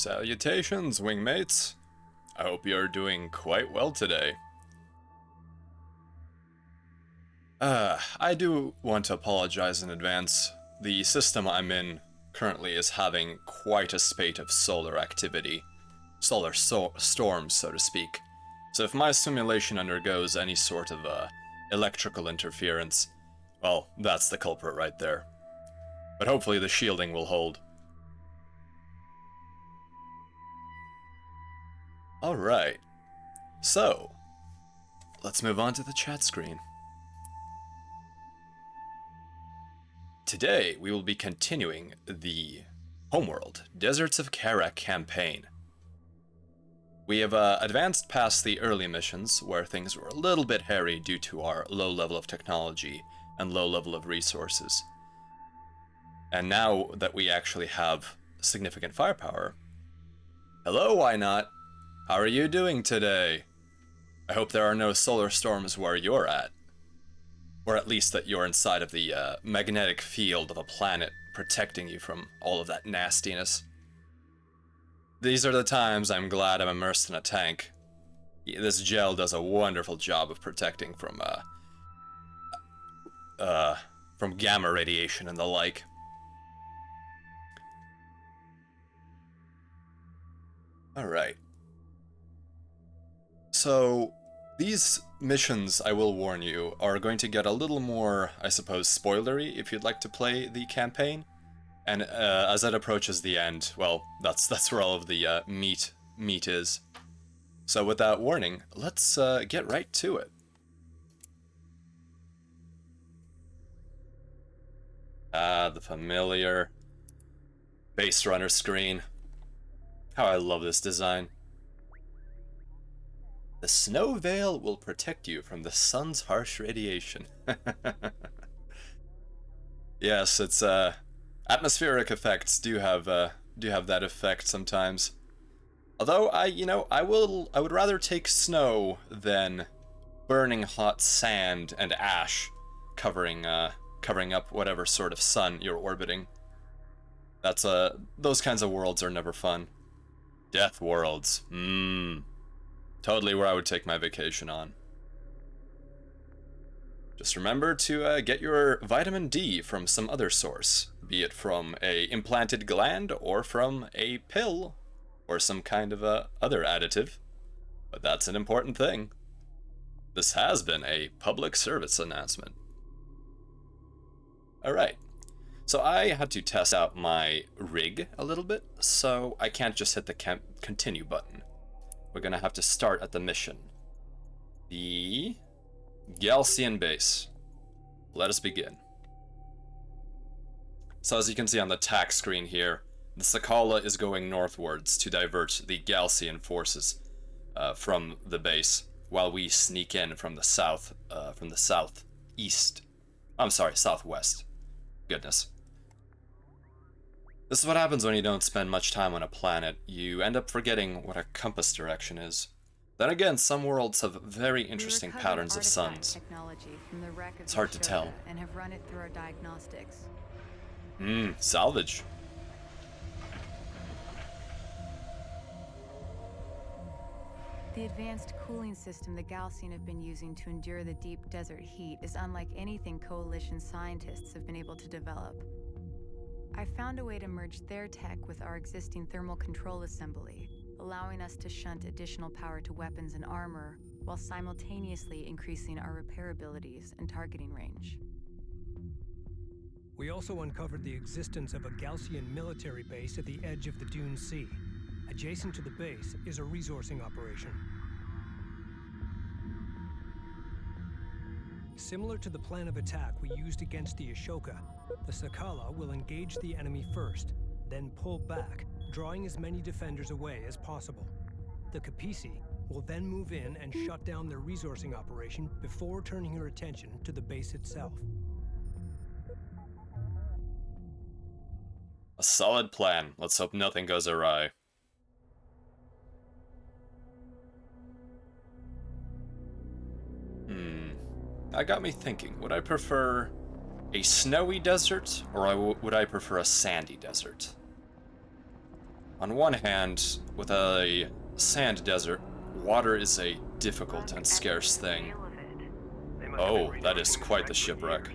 Salutations, wingmates. I hope you're doing quite well today. I do want to apologize in advance. The system I'm in currently is having quite a spate of solar activity. Solar storms, so to speak. So if my simulation undergoes any sort of electrical interference, well, that's the culprit right there. But hopefully the shielding will hold. Alright, so let's move on to the chat screen. Today we will be continuing the Homeworld, Deserts of Kharak campaign. We have advanced past the early missions, where things were a little bit hairy due to our low level of technology and low level of resources. And now that we actually have significant firepower... Hello, why not? How are you doing today? I hope there are no solar storms where you're at. Or at least that you're inside of the magnetic field of a planet protecting you from all of that nastiness. These are the times I'm glad I'm immersed in a tank. This gel does a wonderful job of protecting from gamma radiation and the like. Alright. So, these missions, I will warn you, are going to get a little more, I suppose, spoilery if you'd like to play the campaign. And as it approaches the end, well, that's where all of the meat is. So with that warning, let's get right to it. The familiar base runner screen. How I love this design. The snow veil will protect you from the sun's harsh radiation. Yes, it's atmospheric effects do have that effect sometimes. Although I would rather take snow than burning hot sand and ash covering up whatever sort of sun you're orbiting. That's those kinds of worlds are never fun. Death worlds. Totally where I would take my vacation on. Just remember to get your vitamin D from some other source, be it from a implanted gland or from a pill or some kind of other additive. But that's an important thing. This has been a public service announcement. Alright, so I had to test out my rig a little bit, so I can't just hit the continue button. We're gonna have to start at the mission. The Galcian base. Let us begin. So as you can see on the tack screen here, the Sakala is going northwards to divert the Galcian forces from the base, while we sneak in from the southeast. I'm sorry, southwest. Goodness. This is what happens when you don't spend much time on a planet. You end up forgetting what a compass direction is. Then again, some worlds have very interesting patterns of suns. It's hard to tell. And have run it through our diagnostics. Salvage. The advanced cooling system the Galcian have been using to endure the deep desert heat is unlike anything Coalition scientists have been able to develop. I found a way to merge their tech with our existing thermal control assembly, allowing us to shunt additional power to weapons and armor, while simultaneously increasing our repair abilities and targeting range. We also uncovered the existence of a Galcian military base at the edge of the Dune Sea. Adjacent to the base is a resourcing operation. Similar to the plan of attack we used against the Ashoka, the Sakala will engage the enemy first, then pull back, drawing as many defenders away as possible. The Kapisi will then move in and shut down their resourcing operation before turning her attention to the base itself. A solid plan. Let's hope nothing goes awry. That got me thinking. Would I prefer a snowy desert, or would I prefer a sandy desert? On one hand, with a sand desert, water is a difficult and scarce thing. Oh, that is quite the shipwreck.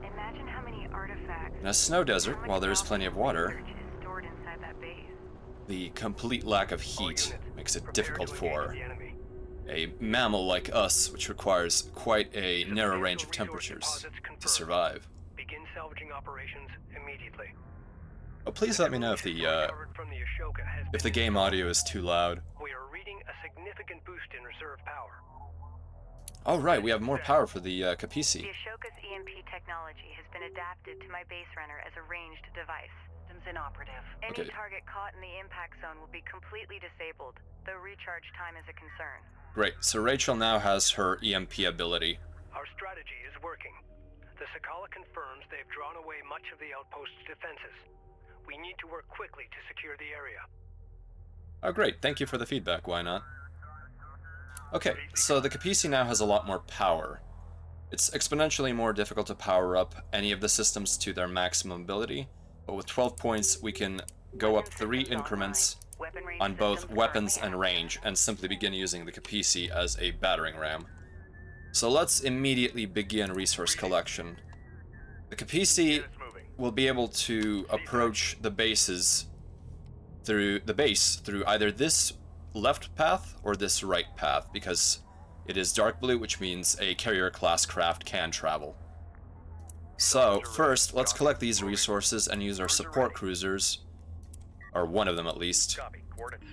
Imagine how many artifacts In a snow desert, while there is plenty of water, is stored inside that base. the complete lack of heat makes it difficult for a mammal like us, which requires quite a narrow range of temperatures to survive. Begin salvaging operations immediately. Oh, please let me know if the game audio is too loud. We are reading a significant boost in reserve power. Oh right, we have more power for the The Capisi. Ashoka's EMP technology has been adapted to my base runner as a ranged device. Systems inoperative. Any Okay. target caught in the impact zone will be completely disabled, though recharge time is a concern. Great, so Rachel now has her EMP ability. Our strategy is working. The Sakala confirms they've drawn away much of the outpost's defenses. We need to work quickly to secure the area. Oh great, thank you for the feedback, why not? Okay, so the Capisi now has a lot more power. It's exponentially more difficult to power up any of the systems to their maximum ability, but with 12 points we can go up 3 increments on both weapons and range, and simply begin using the Capisi as a battering ram. So let's immediately begin resource collection. The Capisi will be able to approach the base through either this left path or this right path, because it is dark blue, which means a carrier class craft can travel. So first, let's collect these resources and use our support cruisers, or one of them at least,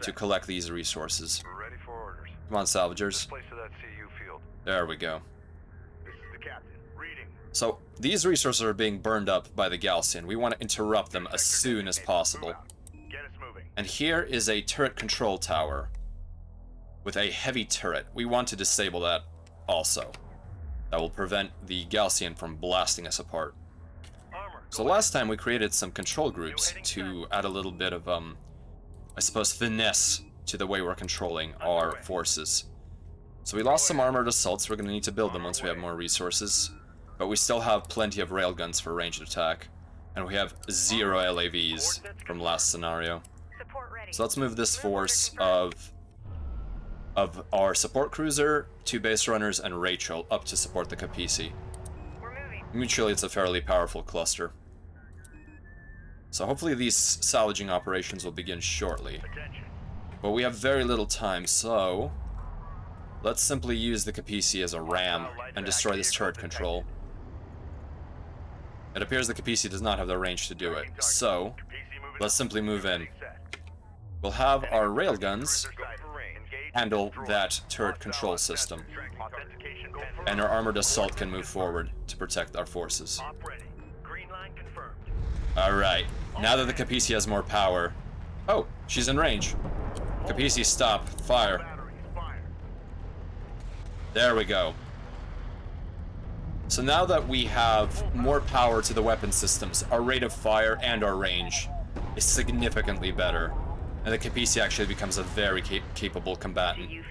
to collect these resources. Ready for orders. Come on, salvagers. Place to that CU field. There we go. This is the captain. Reading. So these resources are being burned up by the Gaussian. We want to interrupt them as soon as possible. Get us moving. And here is a turret control tower with a heavy turret. We want to disable that also. That will prevent the Gaussian from blasting us apart. Armor. So last time we created some control groups to add a little bit of, I suppose, finesse to the way we're controlling our forces. So we lost some armored assaults. We're going to need to build them once we have more resources. But we still have plenty of railguns for ranged attack. And we have 0 LAVs from last scenario. Support ready. So let's move this force of our support cruiser, 2 base runners, and Rachel up to support the Capisi. We're moving. Mutually, it's a fairly powerful cluster. So hopefully these salvaging operations will begin shortly. Attention. But we have very little time, so let's simply use the Capisi as a ram and destroy this turret control. It appears the Capisi does not have the range to do it, so let's simply move in. We'll have our railguns handle that turret control system, and our armored assault can move forward to protect our forces. Alright, now that the Capisi has more power... Oh, she's in range. Capisi, stop. Fire. There we go. So now that we have more power to the weapon systems, our rate of fire and our range is significantly better. And the Capisi actually becomes a very capable combatant.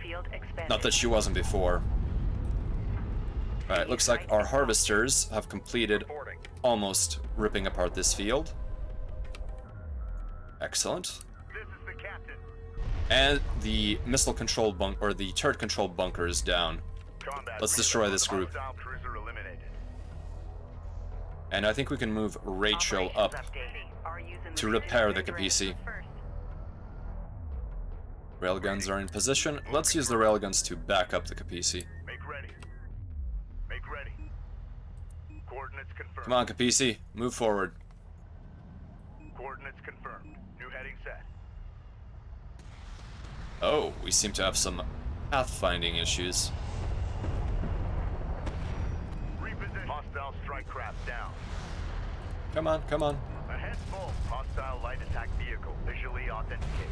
Not that she wasn't before. Alright, looks like our harvesters have completed almost ripping apart this field. Excellent. And the missile control or the turret control bunker is down. Let's destroy this group. And I think we can move Rachel up to repair the Capisi. Railguns are in position. Let's use the railguns to back up the Capisi. Make ready. Make ready. Coordinates confirmed. Come on, Capisi, move forward. Coordinates confirmed. New heading set. Oh, we seem to have some pathfinding issues. Reposition. Hostile strike craft down. Come on, come on. Ahead full. Hostile light attack vehicle. Visually authenticated.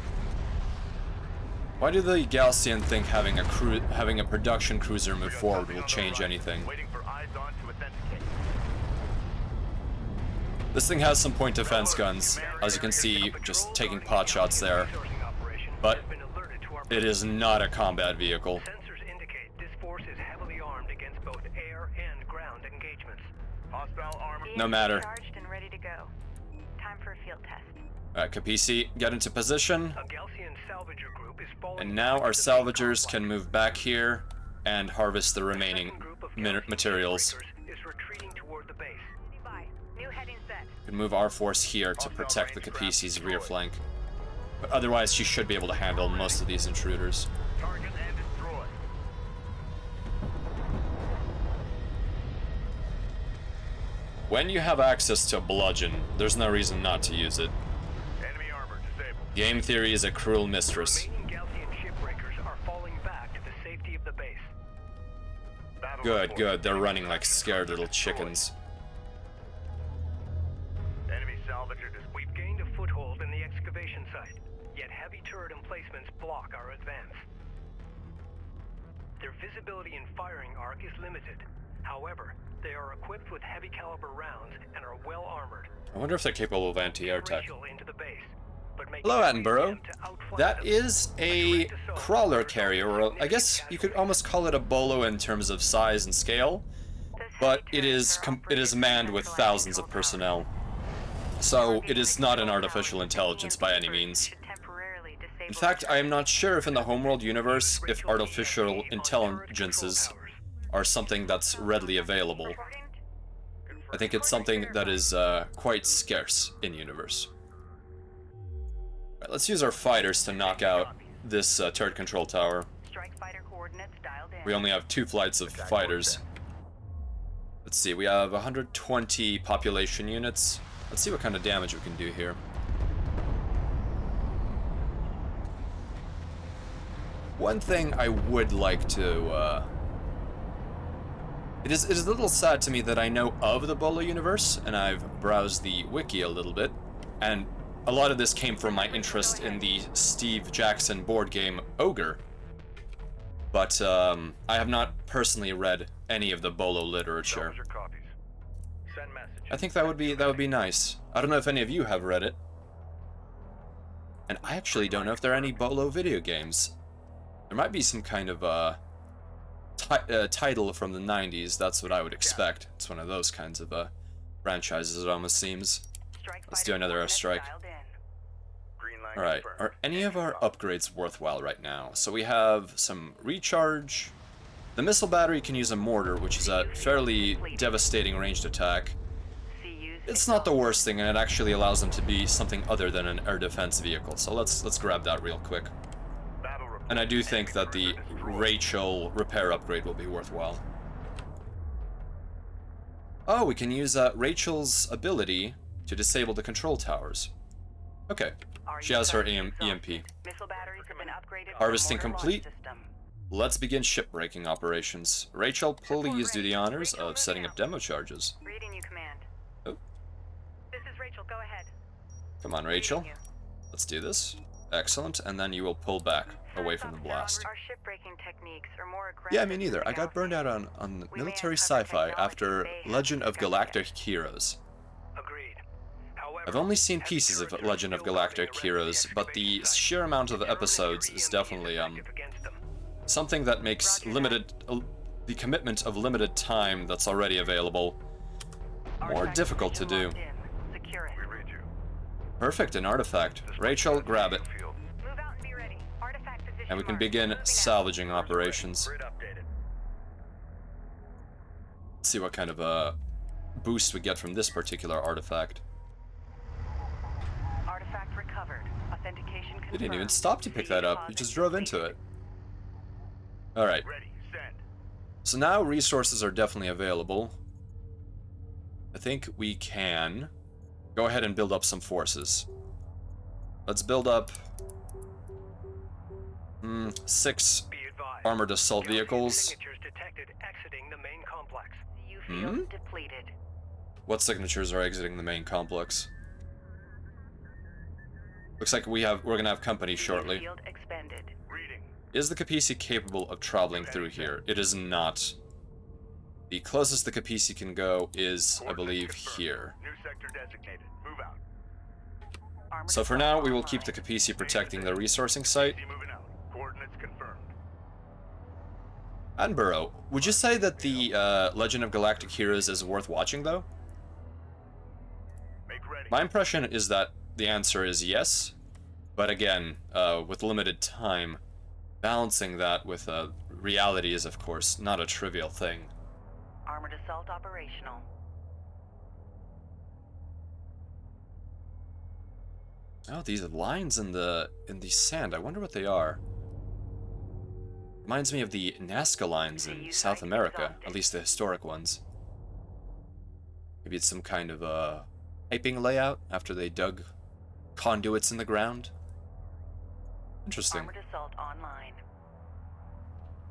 Why do the Gaussian think having a production cruiser move forward will change anything? Waiting for eyes on to authenticate. This thing has some point defense guns, as you can see, just taking pot shots there. But it is not a combat vehicle. Sensors indicate this force is heavily armed against both air and ground engagements. Hostile armor. No matter. Charged and ready to go. Time for a field test. Alright, Capisi, get into position. A Gaussian salvager group is falling And now back our to the main salvagers complex. can move back here and harvest the The remaining second group of Gaussian materials. shipbreakers is retreating toward the base. New heading set. We can move our force here to protect the Capisi's rear flank. But otherwise, she should be able to handle most of these intruders. Target and destroy. When you have access to a bludgeon, there's no reason not to use it. Enemy armor disabled. Game theory is a cruel mistress. Remaining Gaussian shipbreakers are falling back to the safety of the base. Battle Good, report. good. They're running like scared little chickens. Enemy salvager disabled. We've gained a foothold in the excavation site, yet heavy turret emplacements block our advance. Their visibility and firing arc is limited. However, they are equipped with heavy caliber rounds and are well armored. I wonder if they're capable of anti-air tech. Racial into the base, but make Hello, every Attenborough. attempt to outflank That them. is a crawler carrier, or I guess you could almost call it a bolo in terms of size and scale, but it is manned with thousands of personnel. So it is not an artificial intelligence by any means. In fact, I am not sure if in the Homeworld universe, if artificial intelligences are something that's readily available. I think it's something that is quite scarce in universe. Right, let's use our fighters to knock out this turret control tower. Strike fighter coordinates dialed in. We only have 2 flights of fighters. Let's see, we have 120 population units. Let's see what kind of damage we can do here. One thing I would like to, it is a little sad to me that I know of the Bolo universe, and I've browsed the wiki a little bit, and a lot of this came from my interest in the Steve Jackson board game Ogre. But I have not personally read any of the Bolo literature. Salvager copies. Send message. I think that would be nice. I don't know if any of you have read it. And I actually don't know if there are any Bolo video games. There might be some kind of title from the 90s. That's what I would expect. It's one of those kinds of franchises, it almost seems. Let's do another airstrike. Green line Alright, confirmed. are any of our upgrades worthwhile right now? So we have some recharge. The missile battery can use a mortar, which is a fairly devastating ranged attack. It's not the worst thing, and it actually allows them to be something other than an air defense vehicle. So let's grab that real quick. Battle report. And I do think that the Enemy destroyed. Rachel repair upgrade will be worthwhile. Oh, we can use Rachel's ability to disable the control towers. Okay, she has her EMP. Missile batteries have been upgraded. Harvesting complete. Let's begin shipbreaking operations. Rachel, please do the honors of setting up demo charges. Reading you, command. Oh. This is Rachel. Go ahead. Come on, Rachel. Let's do this. Excellent, and then you will pull back away from the blast. Our shipbreaking techniques are more aggressive. Yeah, me neither. I got burned out on military sci-fi after Legend of Galactic Heroes. Agreed. However, I've only seen heavy pieces of turrets are Legend of still Galactic routing around Heroes, but the excavation site. sheer amount of Early episodes EMP is definitely effective against them. something that makes the commitment of limited time that's already available more difficult to do. Secure it. We read you. Perfect, an artifact. Rachel, grab it, Field. Move out and be ready. Artifact position and we can marked. begin Moving out. salvaging operations. Grid updated. Let's see what kind of a boost we get from this particular artifact. Artifact recovered. Authentication confirmed. You didn't even stop to pick that up, you just drove into it. Alright, Ready. Send. so now resources are definitely available. I think we can go ahead and build up some forces. Let's build up 6 Be advised. armored assault Gaussian vehicles. signatures detected exiting the main complex. You Hmm? field depleted. What signatures are exiting the main complex? Looks like we're gonna have company shortly. Field expended. Reading. Is the Capisi capable of traveling through here? It is not. The closest the Capisi can go is, I believe, Coordinates here. confirmed. New sector designated. Move out. Armored So for assault now, we will keep the online. Capisi protecting the resourcing site. See moving out. Coordinates confirmed. Attenborough, would you say that the Legend of Galactic Heroes is worth watching, though? Make ready. My impression is that the answer is yes. But again, with limited time, balancing that with reality is, of course, not a trivial thing. Armored assault operational. Oh, these lines in the sand. I wonder what they are. Reminds me of the Nazca lines in South America, at least the historic ones. Maybe it's some kind of piping layout after they dug conduits in the ground. Interesting. Armored assault online.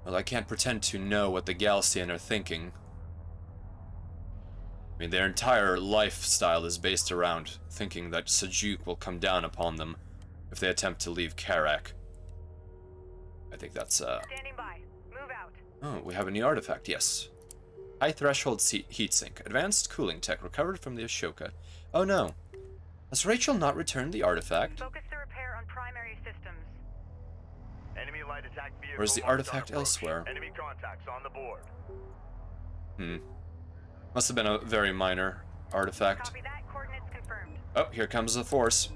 Well, I can't pretend to know what the Galcian are thinking. I mean, their entire lifestyle is based around thinking that Sejuk will come down upon them if they attempt to leave Kharak. I think that's, Standing by. Move out. Oh, we have a new artifact, yes. High threshold heatsink. Advanced cooling tech recovered from the Ashoka. Oh no. Has Rachel not returned the artifact? Focus the repair on primary systems. Enemy light attack vehicle. Or is the locked on artifact approach. elsewhere? Enemy contacts on the board. Must have been a very minor artifact. Copy that. Coordinates confirmed. Oh, here comes the force.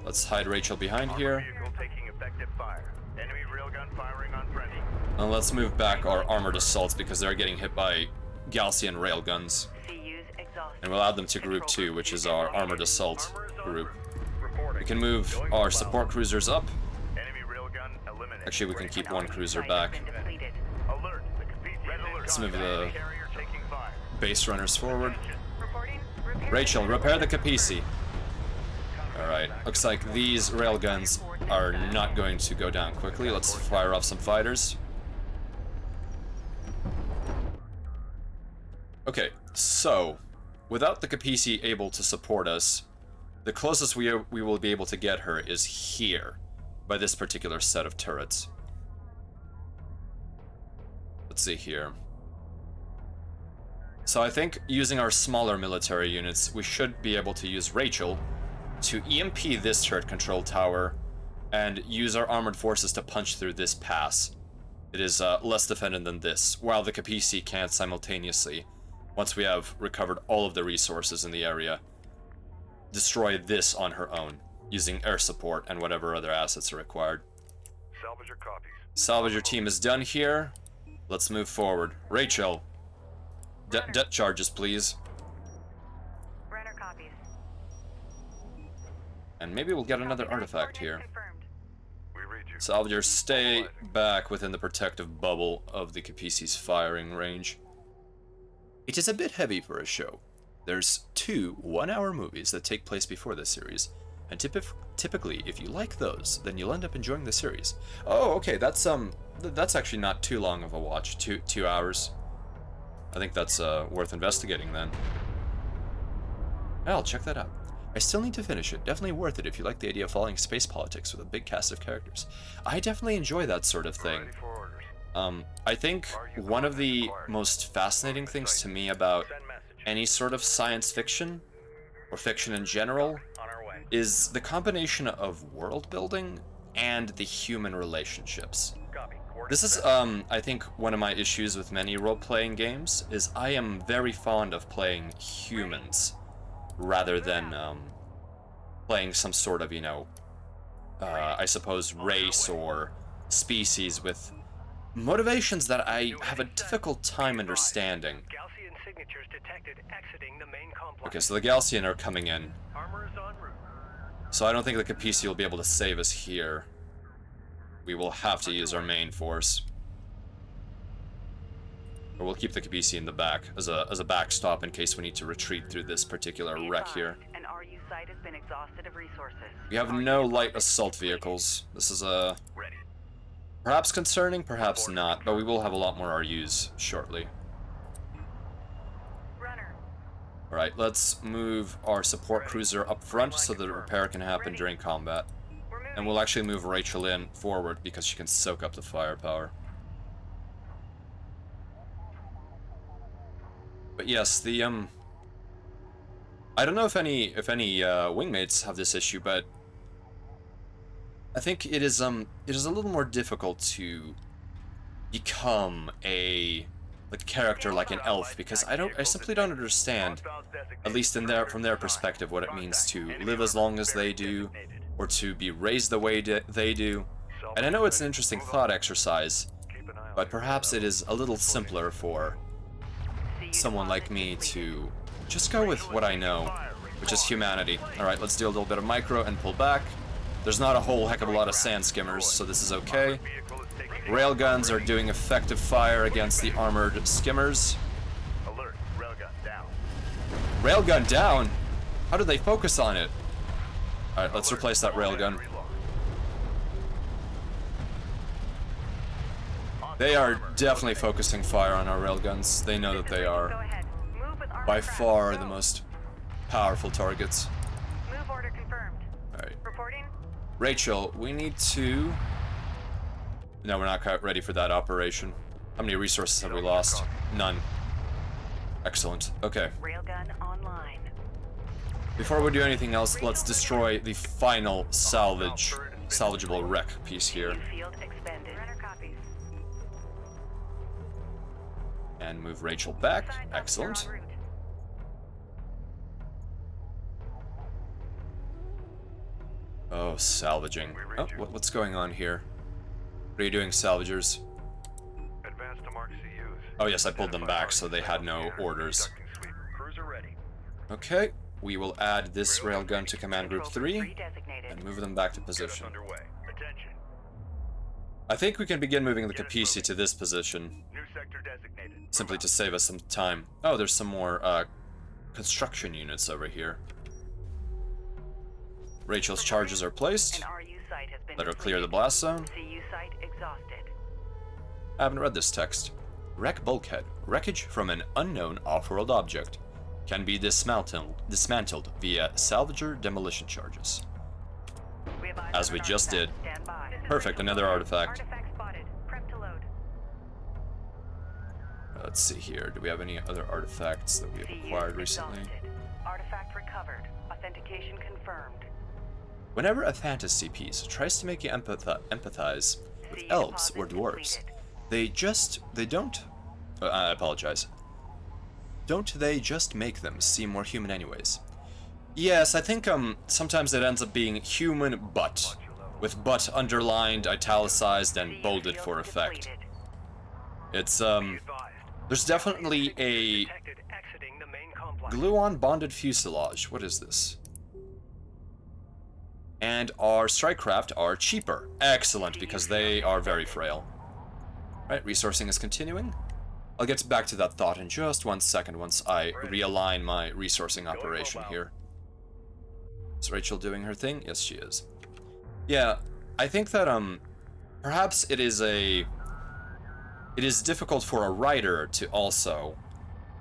Let's hide Rachel behind here. Vehicle taking effective fire. Enemy railgun firing on friendly. And let's move back our armored assaults because they're getting hit by Galcian railguns. CU's exhausted. And we'll add them to Group 2, which is our armored assault group. Reporting. We can move our support cruisers up. Enemy railgun eliminated. Actually, we can keep one cruiser Site back. has been depleted. Alert. The Capizzi red alert. Let's move the Carrier taking fire. base runners forward. Reporting. Repair. Rachel, repair the Capizzi. Alright, looks like these railguns are not going to go down quickly. Let's fire off some fighters. Okay, so, without the Capizzi able to support us, the closest we will be able to get her is here, by this particular set of turrets. Let's see here. So I think using our smaller military units, we should be able to use Rachel to EMP this turret control tower and use our armored forces to punch through this pass. It is less defended than this, while the Capizzi can't simultaneously, once we have recovered all of the resources in the area, destroy this on her own, using air support and whatever other assets are required. Salvage copies. Salvager team is done here. Let's move forward. Rachel, det charges, please. Runner copies. And maybe we'll get another artifact here. Confirmed. We read you. Salvager, stay back within the protective bubble of the Capizzi's firing range. It is a bit heavy for a show. There's 2 one-hour movies that take place before this series, and typically, if you like those, then you'll end up enjoying the series. Oh, okay, that's actually not too long of a watch. 2 hours. I think that's worth investigating then. I'll check that out. I still need to finish it. Definitely worth it if you like the idea of following space politics with a big cast of characters. I definitely enjoy that sort of thing. Ready for orders. I think one of the most fascinating things to me about Send message. any sort of science fiction, or fiction in general, On our way. is the combination of world building and the human relationships. Copy. This is, I think, one of my issues with many role-playing games, is I am very fond of playing humans, rather than, playing some sort of, you know, I suppose, race or species with motivations that I have a difficult time understanding. Galcian signatures detected exiting the main complex. Okay, so the Galcian are coming in, Armor is en route. so I don't think the Capizzi will be able to save us here. We will have to use our main force. Or we'll keep the Capizzi in the back as a backstop in case we need to retreat through this particular Be wreck here. advised, An RU site has been exhausted of resources. We have no light assault vehicles. This is Ready. perhaps concerning, perhaps not, but we will have a lot more RUs shortly. Runner. Alright, let's move our support cruiser up front so the repair can happen during combat. We're moving. And we'll actually move Rachel in forward because she can soak up the firepower. But yes, the I don't know if any wingmates have this issue, but I think it is a little more difficult to become a like a character like an elf, because I simply don't understand, at least from their perspective, what it means to live as long as they do, or to be raised the way they do. And I know it's an interesting thought exercise, but perhaps it is a little simpler for someone like me to just go with what I know, which is humanity. Alright, let's do a little bit of micro and pull back. There's not a whole heck of a lot of sand skimmers, so this is okay. Railguns are doing effective fire against the armored skimmers. Alert, railgun down. Railgun down? How did they focus on it? Alright, let's replace that railgun. They are definitely focusing fire on our railguns. They know that they are by far the most powerful targets. Move order confirmed. Alright. Reporting. Rachel, we need to... No, we're not quite ready for that operation. How many resources have we lost? None. Excellent. Okay. Railgun online. Before we do anything else, let's destroy the final salvageable wreck piece here. Field expended. Runner copies. And move Rachel back. Excellent. Oh, salvaging. Oh, what's going on here? What are you doing, salvagers? Advance to mark CUs. Oh yes, I pulled them back, so they had no orders. Cruiser ready. Okay, we will add this railgun to Command Group 3 Designated. and move them back to position. Underway. Attention. I think we can begin moving the Capisi to this position, New sector designated. simply to save us some time. Oh, there's some more construction units over here. Rachel's charges are placed. An RU site has been Let her clear the completed. blast zone. CU site exhausted. I haven't read this text. Wreck bulkhead. Wreckage from an unknown off-world object. Can be dismantled via salvager demolition charges. As we just did. Stand by. Perfect, another artifact. Artifact spotted. Prep to load. Let's see here. Do we have any other artifacts that we have CU acquired recently? exhausted. Artifact recovered. Authentication confirmed. Whenever a fantasy piece tries to make you empathize with CU elves or deposit dwarves, completed. they don't... I apologize. Don't they just make them seem more human anyways? Yes, I think sometimes it ends up being human but, with but underlined, italicized, and bolded for effect. Depleted. It's there's definitely a Detected exiting the main complex. glue-on bonded fuselage. What is this? And our strike craft are cheaper. Excellent, because they are very frail. Right, resourcing is continuing. I'll get back to that thought in just 1 second once I realign my resourcing operation here. Is Rachel doing her thing? Yes, she is. Yeah, I think that perhaps it is difficult for a writer to also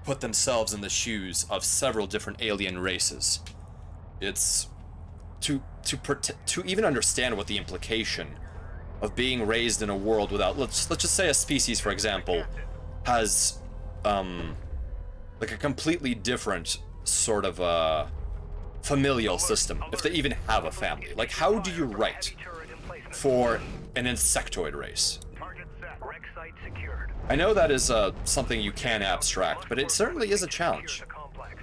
put themselves in the shoes of several different alien races. It's to even understand what the implication of being raised in a world without, let's just say a species, for example, has like a completely different sort of familial system, if they even have a family. Like, how do you write for an insectoid race? Target set. Wreck site secured. I know that is something you can abstract, but it certainly is a challenge.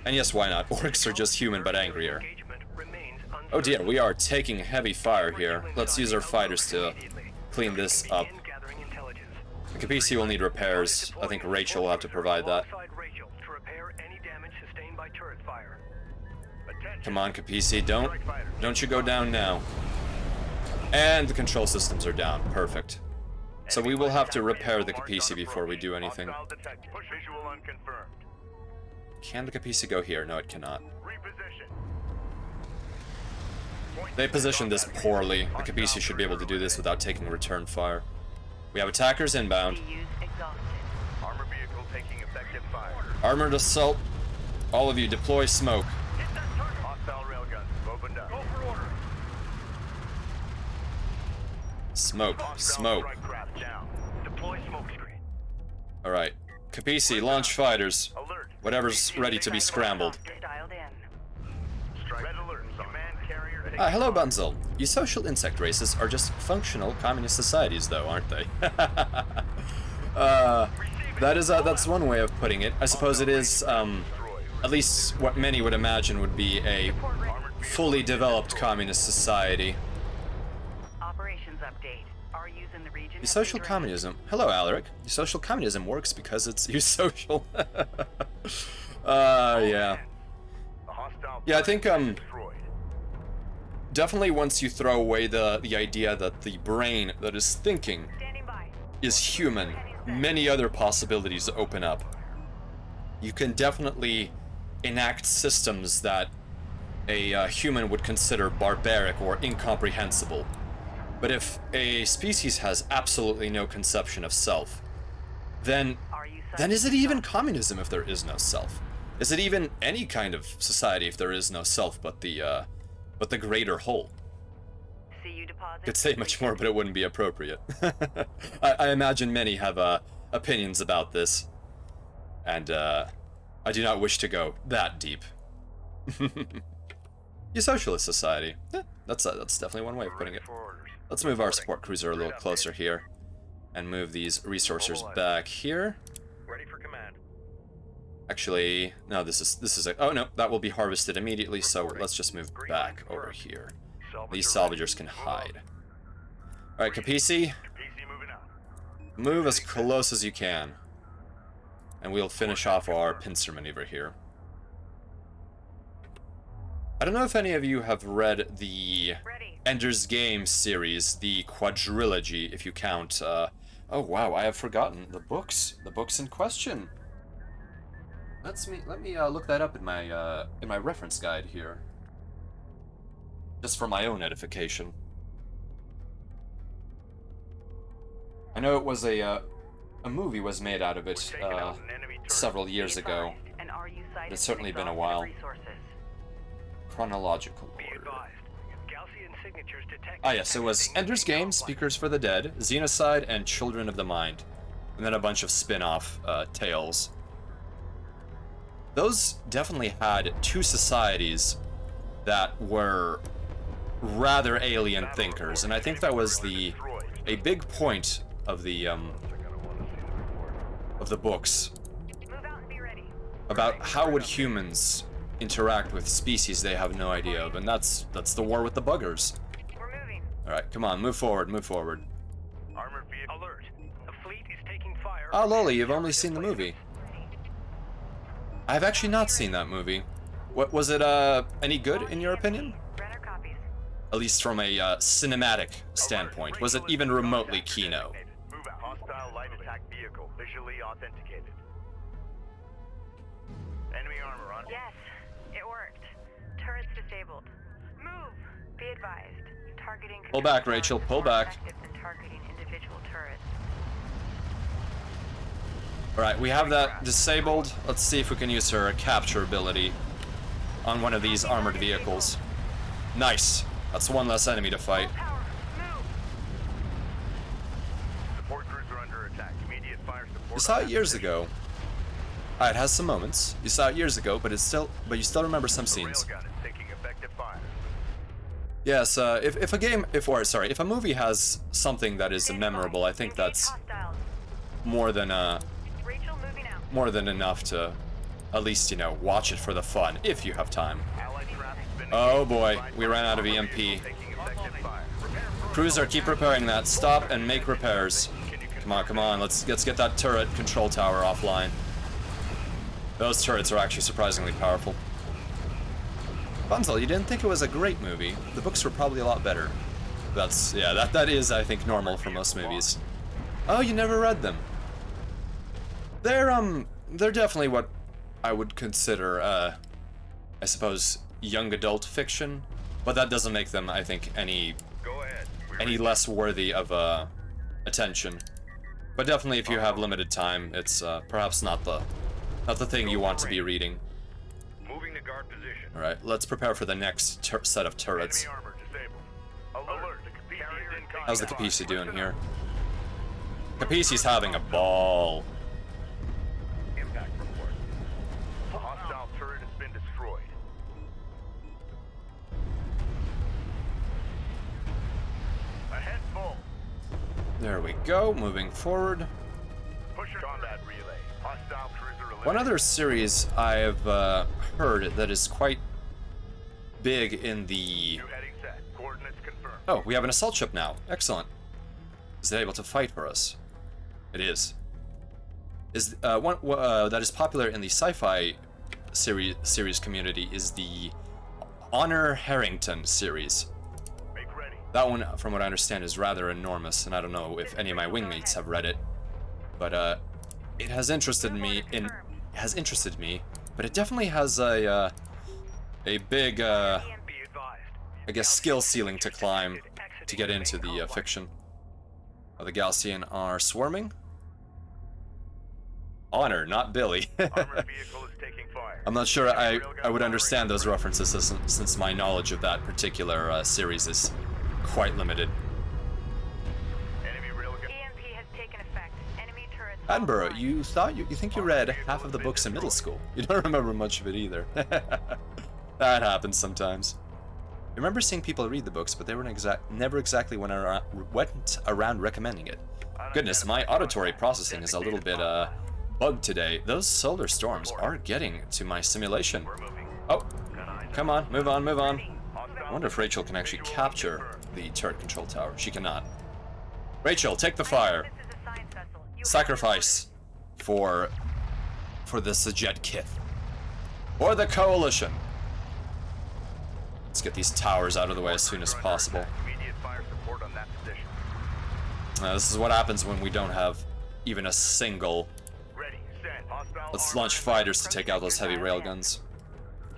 And yes, why not? Orcs are just human, but angrier. Oh dear, we are taking heavy fire here. Let's use our fighters to clean this up. The Capisi will need repairs. I think Rachel will have to provide that. Come on, Capisi, don't you go down now. And the control systems are down. Perfect. So we will have to repair the Capisi before we do anything. Push visual unconfirmed. Can the Capisi go here? No, it cannot. Reposition. They positioned this poorly. The Capisi should be able to do this without taking return fire. We have attackers inbound. CUs exhausted. Armor vehicle taking effective fire. Armored assault. All of you, deploy smoke. Hostile railguns opened up. Go for order. Smoke. Smoke. Strike craft down. Deploy smoke screen. Alright. Capisi, launch fighters. Alert. Whatever's ready to be scrambled. Dialed in. Strike. Red alert. Command carrier. Hello, Bunzel. You social insect races are just functional communist societies, though, aren't they? that's one way of putting it. I suppose it is at least what many would imagine would be a fully developed communist society. Operations update. RUs in the region. The social communism. Hello, Alaric. The social communism works because it's social. Yeah. Yeah, I think definitely once you throw away the idea that the brain that is thinking Standing by. is human, many other possibilities open up. You can definitely enact systems that a human would consider barbaric or incomprehensible. But if a species has absolutely no conception of self, then is it even communism if there is no self? Is it even any kind of society if there is no self but the greater whole? CU deposit. Could say much more, but it wouldn't be appropriate. I imagine many have opinions about this, and I do not wish to go that deep. Your socialist society. Yeah, that's definitely one way of putting it. Let's move our support cruiser a little closer here, and move these resources back here. Ready for command. Actually, no, this is a, oh no, that will be harvested immediately, so let's just move back over here. These salvagers can hide. Alright, Capisi, PC moving out. move as close as you can. And we'll finish off our pincer maneuver here. I don't know if any of you have read the Ender's Game series, the quadrilogy, if you count. Oh wow, I have forgotten the books in question. Let me look that up in my reference guide here, just for my own edification. I know it was a movie was made out of it several years ago. But it's certainly been a while. Chronological order. Ah yes, it was Ender's Game, Speakers for the Dead, Xenocide, and Children of the Mind. And then a bunch of spin-off tales. Those definitely had two societies that were rather alien thinkers, and I think that was a big point of the books about how would humans interact with species they have no idea of, and that's the war with the buggers. All right, come on, move forward, move forward. Armored vehicle alert. The fleet is taking fire. Ah, Loli, you've only seen the movie. I've actually not seen that movie. What was it? Any good in your opinion? At least from a cinematic standpoint, was it even remotely kino? Move out. Hostile light attack vehicle visually authenticated. Enemy armor on. Yes, it worked. Turrets disabled. Move. Be advised. Targeting. Pull back, Rachel. Pull back. Targeting individual turrets. All right, we have that disabled. Let's see if we can use her capture ability on one of these armored vehicles. Nice. That's one less enemy to fight. Support cruiser under attack. Immediate fire support. You saw it years ago. It has some moments. You saw it years ago, but you still remember some scenes. Railgun is taking effective fire. Yes, if a movie has something that is memorable, I think that's more than enough to at least, watch it for the fun, if you have time. Oh boy, we ran out of EMP. Cruiser, keep repairing that. Stop and make repairs. Come on, let's get that turret control tower offline. Those turrets are actually surprisingly powerful. Bunzel, you didn't think it was a great movie. The books were probably a lot better. That is, I think, normal for most movies. Oh, you never read them. They're definitely what I would consider, I suppose, young adult fiction, but that doesn't make them, I think, any less worthy of attention. But definitely, if you have limited time, it's perhaps not the thing you want to be reading. Moving to guard position. All right, let's prepare for the next set of turrets. Enemy armor disabled. Alert. The Capisi in contact. How's the Capisi doing here? Capisi's having a ball. Impact report. Hostile turret has been destroyed. Ahead full. There we go, moving forward. Pusher combat relay. Hostile cruiser eliminated. One other series I've heard that is quite big in the... New heading set. Coordinates confirmed. Oh, we have an assault ship now. Excellent. Is it able to fight for us? It is. Is one that is popular in the sci-fi series community is the Honor Harrington series. Make ready. That one, from what I understand, is rather enormous, and I don't know if any of my wingmates have read it, but it has interested me. But it definitely has a big, Be advised. I guess, skill ceiling to climb to get into the fiction. Oh, the Galcian are swarming. Honor, not Billy. Armored vehicle is taking fire. I'm not sure I would understand those references since my knowledge of that particular series is quite limited. Enemy railgun. EMP has taken effect. Enemy turrets. Attenborough, online. you think you read half of the books in middle school. You don't remember much of it either. That happens sometimes. I remember seeing people read the books, but they were never exactly went around recommending it. Goodness, my auditory processing is a little bit bugged today. Those solar storms are getting to my simulation. We're moving. Oh, come on, move on, move on. Hostile I wonder if Rachel can actually capture the turret control tower. She cannot. Rachel, take the fire. This is a science vessel. You have Sacrifice for the Sajet Kith. Or the Coalition. Let's get these towers out of the way as soon as possible. Immediate fire support on that position. This is what happens when we don't have even a single... Ready. Send. Hostile Let's armor. launch fighters to take out those heavy railguns.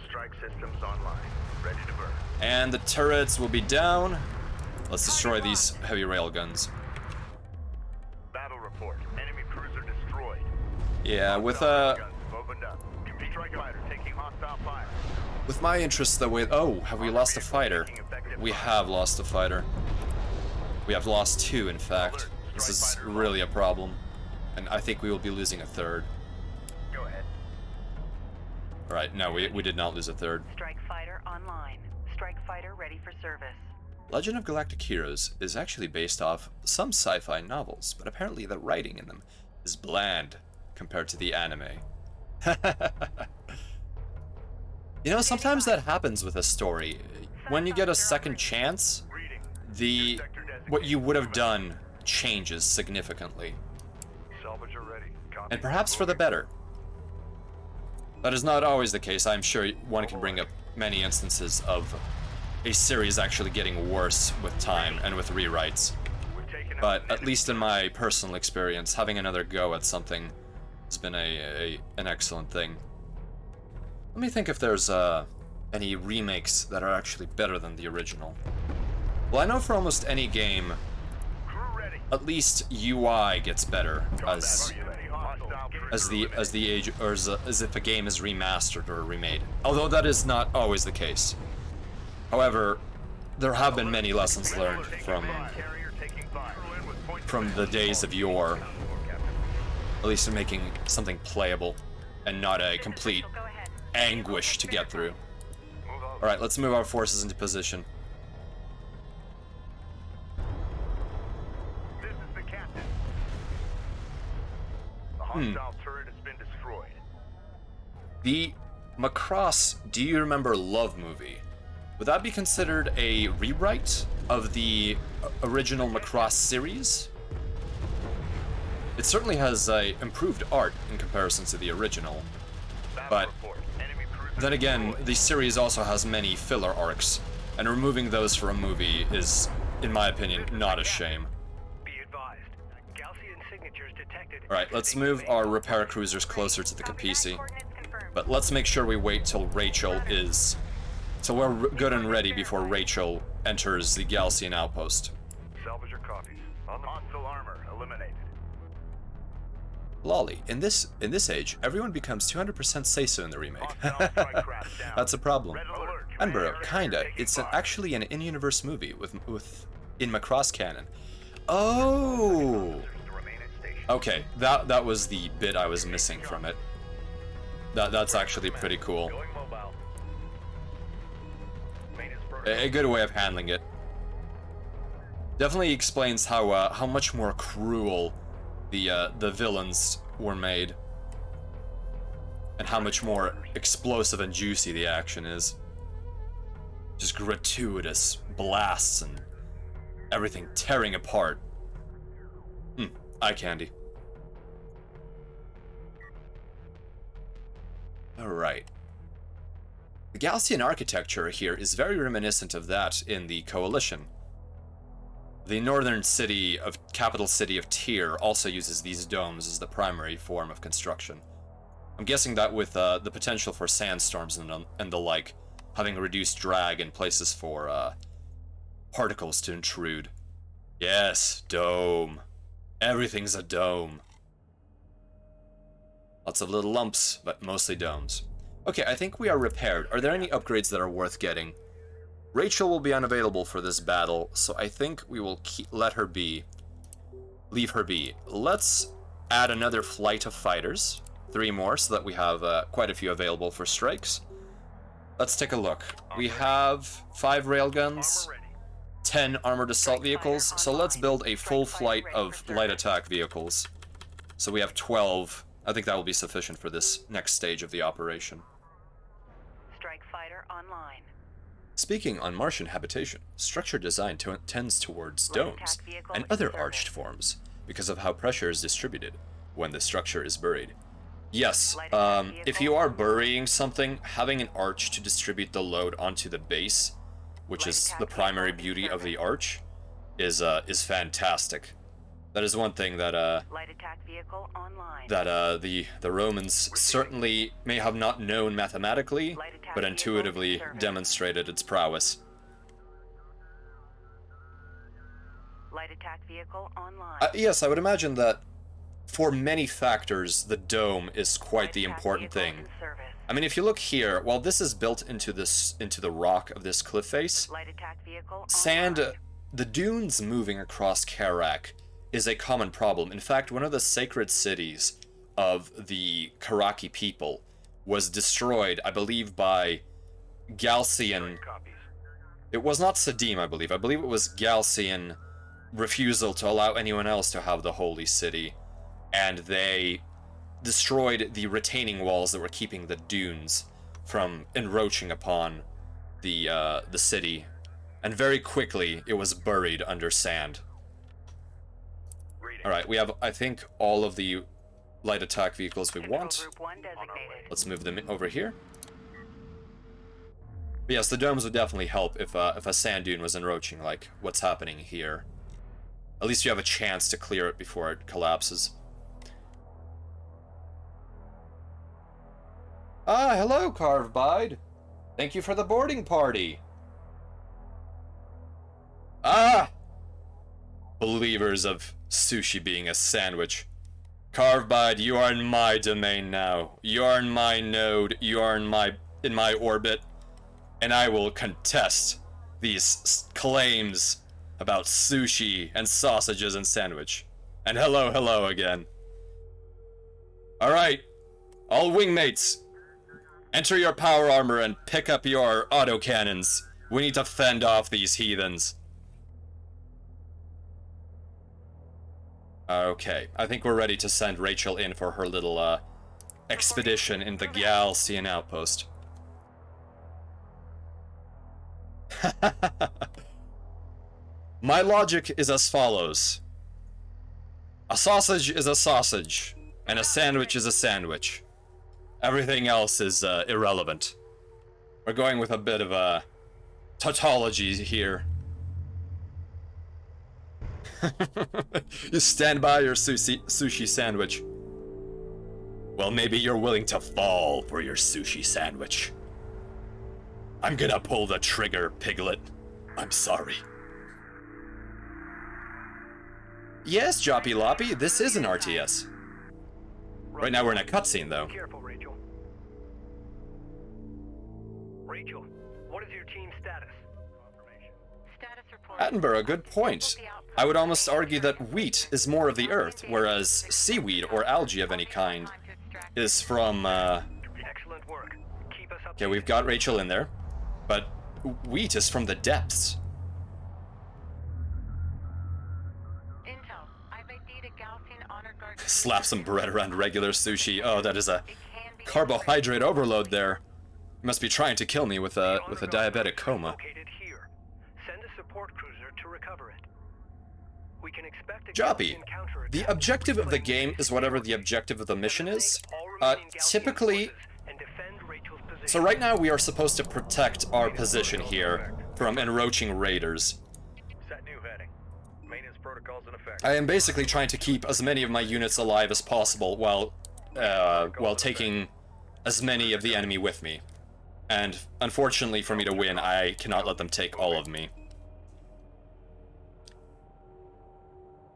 Strike systems online. Ready to burn. And the turrets will be down. Let's destroy these heavy railguns. Battle report. Enemy cruiser destroyed. Yeah, with Hostile guns opened up. Strike fighter taking hostile fire. my interest though, oh, have we lost a fighter? We have lost a fighter. We have lost two, in fact. This is really a problem, and I think we will be losing a third. Go ahead. All right, no, we did not lose a third. Strike fighter online. Strike fighter ready for service. Legend of Galactic Heroes is actually based off some sci-fi novels, but apparently the writing in them is bland compared to the anime. You know, sometimes that happens with a story. When you get a second chance, Reading. what you would have done changes significantly, Salvager ready. Copy. and perhaps for the better. That is not always the case. I'm sure one can bring up many instances of a series actually getting worse with time and with rewrites. We've taken out But an at least in my personal experience, having another go at something has been an excellent thing. Let me think if there's any remakes that are actually better than the original. Well, I know for almost any game, crew ready. at least UI gets better as Hostile the age, or as if a game is remastered or remade. Although that is not always the case. However, there have been many lessons learned from the days of yore, at least in making something playable and not a complete Go ahead. anguish to get through. Alright, let's move our forces into position. This is the captain. The hostile turret has been destroyed. The Macross Do You Remember Love movie, would that be considered a rewrite of the original Macross series? It certainly has improved art in comparison to the original, but then again, the series also has many filler arcs, and removing those for a movie is, in my opinion, not a shame. Be advised. Gaussian signatures detected. Alright, let's move our repair cruisers closer to the Capisi, Coordinates confirmed. but let's make sure we wait till till we're good and ready before Rachel enters the Galcian outpost. Salvager copies. On the hostile armor eliminated. Lolly, in this age, everyone becomes 200% say-so in the remake. That's a problem. Red alert. Edinburgh, kinda. It's actually an in-universe movie in Macross canon. Oh! Okay, that was the bit I was missing from it. That's actually pretty cool. Going mobile. Maintenance A good way of handling it. Definitely explains how much more cruel the villains were made. and how much more explosive and juicy the action is. Just gratuitous blasts and everything tearing apart. Eye candy. Alright. The Gaussian architecture here is very reminiscent of that in the Coalition. The northern city of capital city of Tyr also uses these domes as the primary form of construction. I'm guessing that with the potential for sandstorms and the like, having reduced drag in places for particles to intrude. Yes, dome. Everything's a dome. Lots of little lumps, but mostly domes. Okay, I think we are repaired. Are there any upgrades that are worth getting? Rachel will be unavailable for this battle, so I think we will let her be. Leave her be. Let's add another flight of fighters. 3 more, so that we have quite a few available for strikes. Let's take a look. We have 5 railguns, 10 armored assault vehicles, so let's build a full flight of light attack vehicles. So we have 12. I think that will be sufficient for this next stage of the operation. Strike fighter online. Speaking on Martian habitation, structure design tends towards domes and other arched forms because of how pressure is distributed when the structure is buried. Yes, if you are burying something, having an arch to distribute the load onto the base, which is the primary beauty of the arch, is fantastic. That is one thing that Light attack vehicle online. that the Romans certainly may have not known mathematically, but intuitively demonstrated its prowess. Light attack vehicle online. Yes, I would imagine that for many factors, the dome is quite the important thing. I mean, if you look here, while this is built into the rock of this cliff face, Light attack vehicle sand, the dunes moving across Kharak is a common problem. In fact, one of the sacred cities of the Kharaki people was destroyed, I believe, by Galcian. It was not Sadim, I believe. I believe it was Galcian refusal to allow anyone else to have the holy city. And they destroyed the retaining walls that were keeping the dunes from encroaching upon the city. And very quickly, it was buried under sand. Alright, we have, I think, all of the light attack vehicles we want. Let's move them over here. But yes, the domes would definitely help if a sand dune was encroaching, like what's happening here. At least you have a chance to clear it before it collapses. Ah, hello, Carvebide. Thank you for the boarding party. Ah! Believers of sushi being a sandwich. Carvebide, you are in my domain now. You are in my node. You are in my orbit. And I will contest these claims about sushi and sausages and sandwich. And hello again. Alright, all wingmates, enter your power armor and pick up your autocannons. We need to fend off these heathens. Okay, I think we're ready to send Rachel in for her little expedition in the Galcian outpost. My logic is as follows. A sausage is a sausage, and a sandwich is a sandwich. Everything else is irrelevant. We're going with a bit of a tautology here. You stand by your sushi sandwich. Well, maybe you're willing to fall for your sushi sandwich. I'm gonna pull the trigger, Piglet. I'm sorry. Yes, Joppy Loppy, this is an RTS. Right now we're in a cutscene, though. Careful, Rachel. Rachel, what is your team status? Status report. Attenborough, good point. I would almost argue that wheat is more of the earth, whereas seaweed or algae of any kind is from, Excellent work. Keep us up. Okay, we've got Rachel in there, but wheat is from the depths. Intel. I've ID'd a Gaussian honor guard. Slap some bread around regular sushi. Oh, that is a carbohydrate overload there. You must be trying to kill me with a diabetic coma. Located here. Send a support cruiser to recover it. We can expect a Joppy, Gaussian counterattack. the objective of the game is whatever the objective of the mission is. Typically, And defend Rachel's position. so right now we are supposed to protect our position here from encroaching raiders. Set new heading. Maintenance protocols in effect. I am basically trying to keep as many of my units alive as possible while taking as many of the enemy with me. And unfortunately for me to win, I cannot let them take all of me.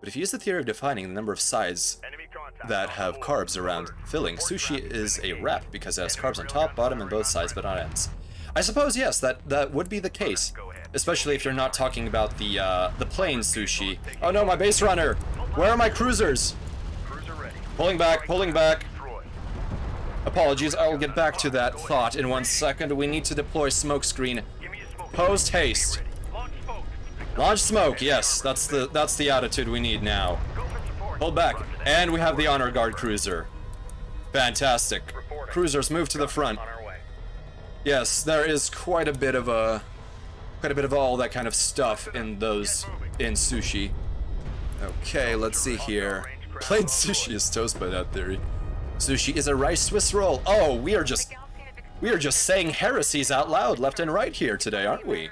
But if you use the theory of defining the number of sides Enemy contact. that have carbs around filling, sushi is a wrap because it has carbs on top, bottom, and both sides, but not ends. I suppose, yes, that would be the case. Especially if you're not talking about the plain sushi. Oh no, my base runner! Where are my cruisers? Cruiser ready. Pulling back, pulling back. Destroy. Apologies, I will get back to that thought in 1 second. We need to deploy smokescreen. Give me a smoke. Post haste. Launch smoke. Launch smoke, yes, that's the attitude we need now. Go for support. Hold back. And we have the honor guard cruiser. Fantastic. Reporting. Cruisers move to the front. On our way. Yes, there is quite a bit of all that kind of stuff in sushi. Okay, let's see here. Plain sushi is toast by that theory. Sushi is a rice Swiss roll. Oh, we are just saying heresies out loud left and right here today, aren't we?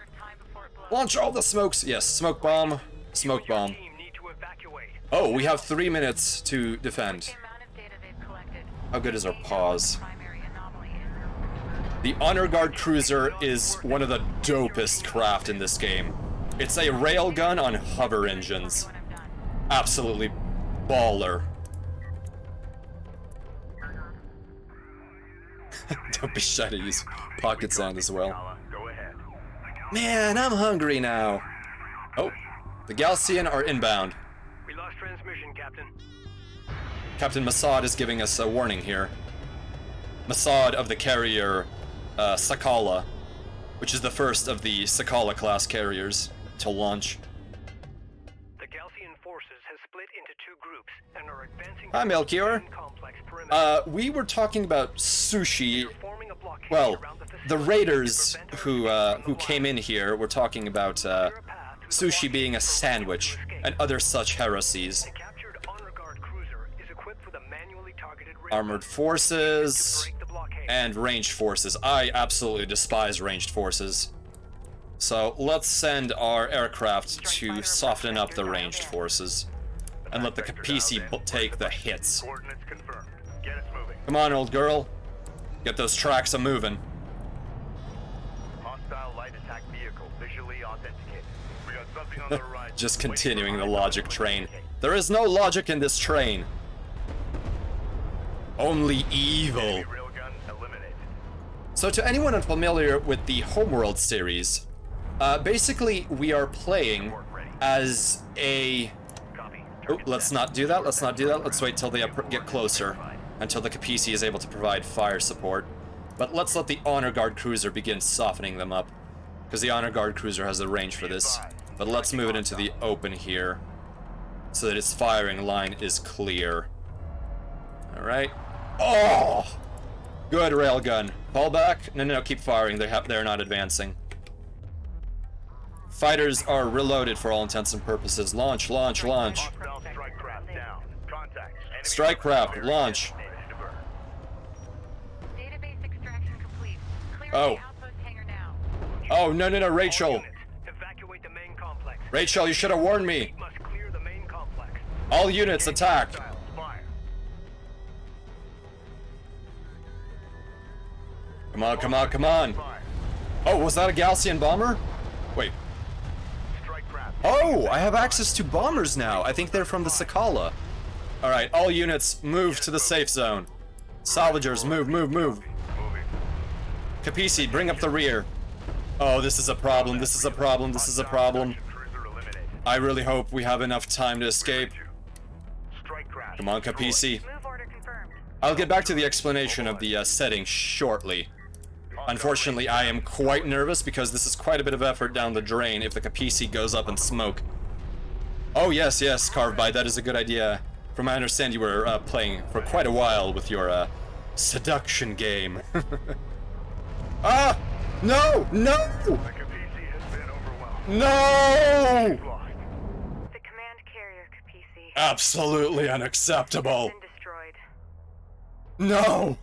Launch all the smokes. Yes, smoke bomb. Smoke bomb. Team need to evacuate. Oh, we have 3 minutes to defend. The amount of data they've collected. How good is our pause? Primary anomaly is The honor guard cruiser is one of the dopest craft in this game. It's a railgun on hover engines. what I've done. Absolutely baller. Don't be shy to use pocket sound as well. Kala, go ahead. Man, I'm hungry now. Oh, the Galcian are inbound. We lost transmission, Captain. Captain Masad is giving us a warning here. Masad of the carrier Sakala, which is the first of the Sakala class carriers to launch. The Gaussian forces have split into 2 groups and are advancing. Hi, Melchior. Complex perimeter. We were talking about sushi. Forming a blockade Well, around the the facility raiders to prevent a who came in here were talking about sushi being a sandwich and other such heresies. The captured honor guard cruiser is equipped with a manually targeted railgun Armored forces to break the blockade. and ranged forces. I absolutely despise ranged forces. So let's send our aircraft to soften up the ranged forces and let the Capisi take the hits. Coordinates confirmed. Get us moving. Come on, old girl. Get those tracks a-moving. Hostile light attack vehicle visually authenticated. We got something on the horizon. Just continuing the logic train. There is no logic in this train. Only evil. Enemy railgun eliminated. So to anyone unfamiliar with the Homeworld series, basically we are playing as a... Copy. Oh, let's not do that, let's not do that. Let's wait till they get closer, until the Capisi is able to provide fire support. But let's let the Honor Guard Cruiser begin softening them up, because the Honor Guard Cruiser has the range for this. But let's move it into the open here, so that its firing line is clear. Alright. Oh! Good railgun. Fall back. No, keep firing. They're not advancing. Fighters are reloaded for all intents and purposes. Launch, launch, launch. Hostile strike craft down. Contact. Enemy Strike craft, launch. Database extraction complete. Clear Oh. the outpost hangar now. Oh, no, Rachel. Units, evacuate the main complex. Rachel, you should have warned me. Must clear the main complex. All units attack. Hostiles, fire. Come on, come on, come on. Fire. Oh, was that a Galcian bomber? Wait. Strike craft. Oh, I have access to bombers now. I think they're from the Sakala. Alright, all units move to the safe zone. Salvagers, move, move, move. Moving. Capisi, bring up the rear. Oh, this is a problem, this is a problem, this is a problem. Cruiser eliminated. I really hope we have enough time to escape. Strike craft. Come on, Capisi. Move order confirmed. I'll get back to the explanation of the settings shortly. Unfortunately, I am quite nervous because this is quite a bit of effort down the drain if the Capisi goes up in smoke. Oh yes, yes, Carved by, that is a good idea. From what I understand, you were playing for quite a while with your Seduction game. Ah! No! No! The Capisi has been overwhelmed. No! We've lost. The command carrier, Capisi, Absolutely has unacceptable. been destroyed. No!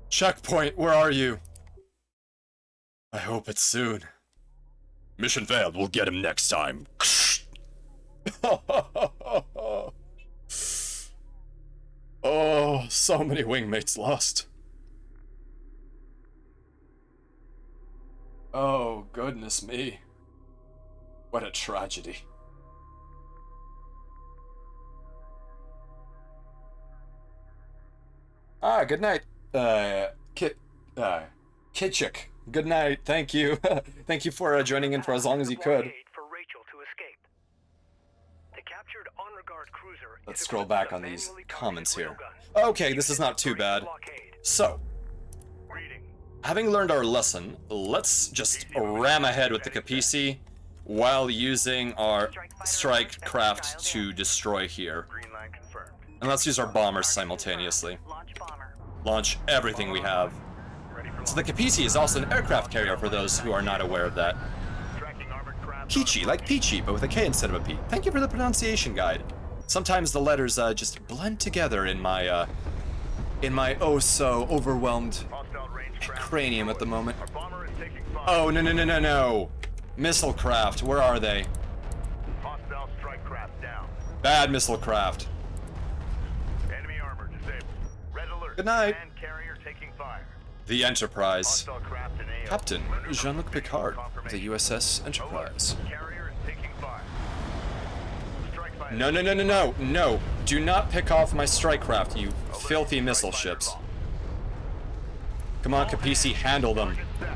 Checkpoint, where are you? I hope it's soon. Mission failed, we'll get him next time. Oh, so many wingmates lost. Oh, goodness me. What a tragedy. Ah, good night, Kitchik. Good night, thank you. Thank you for joining in for as long as you could. For Rachel to escape. The captured honor guard cruiser Let's is scroll equipped back with a on these manually comments targeted here. railgun. Okay, this is not too bad. Blockade. So, Reading. having learned our lesson, let's just ram ahead with the Capisi while using our strike craft to destroy here. Green line confirmed. And let's use our bombers simultaneously. Launch bomber. Launch everything we have. Ready for So launch. the Capisi is also an aircraft carrier for those who are not aware of that. Tracking armored craft. Peachy, like peachy, but with a K instead of a P. Thank you for the pronunciation guide. Sometimes the letters just blend together in my oh so overwhelmed Hostile range craft cranium at the destroyed. moment. Our bomber is taking fire. Oh, no, no, no, no, no. Missile craft, where are they? Hostile strike craft down. Bad missile craft. Enemy armor disabled. Red alert. Good night. Command carrier taking fire. The Enterprise. Hostile craft in AO. Captain Maneuver Jean-Luc completed. Picard of the Confirmation. USS Alert. Enterprise. Carrier is taking fire. Strike fire. No, no, no, no, no, no. Do not pick off my strike craft, you filthy missile ships. Come on, Capisi, handle them. Target set.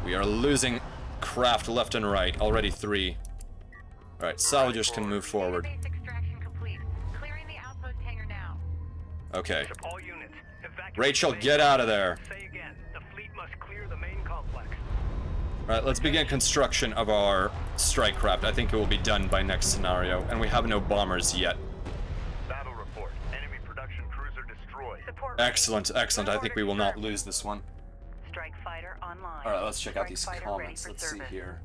We are losing craft left and right, already 3. Alright, salvagers can move forward. Database extraction complete. Clearing the outpost hangar now. Okay. All units, evacuate Rachel, the main get out of there. Say again, the fleet must clear the main complex. Alright, let's begin construction of our strike craft. I think it will be done by next scenario, and we have no bombers yet. Battle report. Enemy production cruiser destroyed. Support. Excellent, excellent. I think we will not lose this one. Strike fighter online. Alright, let's check out these Strike fighter ready comments. for Let's see service. here.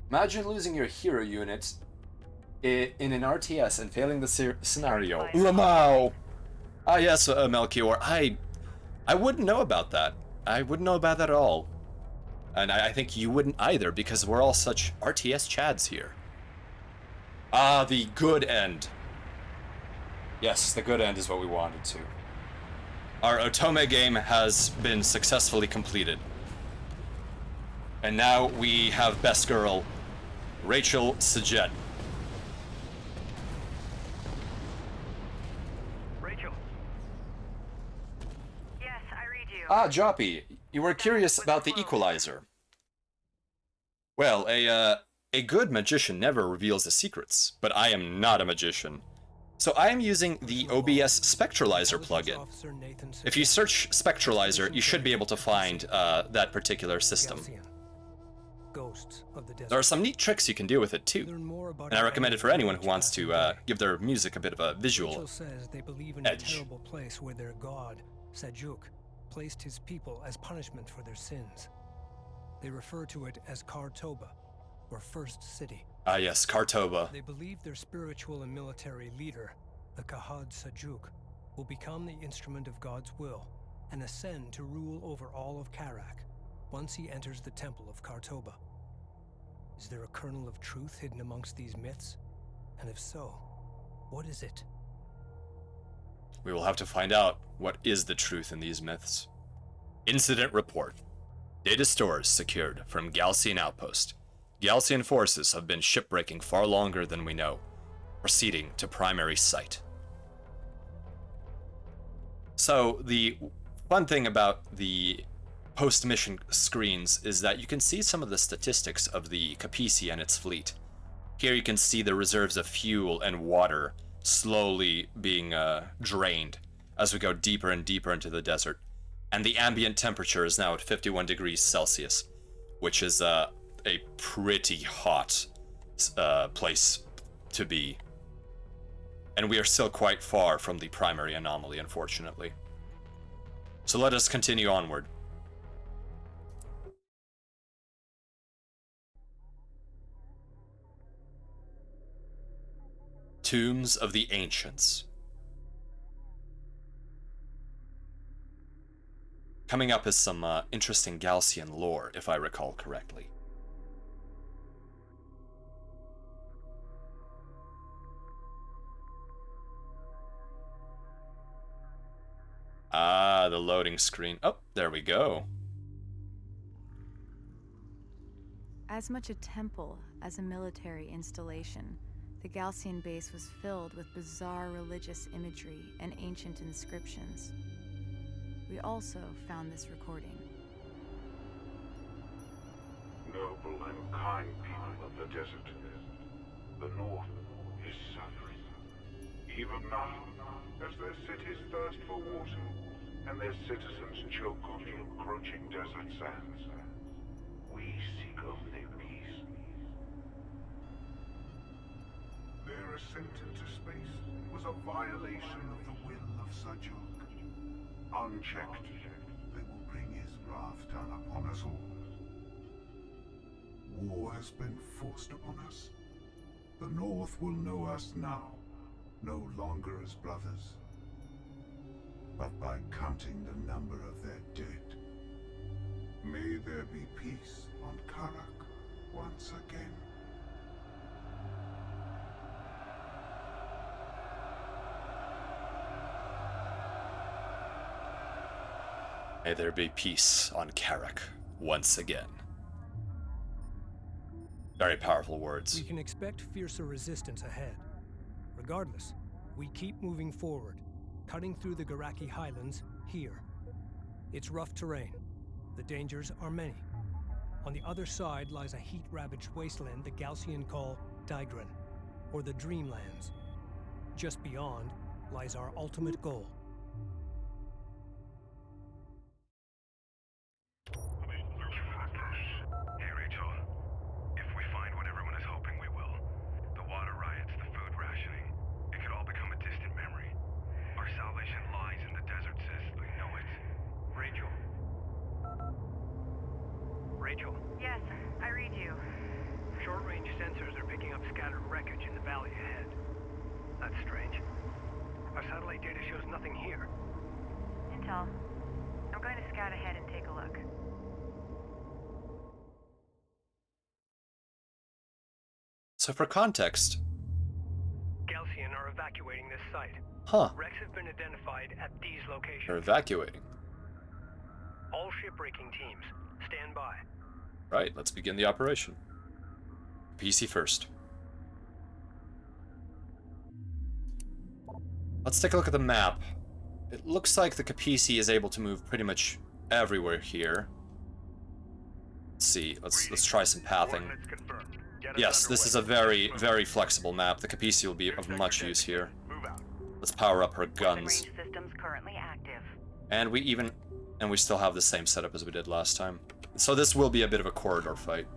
Imagine losing your hero unit in an RTS and failing the scenario. Lamau! Ah yes, Melchior. I wouldn't know about that. I wouldn't know about that at all. And I think you wouldn't either, because we're all such RTS chads here. Ah, the good end. Yes, the good end is what we wanted to. Our Otome game has been successfully completed. And now we have Best Girl, Rachel Sajet. Rachel, Yes, I read you. Ah, Joppy, you were curious about the equalizer. Well, a good magician never reveals his secrets, but I am not a magician. So I am using the OBS Spectralizer plugin. Officer Nathan If you search Spectralizer, you should be able to find that particular system. Galcian. Ghosts of the desert. There are some neat tricks you can do with it too, Learn more about and I recommend it for anyone who wants passing to by. give their music a bit of a visual. Rachel says they believe in edge. a terrible place where their god, Sajuk, placed his people as punishment for their sins. They refer to it as Kartoba, or First City. Ah yes, Kartoba. They believe their spiritual and military leader, the Kahad Sajuk, will become the instrument of God's will and ascend to rule over all of Kharak once he enters the temple of Kartoba. Is there a kernel of truth hidden amongst these myths? And if so, what is it? We will have to find out what is the truth in these myths. Incident report. Data stores secured from Galcian outpost. Galcian forces have been shipbreaking far longer than we know. Proceeding to primary site. So the fun thing about the post-mission screens is that you can see some of the statistics of the Capisi and its fleet. Here you can see the reserves of fuel and water slowly being drained as we go deeper and deeper into the desert. And the ambient temperature is now at 51 degrees Celsius, which is a pretty hot place to be. And we are still quite far from the primary anomaly, unfortunately. So let us continue onward. Tombs of the Ancients. Coming up is some interesting Gaussian lore, if I recall correctly. Ah, the loading screen. Oh, there we go. As much a temple as a military installation, the Gaussian base was filled with bizarre religious imagery and ancient inscriptions. We also found this recording. Noble and kind people of the desert, the North is suffering. Even now, as their cities thirst for water, and their citizens choke on the encroaching desert sands, we seek only peace. Their ascent into space was a violation of the will of Sajuk. Unchecked, they will bring his wrath down upon us all. War has been forced upon us. The North will know us now, no longer as brothers, but by counting the number of their dead. May there be peace on Kharak once again. May there be peace on Kharak once again. Very powerful words. We can expect fiercer resistance ahead. Regardless, we keep moving forward, cutting through the Garaki highlands here. It's rough terrain. The dangers are many. On the other side lies a heat-ravaged wasteland the Gaussian call Daigran, or the Dreamlands. Just beyond lies our ultimate goal. Hey, Rachel. If we find what everyone is hoping we will, the water riots, the food rationing, it could all become a distant memory. Our salvation lies in the desert, sis. We know it. Rachel. Rachel, Yes, I read you. short-range sensors are picking up scattered wreckage in the valley ahead. That's strange. Our satellite data shows nothing here. Intel. I'm going to scout ahead and take a look. So for context, Gaussian are evacuating this site. Wrecks have been identified at these they're locations. evacuating. All shipbreaking teams, stand by. Right, let's begin the operation. PC first. Let's take a look at the map. It looks like the Capisi is able to move pretty much everywhere here. Let's see, let's try some pathing. Coordinates confirmed. Get us Yes, this is a underway. very flexible map. The Capisi will be of much use here. Move out. Let's power up her guns. Range systems currently active. And we still have the same setup as we did last time. So this will be a bit of a corridor fight.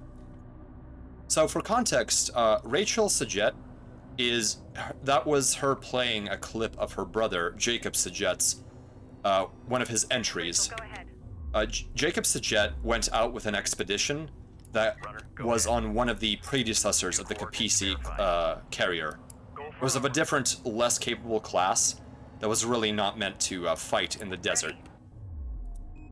So for context, Rachel Sajet that was her playing a clip of her brother, Jacob Sajet's, one of his entries. Go ahead. Jacob Sajet went out with an expedition that was on one of the predecessors of the Capisi carrier. It was of a different, less capable class that was really not meant to fight in the desert.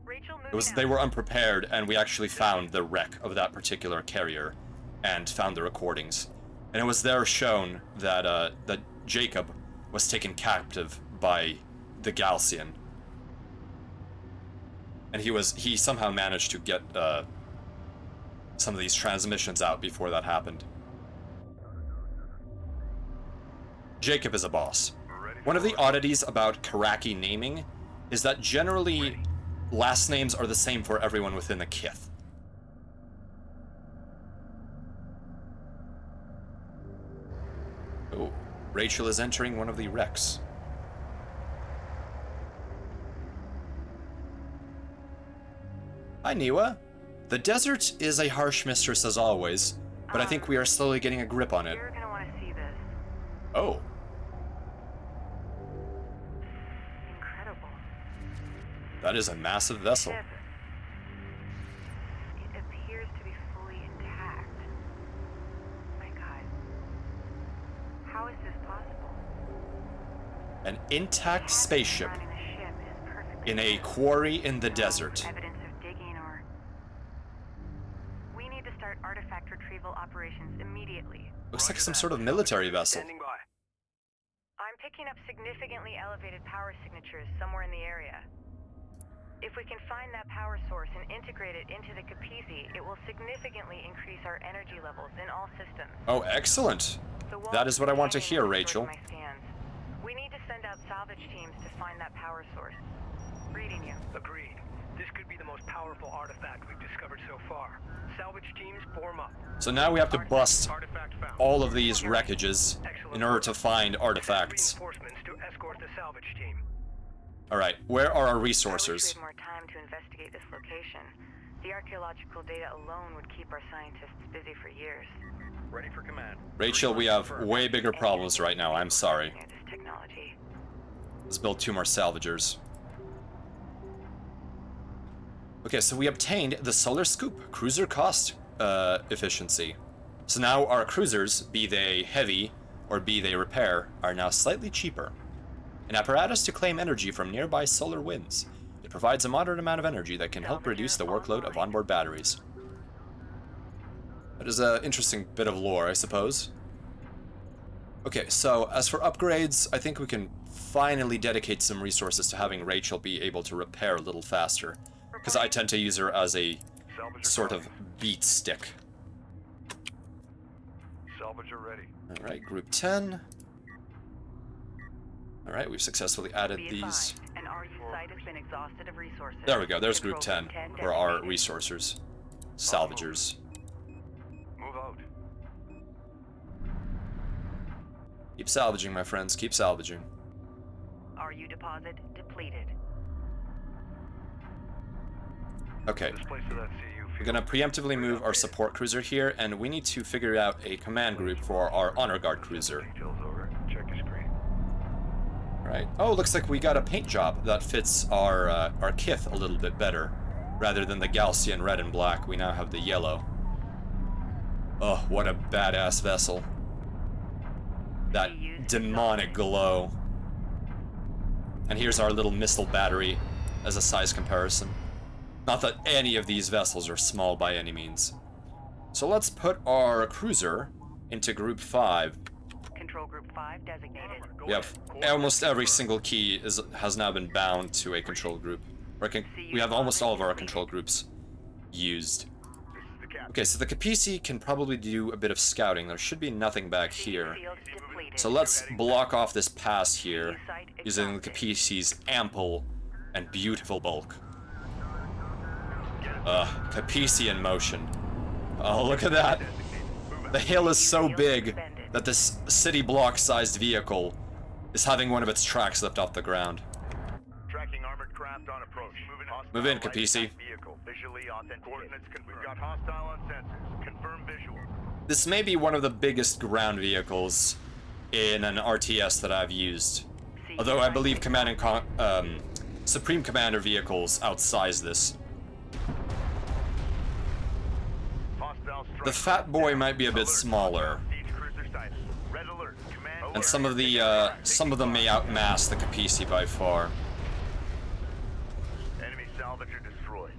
Rachel, moving They were unprepared, and we actually found the wreck of that particular carrier and found the recordings. And it was there shown that that Jacob was taken captive by the Gaussian. And he somehow managed to get some of these transmissions out before that happened. Jacob is a boss. One of the oddities about Kharaki naming is that generally last names are the same for everyone within the kith. Oh, Rachel is entering one of the wrecks. Hi, Niwa. The desert is a harsh mistress as always, but I think we are slowly getting a grip on it. You're going to want to see this. Oh. That is a massive vessel. Ship. It appears to be fully intact. My God. How is this possible? An intact spaceship Surrounding the ship is perfectly in a clear. quarry in the No desert. evidence of digging or... We need to start artifact retrieval operations immediately. Looks like some sort of military vessel. Standing by. I'm picking up significantly elevated power signatures somewhere in the area. If we can find that power source and integrate it into the Capisi, it will significantly increase our energy levels in all systems. Oh, excellent. The walls That is what I want to containing hear, the Rachel. source of my scans. We need to send out salvage teams to find that power source. Reading you. Agreed. This could be the most powerful artifact we've discovered so far. Salvage teams form up. So now we have to bust Artifact found. all of these wreckages Excellent in order work. to find artifacts. Reinforcements to escort the salvage team. Alright, where are our I wish we resources? had more time to investigate this location. The archaeological data alone would keep our scientists busy for years. Ready for command. Rachel, we have way bigger problems right now, I'm sorry. Near this technology. Let's build 2 more salvagers. Okay, so we obtained the Solar Scoop cruiser cost efficiency. So now our cruisers, be they heavy or be they repair, are now slightly cheaper. An apparatus to claim energy from nearby solar winds. It provides a moderate amount of energy that can help reduce the workload of onboard batteries. That is an interesting bit of lore, I suppose. Okay, so as for upgrades, I think we can finally dedicate some resources to having Rachel be able to repair a little faster. Because I tend to use her as a sort of beat stick. Salvager ready. Alright, group 10. Alright, we've successfully added Be these. advised, an RU site has been exhausted of resources. There we go, there's group Control 10 Group for our designated. resourcers. Salvagers. Move out. Keep salvaging, my friends, keep salvaging. RU deposit depleted. Okay, This place to that CU we're field. gonna preemptively move our support cruiser here, and we need to figure out a command group for our honor guard cruiser. Details over. Check your screen. Right. Oh, looks like we got a paint job that fits our kith a little bit better. Rather than the Gaussian red and black, we now have the yellow. Oh, what a badass vessel. That demonic glow. And here's our little missile battery as a size comparison. Not that any of these vessels are small by any means. So let's put our cruiser into Group 5. Control Group 5 designated. We have almost every single key has now been bound to a control group. We have almost all of our control groups used. Okay, so the Capisi can probably do a bit of scouting. There should be nothing back here. Field depleted. So let's block off this pass here using the Capisi's ample and beautiful bulk. Capisi in motion. Oh, look at that. The hill is so big that this city block-sized vehicle is having one of its tracks lift off the ground. Tracking armored craft on approach. Move in, Capisi. Vehicle visually authenticated. Coordinates confirmed. We've got hostile on sensors. Confirm visual. This may be one of the biggest ground vehicles in an RTS that I've used. Although I believe Supreme Commander vehicles outsize this. Hostile strike. The Fat Boy might be a bit smaller, Siege cruiser sighted. Red alert. Command. and some of them may outmass the Capisi by far. Enemy salvager destroyed.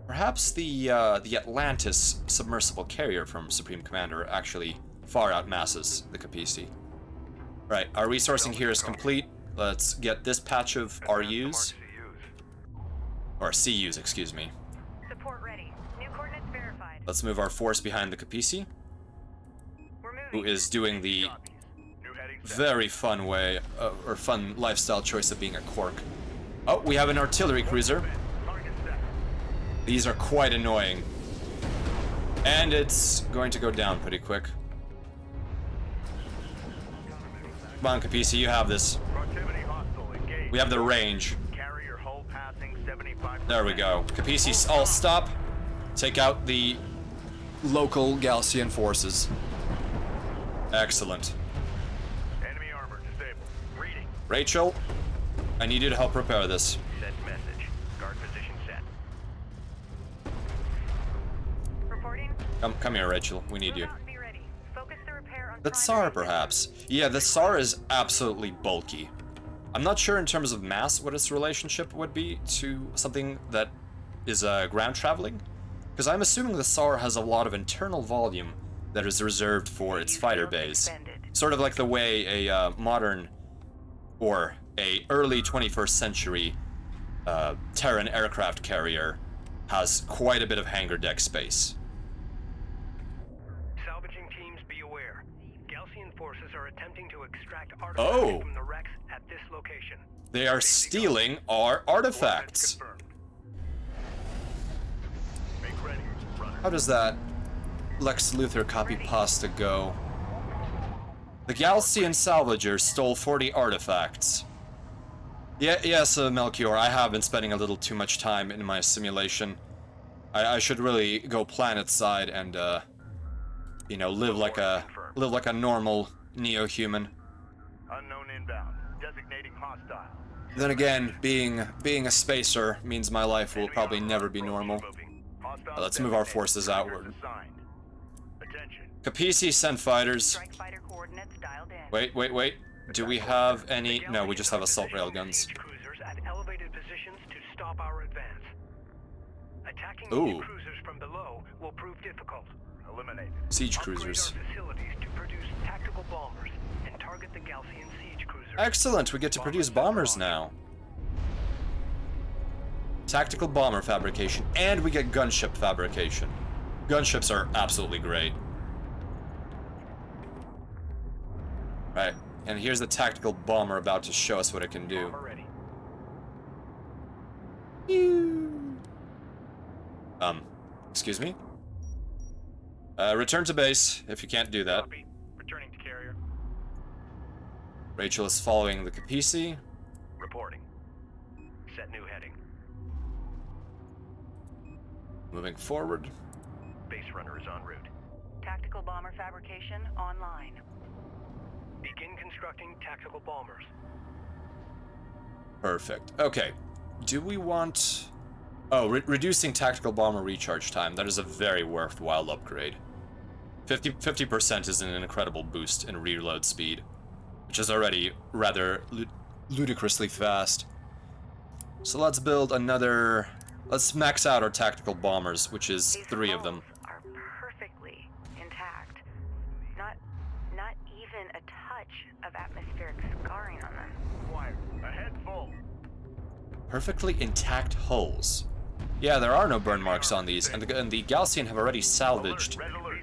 Perhaps the Atlantis submersible carrier from Supreme Commander actually far outmasses the Capisi. Right, our resourcing here is complete. Let's get this patch of RUs, or CUs, excuse me. Support ready. New coordinates verified. Let's move our force behind the Capisi, We're who moving. is doing the New heading set. very fun way, or fun lifestyle choice of being a Quark. Oh, we have an artillery cruiser. Target set. These are quite annoying. And it's going to go down pretty quick. Come on, Capisi, you have this. Proximity hostile. Engage. We have the range. Carrier hull passing 75%. There we go. Capisi, all stop. Take out the local Gaussian forces. Excellent. Enemy armor disabled. Reading. Rachel, I need you to help repair this. Send message. Guard position set. Reporting. Come here, Rachel. We need Move you. out and be ready. Focus the repair on The primary Tsar, systems. perhaps. Yeah, the Tsar is absolutely bulky. I'm not sure in terms of mass what its relationship would be to something that is ground traveling, because I'm assuming the Tsar has a lot of internal volume that is reserved for its fighter bays. Sort of like the way a modern or a early 21st century Terran aircraft carrier has quite a bit of hangar deck space. Salvaging teams, be aware. Gaussian forces are attempting to extract artifacts Oh. from the wrecks at this location. They are stealing our artifacts. Confirmed. Make ready, runner. How does that Lex Luthor copy pasta go? The Gaussian salvagers stole 40 artifacts. Yes, Melchior, I have been spending a little too much time in my simulation. I should really go planet side and, you know, live like a normal neo-human. Unknown inbound. Designating hostile. Then again, being a spacer means my life will probably never be normal. Let's move our forces outward. Attention. Capisi sent fighters. Strike fighter coordinates dialed in. Wait. Do we have any? No, we just have assault railguns. Siege cruisers at elevated positions to stop our advance. Attacking Ooh. these cruisers from below will prove difficult. Eliminated. Siege Upgrade cruisers. our facilities to produce tactical bombers and target the Gaussian siege cruisers. Excellent, we get to produce bombers now. Tactical bomber fabrication, and we get gunship fabrication. Gunships are absolutely great. Right, and here's the tactical bomber about to show us what it can do. Bomber ready. Excuse me? Return to base, if you can't do that. Copy. Returning to carrier. Rachel is following the Capisi. Reporting. Set new heading. Moving forward. Base runner is en route. Tactical bomber fabrication online. Begin constructing tactical bombers. Perfect. Okay. Do we want... Oh, reducing tactical bomber recharge time. That is a very worthwhile upgrade. 50% is an incredible boost in reload speed, which is already rather ludicrously fast. So let's build another... Let's max out our tactical bombers, which is These 3 of them. hulls are perfectly intact. Not even a touch of atmospheric scarring on them. Wire. Ahead full. Perfectly intact hulls. Yeah, there are no burn marks on these, and the Gaussian have already salvaged... Red alert.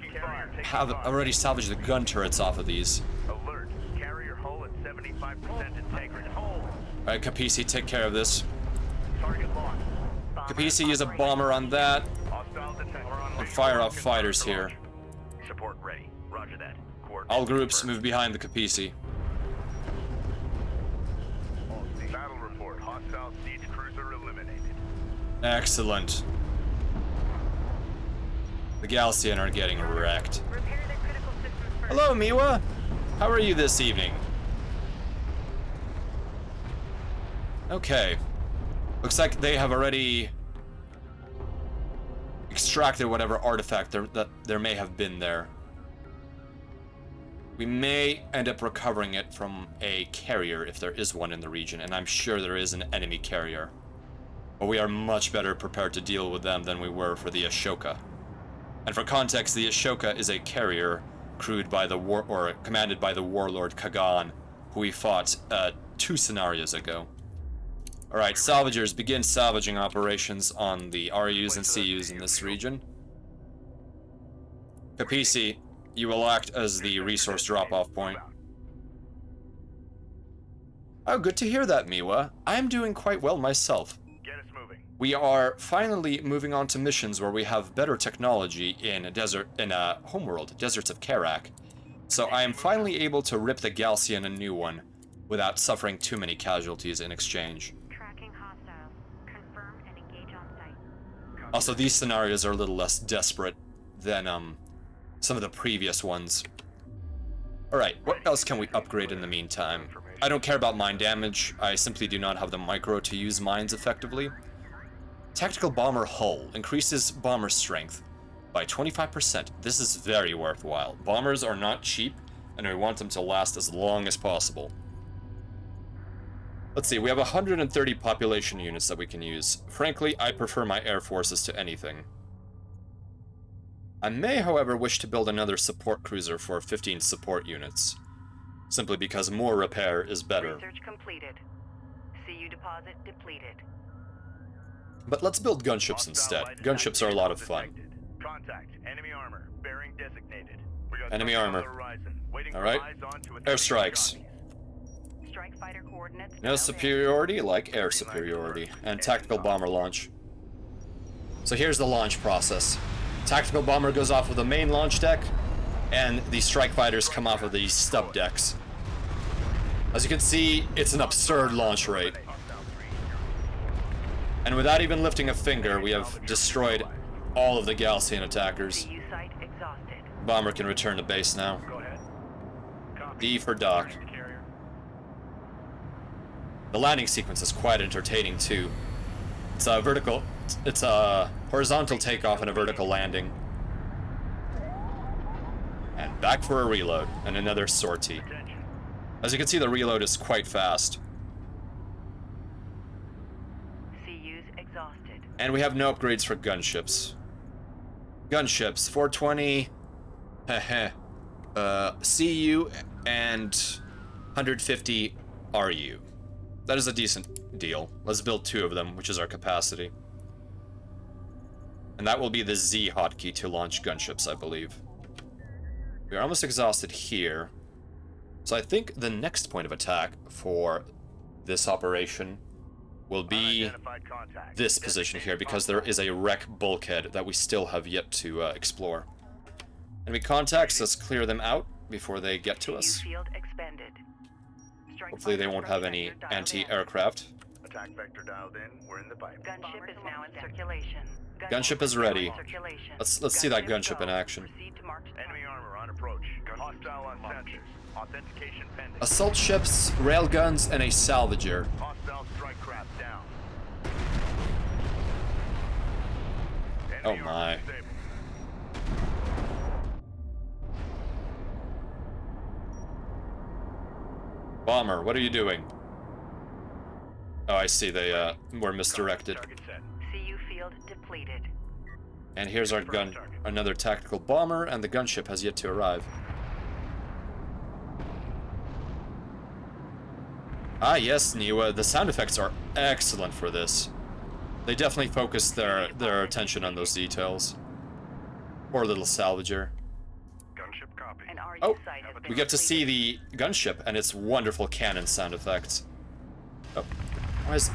Taking fire. have already salvaged the gun turrets off of these. Alert. Carrier hull at 75% integrity. Hold. Alright, Capisi, take care of this. Target locked. Capisi, use a bomber on that, Hostile detector on and fire off fighters here. Support ready. Roger that. All groups move behind the Capisi. Battle report. Hostile siege cruiser eliminated. Excellent. The Gaussian are getting wrecked. Repair the critical systems first. Hello, Miwa! How are you this evening? Okay. Looks like they have already extracted whatever artifact that there may have been there. We may end up recovering it from a carrier if there is one in the region, and I'm sure there is an enemy carrier. But we are much better prepared to deal with them than we were for the Ashoka. And for context, the Ashoka is a carrier crewed by the commanded by the warlord Kagan, who we fought 2 scenarios ago. Alright, salvagers, begin salvaging operations on the RUs and CUs in this region. Capisi, you will act as the resource drop-off point. Oh, good to hear that, Miwa. I'm doing quite well myself. Get us moving. We are finally moving on to missions where we have better technology in Homeworld, Deserts of Kharak. So I am finally able to rip the Gaussian a new one without suffering too many casualties in exchange. Tracking hostiles. Confirm and engage on site. Also, these scenarios are a little less desperate than some of the previous ones. Alright, what else can we upgrade in the meantime? I don't care about mine damage. I simply do not have the micro to use mines effectively. Tactical bomber hull increases bomber strength by 25%. This is very worthwhile. Bombers are not cheap, and we want them to last as long as possible. Let's see, we have 130 population units that we can use. Frankly, I prefer my air forces to anything. I may, however, wish to build another support cruiser for 15 support units. Simply because more repair is better. Research completed. CU deposit depleted. But let's build gunships instead. Gunships are a lot of fun. Contact. Enemy armor. Bearing designated. Enemy armor. Alright. Airstrikes. Strike fighter coordinates. No superiority like air superiority. And tactical bomber launch. So here's the launch process. Tactical bomber goes off of the main launch deck, and the strike fighters come off of the stub decks. As you can see, it's an absurd launch rate. And without even lifting a finger, we have destroyed all of the Galaxian attackers. CU site exhausted. Bomber can return to base now. D for dock. The landing sequence is quite entertaining too. It's a horizontal takeoff and a vertical landing. And back for a reload, and another sortie. As you can see, the reload is quite fast. CU's exhausted. And we have no upgrades for gunships. Gunships, 420, CU, and 150 RU. That is a decent deal. Let's build 2 of them, which is our capacity. And that will be the Z hotkey to launch gunships, I believe. We are almost exhausted here. So I think the next point of attack for this operation will be this position here, because there is a wreck bulkhead that we still have yet to explore. Enemy contacts, let's clear them out before they get to us. Field expended. Hopefully they won't have any anti-aircraft. Attack vector dialed in. We're in the pipe. Gunship is now in circulation. Gunship is ready. Let's see that gunship in action. Enemy armor on approach. Hostile on sensors. Authentication pending. Assault ships, railguns, and a salvager. Hostile strike craft down. Oh Enemy my. armor disabled. Bomber, what are you doing? Oh, I see, they were misdirected. Target set. CU field depleted. And here's our gun, another tactical bomber, and the gunship has yet to arrive. Ah yes, Niwa, the sound effects are excellent for this. They definitely focus their attention on those details. Poor little salvager. Gunship copy. An RU Oh, site has been we get to see depleted. the gunship and its wonderful cannon sound effects. Oh,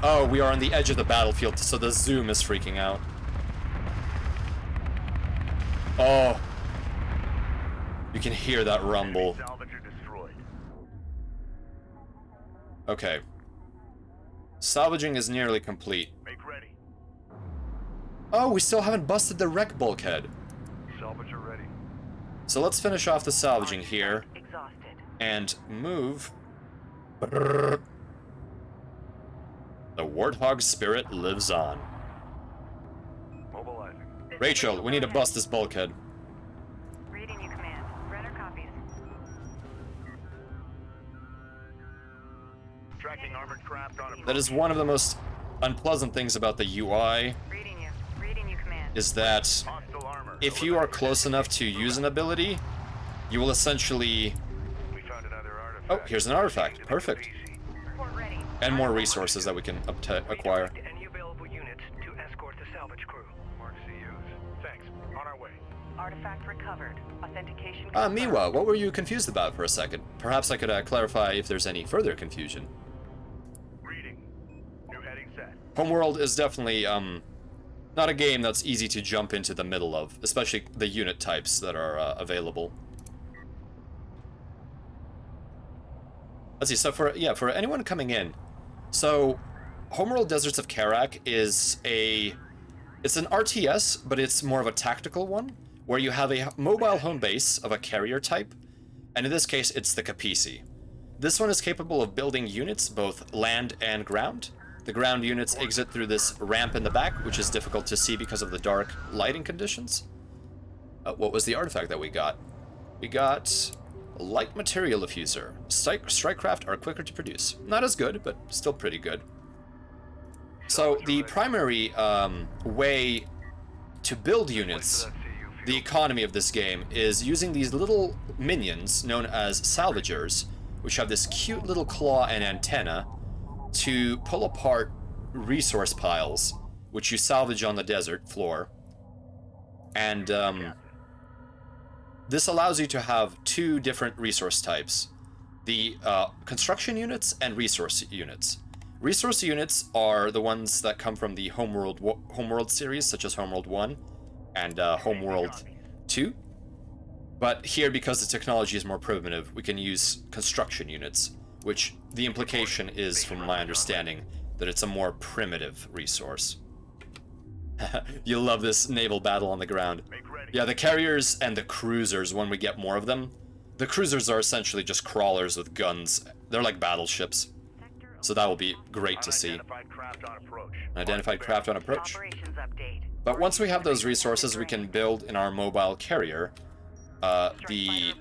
oh, we are on the edge of the battlefield, so the zoom is freaking out. Oh, you can hear that rumble. Salvager destroyed. Okay. Salvaging is nearly complete. Make ready. Oh, we still haven't busted the wreck bulkhead. Salvager ready. So let's finish off the salvaging here Exhausted. and move. The Warthog spirit lives on. Mobilizing. Rachel, we need to bust this bulkhead. Reading you, command. Runner copies. Tracking armored craft on approach. That is one of the most unpleasant things about the UI, Reading you. Reading you, command. is that Hostile armor. if you are close enough to use an ability, you will essentially... We found another artifact. Oh, here's an artifact. Perfect. Report ready. And more resources that we can acquire. Redirect any available units to escort the salvage crew. Mark CUs. Thanks. On our way. Artifact recovered. Authentication Miwa, what were you confused about for a second? Perhaps I could clarify if there's any further confusion. Reading. New heading set. Homeworld is definitely, not a game that's easy to jump into the middle of, especially the unit types that are available. Let's see, so for anyone coming in, so Homeworld Deserts of Kharak is it's an RTS, but it's more of a tactical one, where you have a mobile home base of a carrier type, and in this case, it's the Capisi. This one is capable of building units, both land and ground. The ground units exit through this ramp in the back, which is difficult to see because of the dark lighting conditions. What was the artifact that we got? We got a light material diffuser. Strikecraft are quicker to produce. Not as good, but still pretty good. So the primary way to build units, the economy of this game, is using these little minions known as salvagers, which have this cute little claw and antenna, to pull apart resource piles, which you salvage on the desert floor. And this allows you to have two different resource types: the construction units and resource units. Resource units are the ones that come from the Homeworld series, such as Homeworld 1 and Homeworld 2. But here, because the technology is more primitive, we can use construction units, which the implication is, from my understanding, that it's a more primitive resource. You'll love this naval battle on the ground. Yeah, the carriers and the cruisers, when we get more of them. The cruisers are essentially just crawlers with guns. They're like battleships. So that will be great to see. Unidentified craft on approach. But once we have those resources, we can build in our mobile carrier the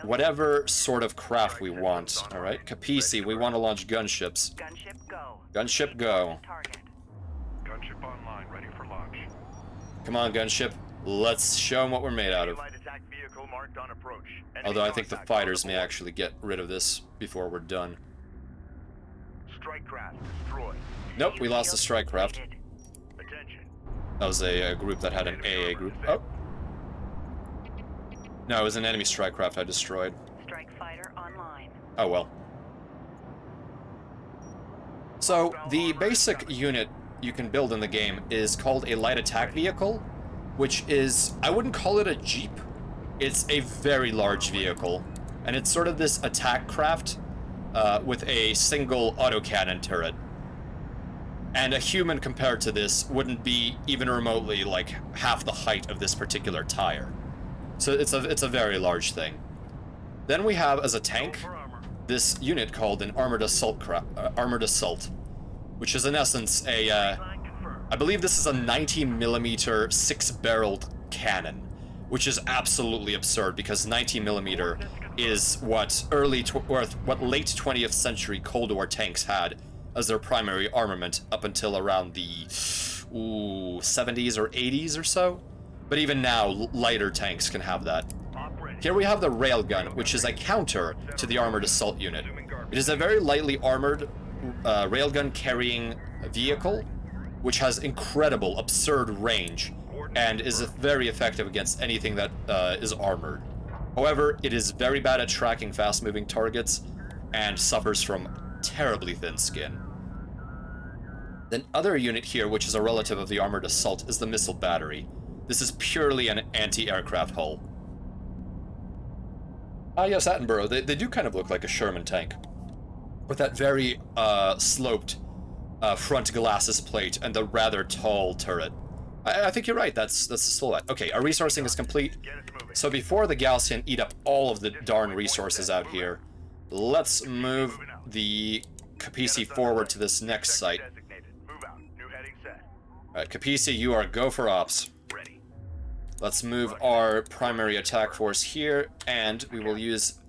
whatever sort of craft we want. All right, Capisi, we want to launch gunships. Gunship go. Gunship online, ready for launch. Come on, gunship. Let's show them what we're made out of. Although I think the fighters may actually get rid of this before we're done. Strike craft destroyed. Nope, we lost the strike craft. Attention. That was a group that had an AA group. Oh. No, it was an enemy strike craft I destroyed. Strike fighter online. Oh well. So, the basic unit you can build in the game is called a light attack vehicle, which is, I wouldn't call it a jeep. It's a very large vehicle, and it's sort of this attack craft with a single autocannon turret. And a human compared to this wouldn't be even remotely like half the height of this particular tire. So it's a very large thing. Then we have, as a tank, this unit called an armored assault, which is in essence a, I believe this is a 90mm 6-barreled cannon, which is absolutely absurd because 90mm is what late 20th century Cold War tanks had as their primary armament up until around the 70s or 80s or so. But even now, lighter tanks can have that. Here we have the railgun, which is a counter to the armored assault unit. It is a very lightly armored railgun carrying vehicle, which has incredible, absurd range, and is very effective against anything that is armored. However, it is very bad at tracking fast-moving targets, and suffers from terribly thin skin. The other unit here, which is a relative of the armored assault, is the missile battery. This is purely an anti-aircraft hull. Ah yes, Attenborough, they do kind of look like a Sherman tank. With that very sloped front glasses plate and the rather tall turret. I think you're right, that's the silhouette. Okay, our resourcing is complete. So before the Gaussian eat up all of the darn resources out here, let's move the Capisi forward to this next site. Alright, Capisi, you are go for ops. Let's move our primary attack force here, and we will use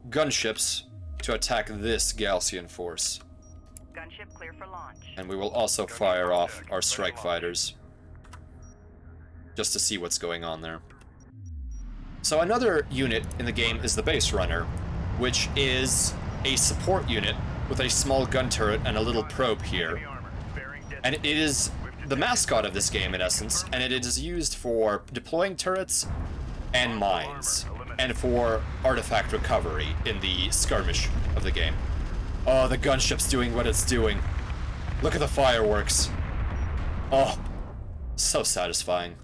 gunships to attack this Gaussian force. Gunship clear for launch. And we will also fire off our strike fighters, just to see what's going on there. So another unit in the game is the base runner, which is a support unit with a small gun turret and a little probe here. And it is the mascot of this game, in essence, and it is used for deploying turrets and mines, and for artifact recovery in the skirmish of the game. Oh, the gunship's doing what it's doing. Look at the fireworks. Oh, so satisfying.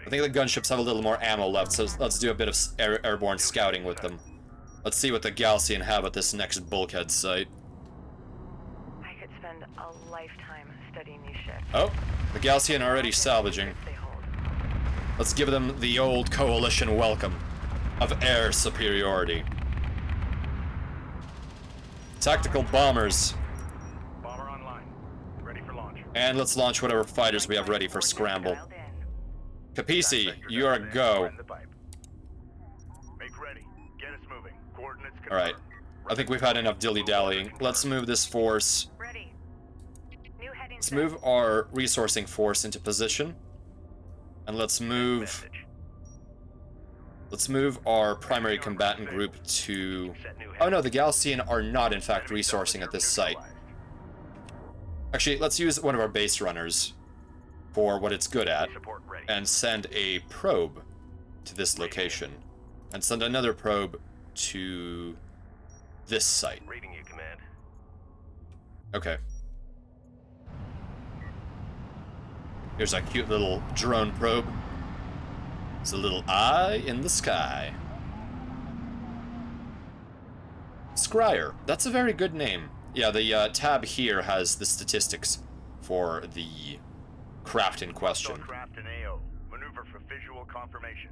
I think the gunships have a little more ammo left, so let's do a bit of airborne scouting with them. Let's see what the Gaussian have at this next bulkhead site. I could spend a lifetime studying these ships. Oh, the Gaussian already salvaging. Let's give them the old coalition welcome of air superiority. Tactical bombers. Bomber online. Ready for launch. And let's launch whatever fighters we have ready for scramble. Capisi, you are a go. Make ready. Get us moving. Coordinates confirmed. Alright. I think we've had enough dilly-dallying. Let's move this force. Ready. New heading Let's set. move our resourcing force into position. And let's move our primary combatant group to... Oh no, the Galcian are not in fact resourcing at this site. Actually, let's use one of our base runners for what it's good at, and send a probe to this location. And send another probe to this site. Reading you, command. Okay. Here's our cute little drone probe. It's a little eye in the sky. Scryer. That's a very good name. Yeah, the tab here has the statistics for the craft in question. Craft in AO. Maneuver for visual confirmation.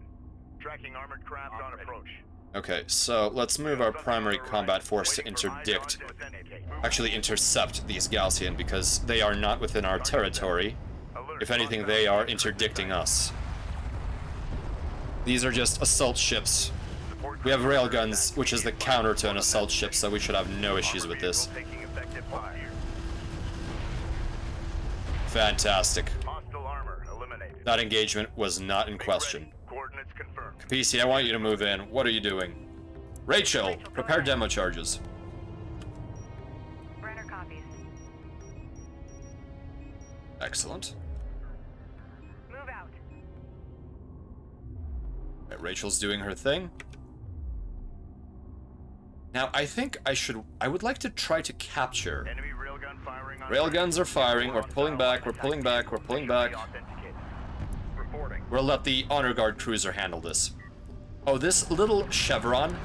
Tracking armored craft on approach. Okay, so let's move our primary combat force to interdict, actually intercept these Galcian, because they are not within our territory. If anything, they are interdicting us. These are just assault ships. We have railguns, which is the counter to an assault ship, so we should have no issues with this. Fantastic. That engagement was not in question. Capisi, I want you to move in. What are you doing? Rachel, prepare demo charges. Brenner copies. Excellent. Move out. Right, Rachel's doing her thing. Now, I think I would like to try to capture. Enemy railgun firing on Railguns are firing. We're pulling back. We're pulling back. We're pulling back. Reporting. We'll let the Honor Guard cruiser handle this. Oh, this little chevron,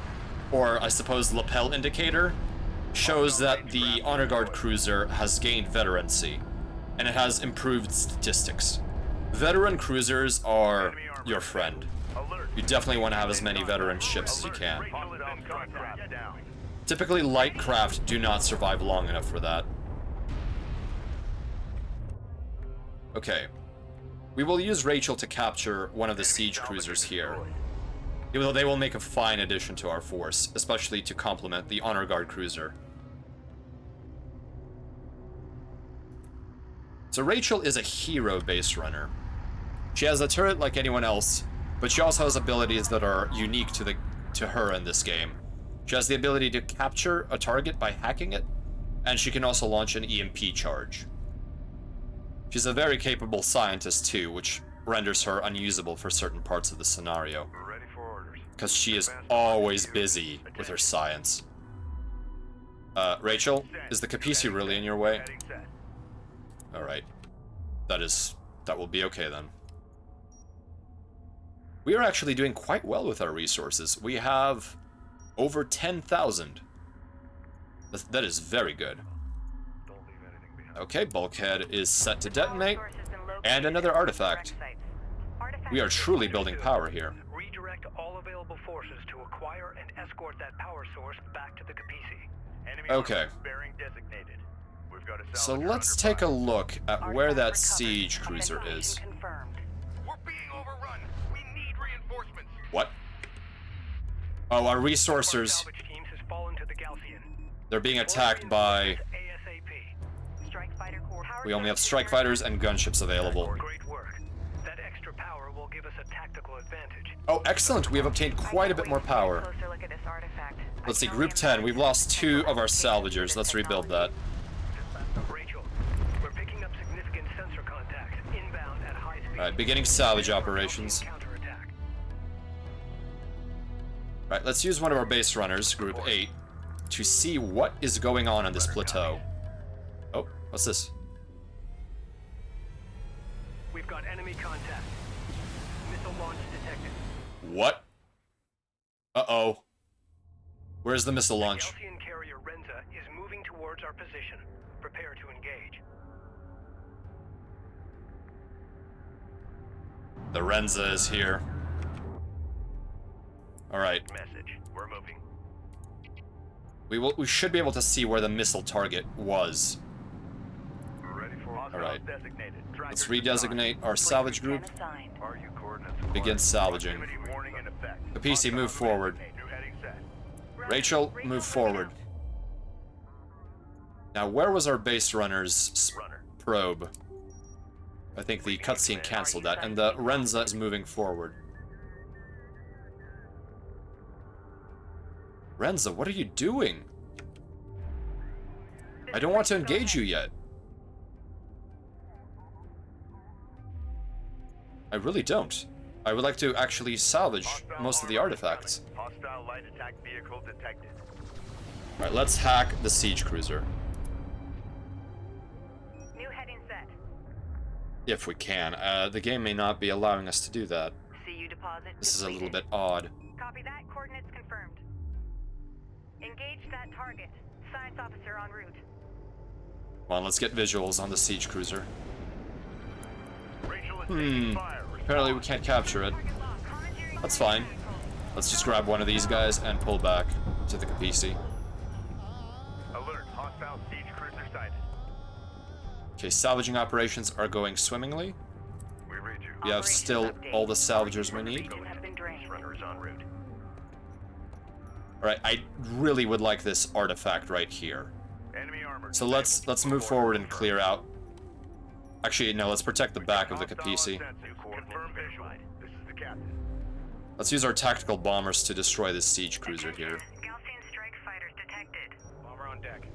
or I suppose lapel indicator, shows that the Honor Guard cruiser has gained veterancy, and it has improved statistics. Veteran cruisers are your friend. You definitely want to have as many veteran ships as you can. Typically, light craft do not survive long enough for that. Okay. We will use Rachel to capture one of the siege cruisers here. They will make a fine addition to our force, especially to complement the Honor Guard cruiser. So Rachel is a hero base runner. She has a turret like anyone else, but she also has abilities that are unique to her in this game. She has the ability to capture a target by hacking it, and she can also launch an EMP charge. She's a very capable scientist too, which renders her unusable for certain parts of the scenario. Ready for orders. Because she is always busy with her science. Rachel, is the Capisi really in your way? Heading set. Alright. That will be okay then. We are actually doing quite well with our resources. We have over 10,000. That is very good. Don't leave anything behind. Okay, bulkhead is set to detonate. Power source has been located And another at the artifact. correct sites. Artifact We are truly building power here. Redirect all available forces to acquire and escort that power source back to the Capisi. Enemy Okay. armor bearing designated. We've got a So salvager let's under take a fire. look at where that Artifact siege recovered. cruiser Identification is. confirmed. We're being overrun. We need reinforcements. What? Oh, our Our resourcers. salvage teams has fallen to the Galcian. They're being attacked by... ASAP. Strike fighter core. Power We only have source strike fighters and gunships available. Great work. That extra power will give us a tactical advantage. Oh, excellent! We have obtained quite a bit more power. Closer look at this artifact. Let's see, group 10. We've lost 2 of our salvagers. Let's rebuild that. Rachel, we're picking up significant sensor contacts inbound at high speed. Alright, beginning salvage operations. Counterattack. Right, let's use one of our base runners, group 8, to see what is going on this plateau. Oh, what's this? We've got enemy contact. Missile launch detected. What? Uh-oh. Where's the missile launch? Galcian carrier Renza is moving towards our position. Prepare to engage. The Renza is here. Alright. Message. We're moving. We should be able to see where the missile target was. Ready for Alright. Designated. Let's redesignate our salvage group. RU coordinates. Begin salvaging. Warning in effect. Capisi, move forward. New heading set. Rachel, move forward. Now, where was our base runner's probe? I think the cutscene canceled that, and the Renza is moving forward. Renza, what are you doing? I don't want to engage you yet. I really don't. I would like to actually salvage most of the artifacts. Hostile light attack vehicle detected. Alright, let's hack the siege cruiser. New heading set. If we can. The game may not be allowing us to do that. CU deposit This is a little depleted. bit odd. Copy that. Coordinates confirmed. Engage that target. Science officer en route. Come on, let's get visuals on the siege cruiser. Rachel is taking fire. Apparently we can't capture it. Target lock. Commandeering That's fine. Let's just grab one of these guys and pull back to the Capisi. Alert. Hostile siege cruiser sighted. Okay, salvaging operations are going swimmingly. We read you. We have Operations still update. all the salvagers we need. Region has been drained. Runner is en route. Alright, I really would like this artifact right here. Enemy armor. So let's move forward and clear out. Actually, no, let's protect the back of the Capisi. Confirm visual. This is the captain. Let's use our tactical bombers to destroy this siege cruiser here. Gaussian strike fighters detected. Bomber on deck.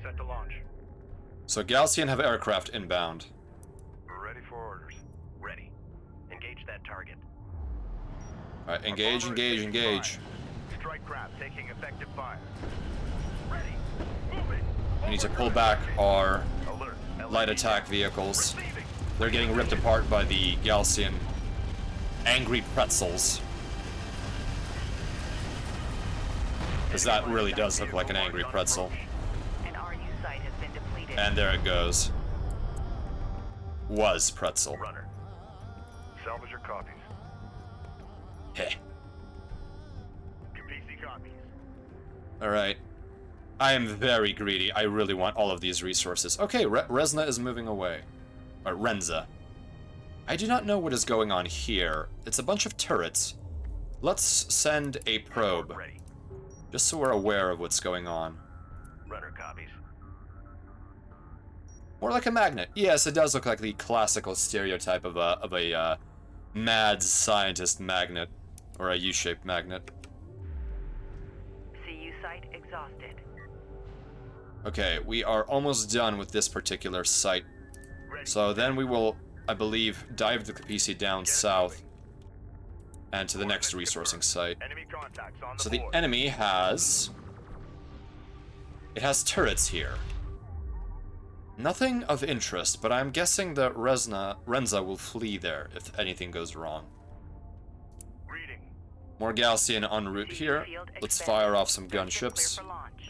Set to launch. So Galcian have aircraft inbound. Ready for orders. Ready. Engage that target. Alright, engage, engage, engage. Strike craft taking effective fire. Ready. Moving. We need to pull back our Alert. light attack vehicles. Receiving. They're getting ripped apart by the Galcian angry pretzels. Because that really does look like an angry pretzel. An RU site has been depleted. And there it goes. Was pretzel. Runner. Salvage your copies. Heh. Capisi copies. Alright. I am very greedy. I really want all of these resources. Okay, Resna is moving away. Or Renza. I do not know what is going on here. It's a bunch of turrets. Let's send a probe. Ready. Just so we're aware of what's going on. Runner copies. More like a magnet. Yes, it does look like the classical stereotype of a mad scientist magnet. Or a U-shaped magnet. CU site exhausted. Okay, we are almost done with this particular site. So then we will, I believe, dive the Capisi down south and to the next resourcing site. Enemy contacts on the So the board. enemy has... It has turrets here. Nothing of interest, but I'm guessing that Renza will flee there if anything goes wrong. Reading. More Galcian en route here. Let's fire off some gunships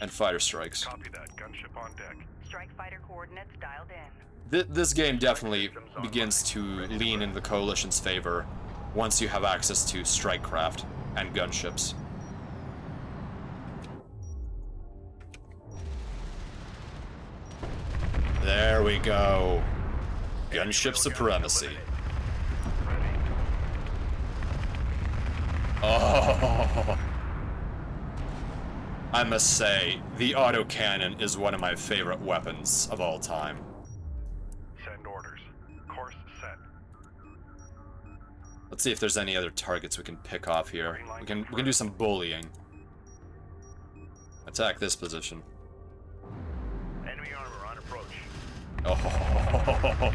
and fighter strikes. Copy that. Gunship on deck. Strike fighter coordinates dialed in. This game definitely begins to lean in the Coalition's favor once you have access to strike craft and gunships. There we go. Gunship supremacy. Oh. I must say, the autocannon is one of my favorite weapons of all time. Send orders. Course set. Let's see if there's any other targets we can pick off here. We can do some bullying. Attack this position. Enemy armor on approach. Oh.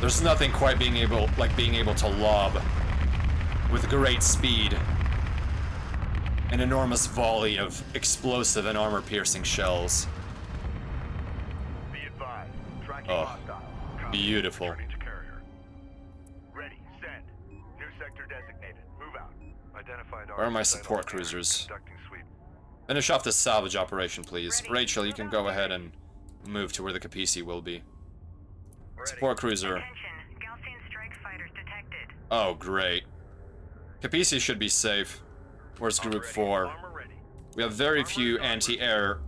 There's nothing quite being able to lob with great speed an enormous volley of explosive and armor-piercing shells. Be advised. Tracking Oh. hostile. Beautiful. Turning to carrier. Ready. Send. New sector designated. Move out. Identified. Where are my site support on carrier. cruisers? Conducting sweep. Finish off this salvage operation, please. Rachel, you can go ahead and move to where the Capisi will be. Support cruiser. Attention. Gaussian strike fighters detected. Oh, great. Capisi should be safe. Where's Group 4? Armor ready. We have very few anti-air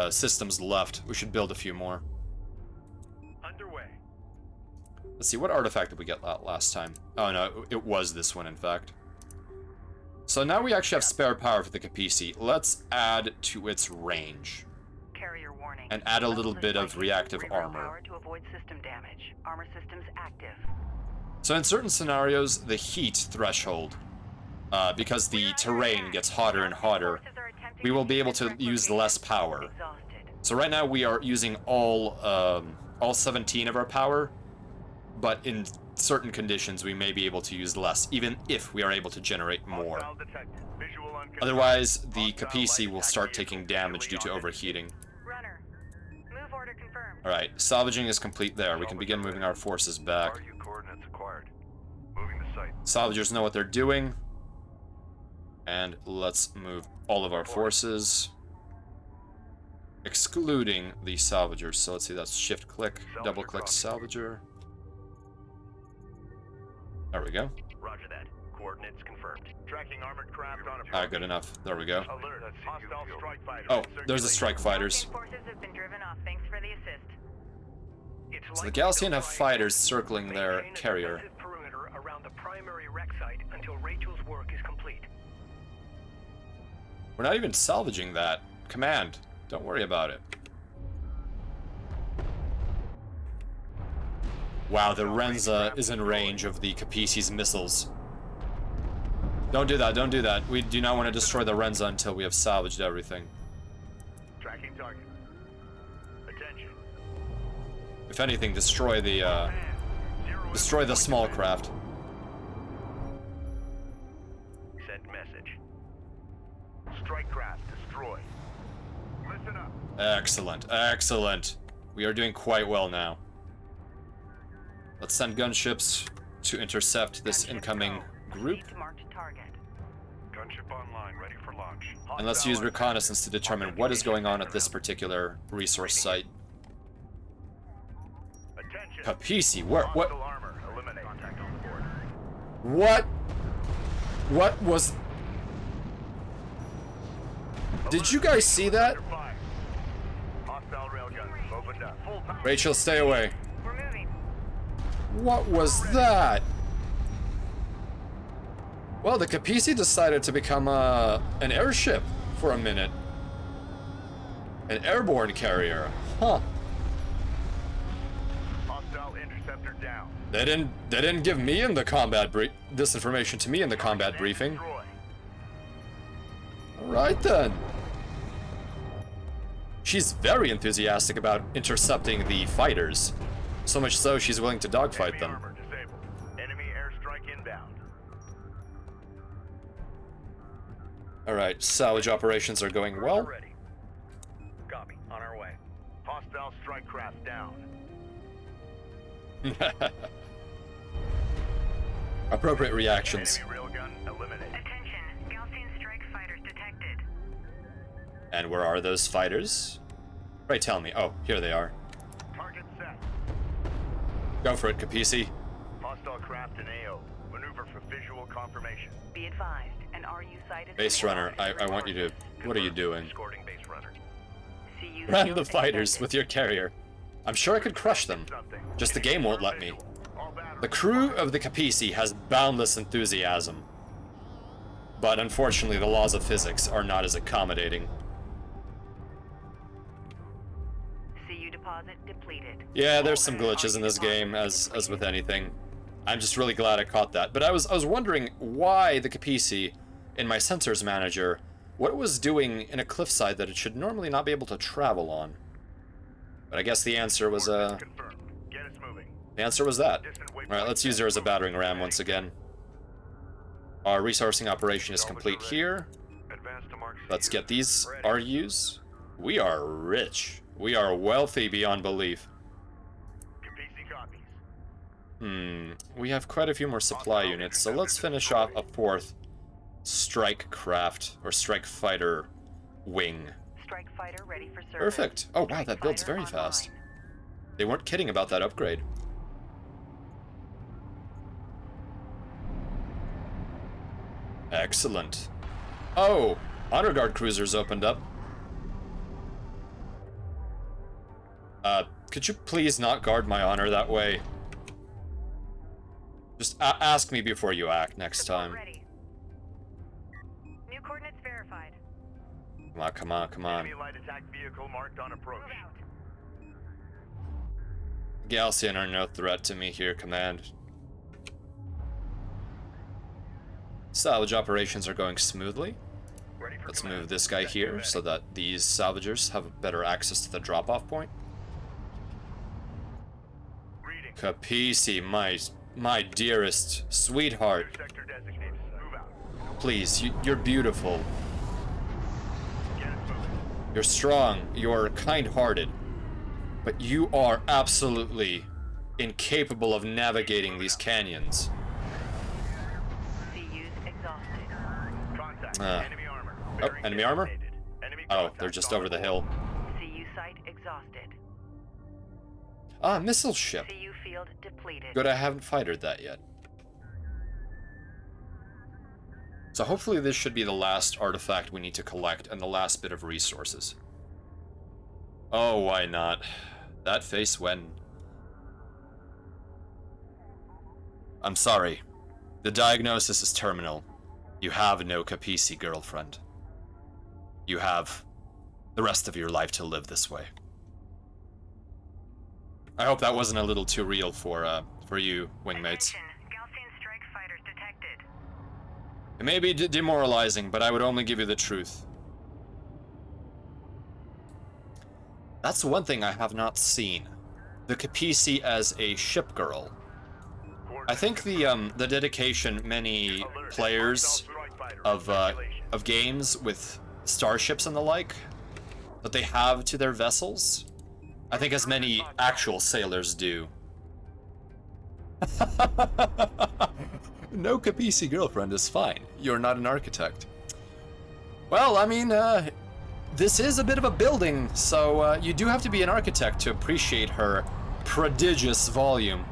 systems left. We should build a few more. Underway. Let's see, what artifact did we get last time? Oh no, it was this one in fact. So now we actually have spare power for the Capisi. Let's add to its range. Carrier warning. And add a little Levels bit are of spiking. reactive Reroute armor. Power to avoid system damage. Armor systems active. So in certain scenarios, the heat threshold, because the terrain gets hotter and hotter, we will be able to use less power. Exhausted. So right now we are using all 17 of our power, but in certain conditions we may be able to use less, even if we are able to generate more. Hostile detected. Visual on confirmed. Otherwise, the Hostile Capisi light will attack start vehicle taking damage due to nearly on overheating. Runner. Move order confirmed. Alright, salvaging is complete there. We can begin moving our forces back. RU coordinates acquired. Moving to site. Salvagers know what they're doing. And let's move all of our forces, excluding the salvagers. So let's see, that's shift click, double click salvager. There we go. Roger that. Coordinates confirmed. Tracking armored craft on Ah, good enough. There we go. Alert. Hostile strike fighters. Oh, there's the strike fighters. Forces have been driven off. Thanks for the assist. So the Galcian have fighters circling their Maintain a carrier. defensive perimeter around the primary wreck site until Rachel's work is complete. We're not even salvaging that. Command. Don't worry about it. Wow, the Renza is in range of the Capisi's missiles. Don't do that, don't do that. We do not want to destroy the Renza until we have salvaged everything. Tracking target. Attention. If anything, destroy the small craft. Send message. Strike craft destroyed. Listen up. Excellent, excellent. We are doing quite well now. Let's send gunships to intercept this incoming group. Proceed to marked target. Gunship online, ready for launch. And let's use reconnaissance to determine what is going on at this particular resource site. Attention. Capisi, what Hostile armor. Eliminate. Contact on the board. what was... Did you guys see that? Under fire. Hostile railgun. Opened up. Full power. Rachel, stay away. We're moving. What was that? Well, the Capisi decided to become an airship for a minute. An airborne carrier. Huh. Hostile interceptor down. They didn't give me in the combat this information to me in the combat briefing. Destroy. All right then. She's very enthusiastic about intercepting the fighters. So much so, she's willing to dogfight Enemy them. armor disabled. Enemy airstrike inbound. Alright, salvage operations are going well. Ready. Copy. On our way. Hostile strike craft down. Appropriate reactions. Enemy railgun eliminated. Attention. Galcian strike fighters detected. And where are those fighters? Right, tell me. Oh, here they are. Target set. Go for it, Capisi. Hostile craft in AO. Maneuver for visual confirmation. Be advised, an RU site is Base runner, I want you to... What are you doing? Escorting base runner. CU Run shield the fighters extended. with your carrier. I'm sure I could crush them. Something. Just the game won't let me. All batteries. The crew of the Capisi has boundless enthusiasm. But unfortunately, the laws of physics are not as accommodating. CU deposit depleted. Yeah, there's some glitches in this game, as with anything. I'm just really glad I caught that. But I was wondering why the Capisi, in my sensors manager, what it was doing in a cliffside that it should normally not be able to travel on. But I guess the answer was Confirmed. Get us moving. the answer was that. Distant waypoint Alright, let's use her as a battering ram once again. Our resourcing operation is complete here. Advance to mark. Let's CU. get these Ready. RUs. We are rich. We are wealthy beyond belief. Capisi copies. We have quite a few more supply units, so let's finish off a fourth strike craft, or strike fighter wing. Strike fighter ready for service. Perfect. Oh wow, Strike that builds fighter very fast. online. They weren't kidding about that upgrade. Excellent. Oh, Honor Guard cruisers opened up. Could you please not guard my honor that way? Just ask me before you act next time. Ready. New coordinates verified. Come on, come on, come on. Enemy light attack vehicle marked on approach. Move out. Galcian are no threat to me here, Command. Salvage operations are going smoothly. Ready for Let's command. move this guy here so that these salvagers have better access to the drop-off point. Reading. Capisi, my dearest sweetheart. New sector designated. Move out. Please, you're beautiful. Get it moving. You're strong. You're kind-hearted. But you are absolutely incapable of navigating these canyons. CU's exhausted. Contact. Ah. Enemy armor. Oh, Bearing enemy armor? designated. Enemy Oh, contact they're just on over the board. hill. CU site exhausted. Ah, missile ship. CU field depleted. Good, I haven't fightered that yet. So hopefully this should be the last artifact we need to collect and the last bit of resources. Oh, why not? That face when... I'm sorry. The diagnosis is terminal. You have no Capisi, girlfriend. You have the rest of your life to live this way. I hope that wasn't a little too real for you, wingmates. Attention. Gaussian strike fighters detected. It may be demoralizing, but I would only give you the truth. That's one thing I have not seen. The Capisi as a ship girl. I think the dedication many players of games with starships and the like that they have to their vessels, I think as many actual sailors do. No Capisi girlfriend is fine. You're not an architect. Well, I mean, this is a bit of a building, so you do have to be an architect to appreciate her prodigious volume.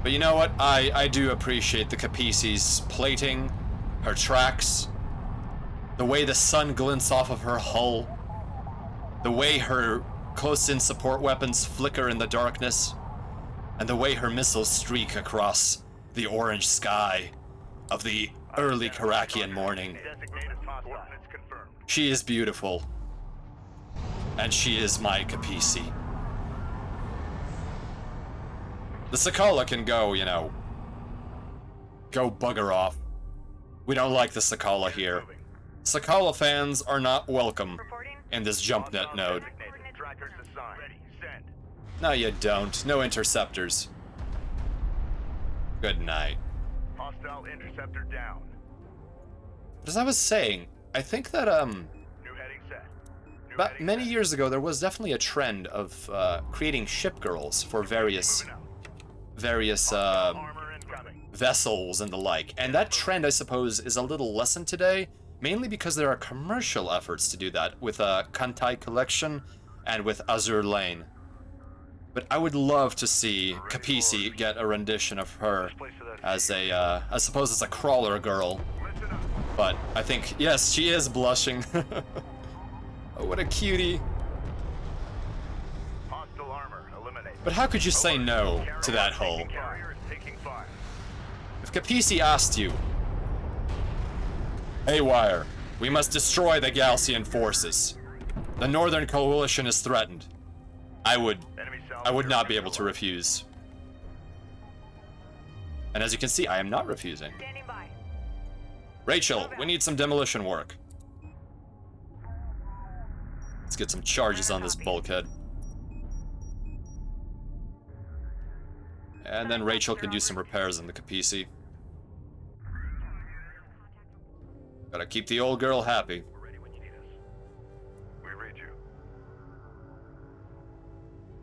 But you know what? I do appreciate the Capisi's plating, her tracks, the way the sun glints off of her hull, the way her close-in support weapons flicker in the darkness, and the way her missiles streak across the orange sky of the early Kharakian morning. Designated coordinates confirmed. She is beautiful. And she is my Capisi. The Sakala can go, you know, go bugger off. We don't like the Sakala here. Sakala fans are not welcome in this JumpNet node. Designated. Trackers assigned. Ready. Send. No, you don't. No interceptors. Good night. Hostile interceptor down. But as I was saying, I think that, New heading set. New about heading many set. years ago, there was definitely a trend of creating ship girls for various Armor incoming. vessels and the like. And that trend, I suppose, is a little lessened today, mainly because there are commercial efforts to do that with Kantai Collection and with Azure Lane. But I would love to see Capisi get a rendition of her as a, I suppose it's a crawler girl. Listen up. But I think, yes, she is blushing. Oh, what a cutie. Hostile armor eliminated. But how could you say no to that hull? Carrier is taking fire. If Capisi asked you, Haywire, we must destroy the Galcian forces. The Northern Coalition is threatened. I would not be able to refuse. And as you can see, I am not refusing. Standing by. Rachel, we need some demolition work. Let's get some charges on this bulkhead. And then Rachel can do some repairs on the Capisi. Gotta keep the old girl happy. We're ready when you need us. We read you.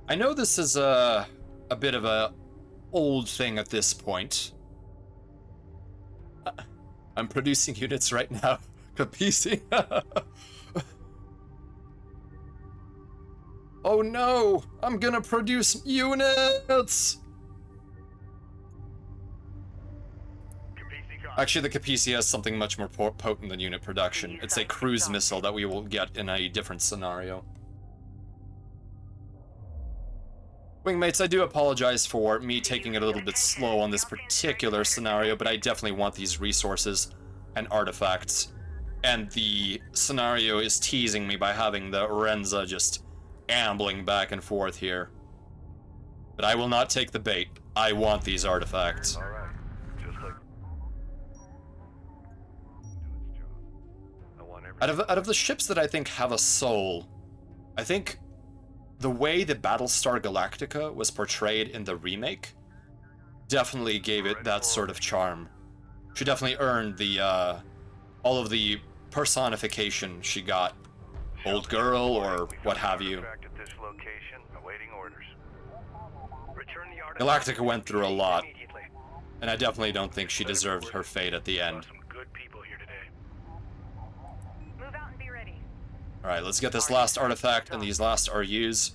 I know this is a bit of a old thing at this point. I'm producing units right now. Capisi. Oh no! I'm gonna produce units! Capisi Actually, the Capisi has something much more potent than unit production. It's a cruise missile that we will get in a different scenario. Wingmates, I do apologize for me taking it a little bit slow on this particular scenario, but I definitely want these resources and artifacts. And the scenario is teasing me by having the Renza just ambling back and forth here. But I will not take the bait. I want these artifacts. Alright. Just like... Out of the ships that I think have a soul, I think the way the Battlestar Galactica was portrayed in the remake definitely gave it that sort of charm. She definitely earned the, all of the personification she got. Old girl, or what have you. Galactica went through a lot, and I definitely don't think she deserved her fate at the end. Alright, let's get this last artifact and these last RUs,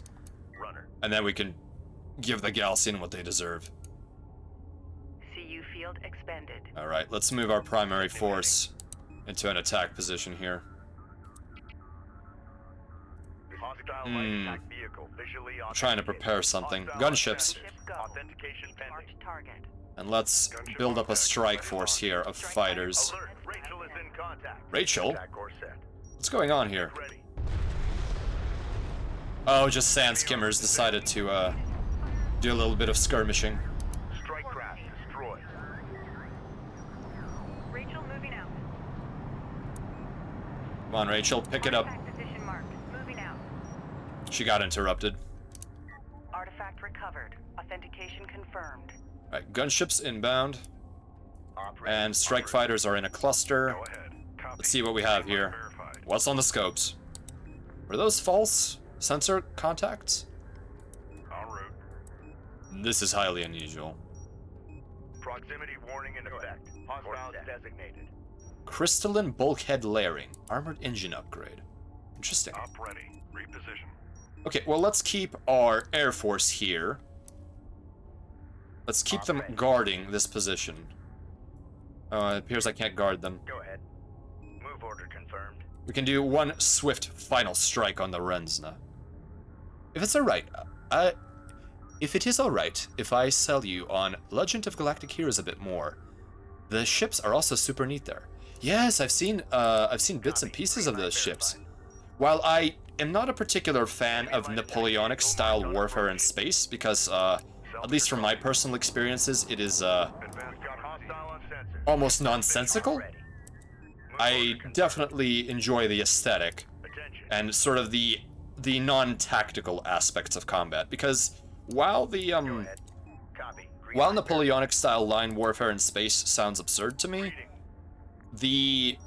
and then we can give the Galcian what they deserve. CU field expended. Alright, let's move our primary force into an attack position here. I'm trying to prepare something. Gunships. And let's build up a strike force here of fighters. Rachel? What's going on here? Oh, just sand skimmers decided to do a little bit of skirmishing. Strike craft destroyed. Rachel moving out. Come on, Rachel, pick it up. Position marked. Moving out. She got interrupted. Artifact recovered. Authentication confirmed. Alright, gunships inbound. And strike fighters are in a cluster. Go ahead. Copy. Let's see what we have here. Verified. What's on the scopes? Were those false sensor contacts? En route. This is highly unusual. Proximity warning in effect. Hostiles designated. Crystalline bulkhead layering. Armored engine upgrade. Interesting. Op ready. Reposition. Okay, well, let's keep our Air Force here. Let's keep them guarding this position. It appears I can't guard them. Go ahead. Move order confirmed. We can do one swift final strike on the Renzna. If it's alright, if it is alright if I sell you on Legend of Galactic Heroes a bit more. The ships are also super neat there. Yes, I've seen bits and pieces of those ships. While I am not a particular fan of Napoleonic-style warfare in space, because, at least from my personal experiences, it is, almost nonsensical, I definitely enjoy the aesthetic and sort of the non-tactical aspects of combat, because while the, while Napoleonic-style line warfare in space sounds absurd to me, the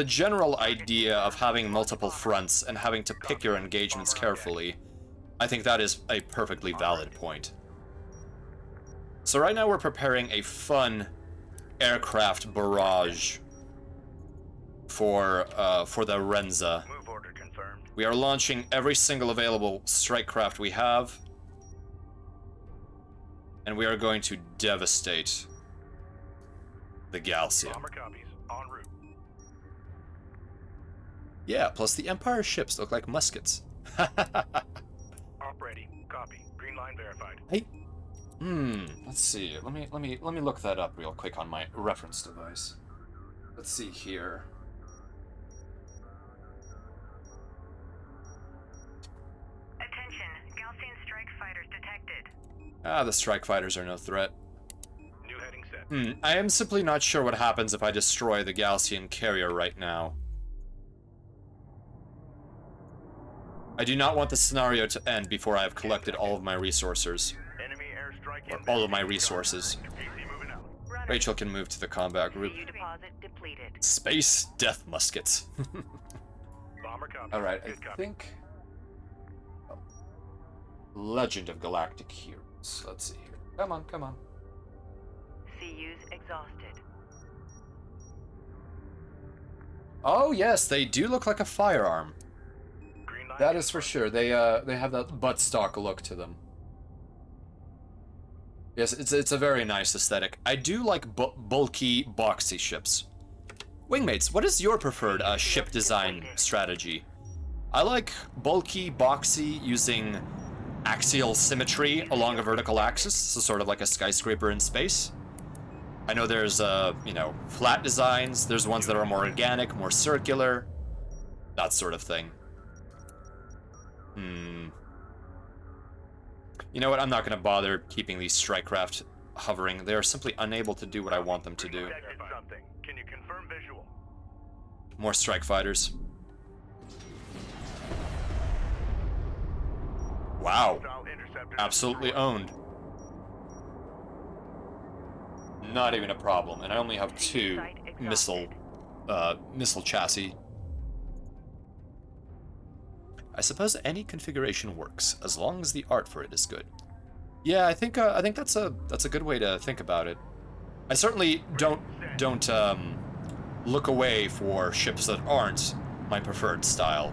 general idea of having multiple fronts and having to pick your engagements carefully, I think that is a perfectly valid point. So right now we're preparing a fun aircraft barrage for the Renza. Move order confirmed. We are launching every single available strike craft we have, and we are going to devastate the Galcian. Bomber copies. En route. Yeah, plus the Empire ships look like muskets. Op ready. Copy. Green line verified. Hey. Let's see. Let me look that up real quick on my reference device. Let's see here. Attention. Galcian strike fighters detected. Ah, the strike fighters are no threat. New heading set. I am simply not sure what happens if I destroy the Galcian carrier right now. I do not want the scenario to end before I have collected all of my resources. Enemy airstrike Or inbound. all of my resources. PC moving out. Rachel can move to the combat group. CU deposit depleted. Space death muskets. Bomber copy. Alright, Good I copy. think... Legend of Galactic Heroes. Let's see here. Come on, come on. CU's exhausted. Oh yes, they do look like a firearm. Green line That is for sure. They have that buttstock look to them. Yes, it's a very nice aesthetic. I do like bulky, boxy ships. Wingmates, what is your preferred ship design strategy? I like bulky, boxy, using axial symmetry along a vertical axis, so sort of like a skyscraper in space. I know there's, you know, flat designs, there's ones that are more organic, more circular, that sort of thing. You know what, I'm not going to bother keeping these strike craft hovering. They are simply unable to do what I want them to do. Something. Can you confirm visual? More strike fighters. Wow. Absolutely owned. Not even a problem, and I only have 2 missile chassis. I suppose any configuration works, as long as the art for it is good. Yeah, I think that's a good way to think about it. I certainly don't look away for ships that aren't my preferred style.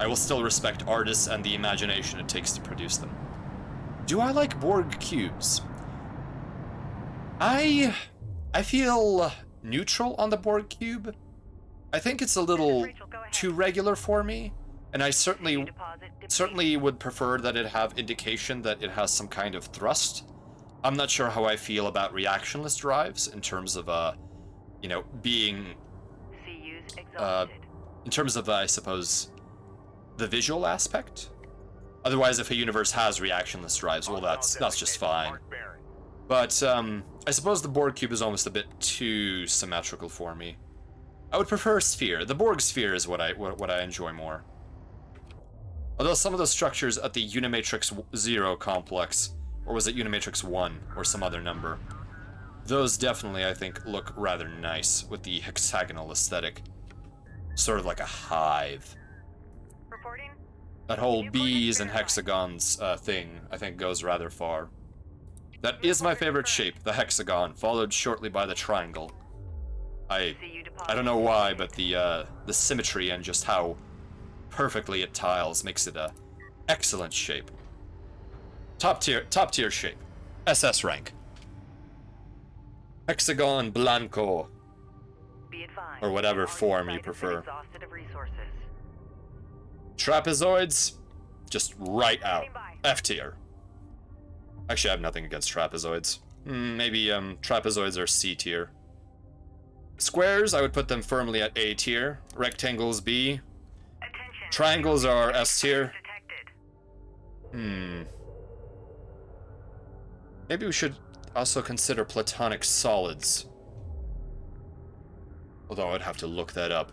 I will still respect artists and the imagination it takes to produce them. Do I like Borg cubes? I feel neutral on the Borg cube. I think it's a little too regular for me. And I certainly would prefer that it have indication that it has some kind of thrust. I'm not sure how I feel about reactionless drives in terms of, you know, being, in terms of, I suppose, the visual aspect. Otherwise, if a universe has reactionless drives, well, that's just fine. But, I suppose the Borg cube is almost a bit too symmetrical for me. I would prefer sphere. The Borg sphere is what I enjoy more. Although some of those structures at the Unimatrix 0 complex, or was it Unimatrix 1, or some other number, those definitely, I think, look rather nice with the hexagonal aesthetic. Sort of like a hive. Reporting. That whole bees and hexagons thing, I think, goes rather far. That is my favorite shape, the hexagon, followed shortly by the triangle. I don't know why, but the symmetry and just how perfectly it tiles makes it a excellent shape. Top tier shape. SS rank. Hexagon Blanco. Or whatever form you prefer. Trapezoids, just right out. F tier. Actually, I have nothing against trapezoids. Maybe trapezoids are C tier. Squares, I would put them firmly at A tier. Rectangles, B. Triangles are S tier. Maybe we should also consider platonic solids. Although I'd have to look that up.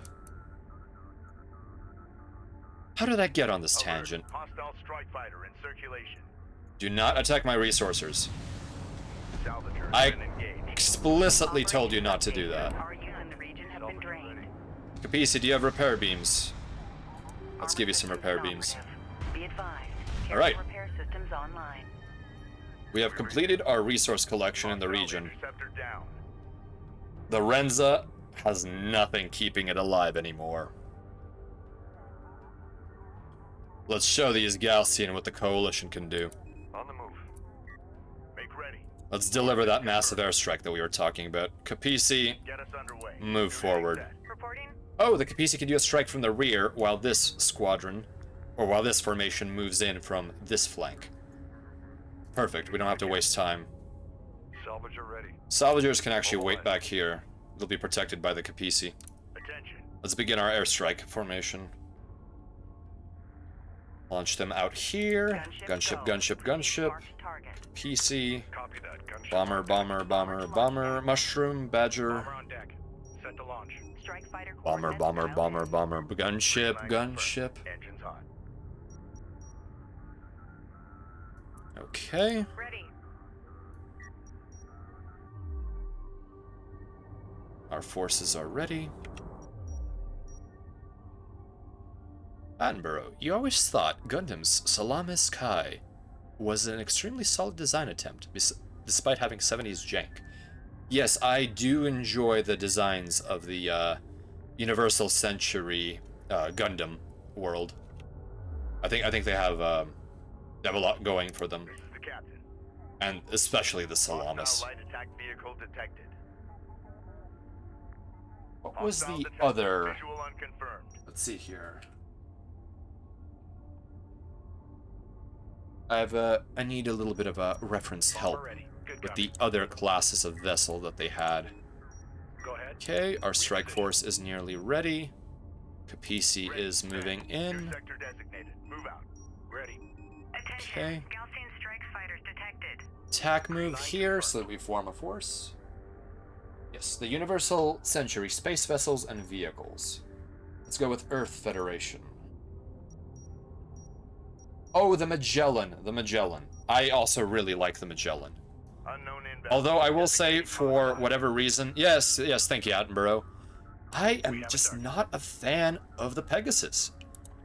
How did I get on this tangent? Hostile strike fighter in circulation. Do not attack my resourcers. I explicitly told you not to do that. Capisi, do you have repair beams? Let's give you some repair beams. Alright. We have completed our resource collection in the region. The Renza has nothing keeping it alive anymore. Let's show these Galcian what the Coalition can do. On the move. Make ready. Let's deliver that massive airstrike that we were talking about. Capisi, move forward. Oh, the Capisi can do a strike from the rear while this squadron, or while this formation moves in from this flank. Perfect, we don't have to waste time. Salvager ready. Salvagers can actually wait back here. They'll be protected by the Capisi. Attention. Let's begin our airstrike formation. Launch them out here. Gunship, gunship, gunship. PC. Bomber, bomber, bomber, bomber. Mushroom, badger. Bomber on deck. Set to launch. Bomber, bomber, bomber, bomber. Gunship, gunship. Engines hot. Okay. Ready. Our forces are ready. Attenborough, you always thought Gundam's Salamis Kai was an extremely solid design attempt, despite having 70s jank. Yes, I do enjoy the designs of the Universal Century Gundam world. I think they have a lot going for them. This is the captain. And especially the Salamis. Hostile light attack vehicle detected. What was Hostile the detected. other... Visual unconfirmed. Let's see here. I need a little bit of a reference help Bomber ready. Good with copy. the other classes of vessel that they had. Go ahead. Okay, our strike force is nearly ready. Capisi is moving New in. sector designated. Move out. Ready. Attention. Okay. Gaussian strike fighters detected. Attack move here so that we form a force. Yes, the Universal Century space vessels and vehicles. Let's go with Earth Federation. Oh, the Magellan. The Magellan. I also really like the Magellan. Unknown inbound. Although I will say, for whatever reason... Yes, thank you, Attenborough. I am have a just target. not a fan of the Pegasus.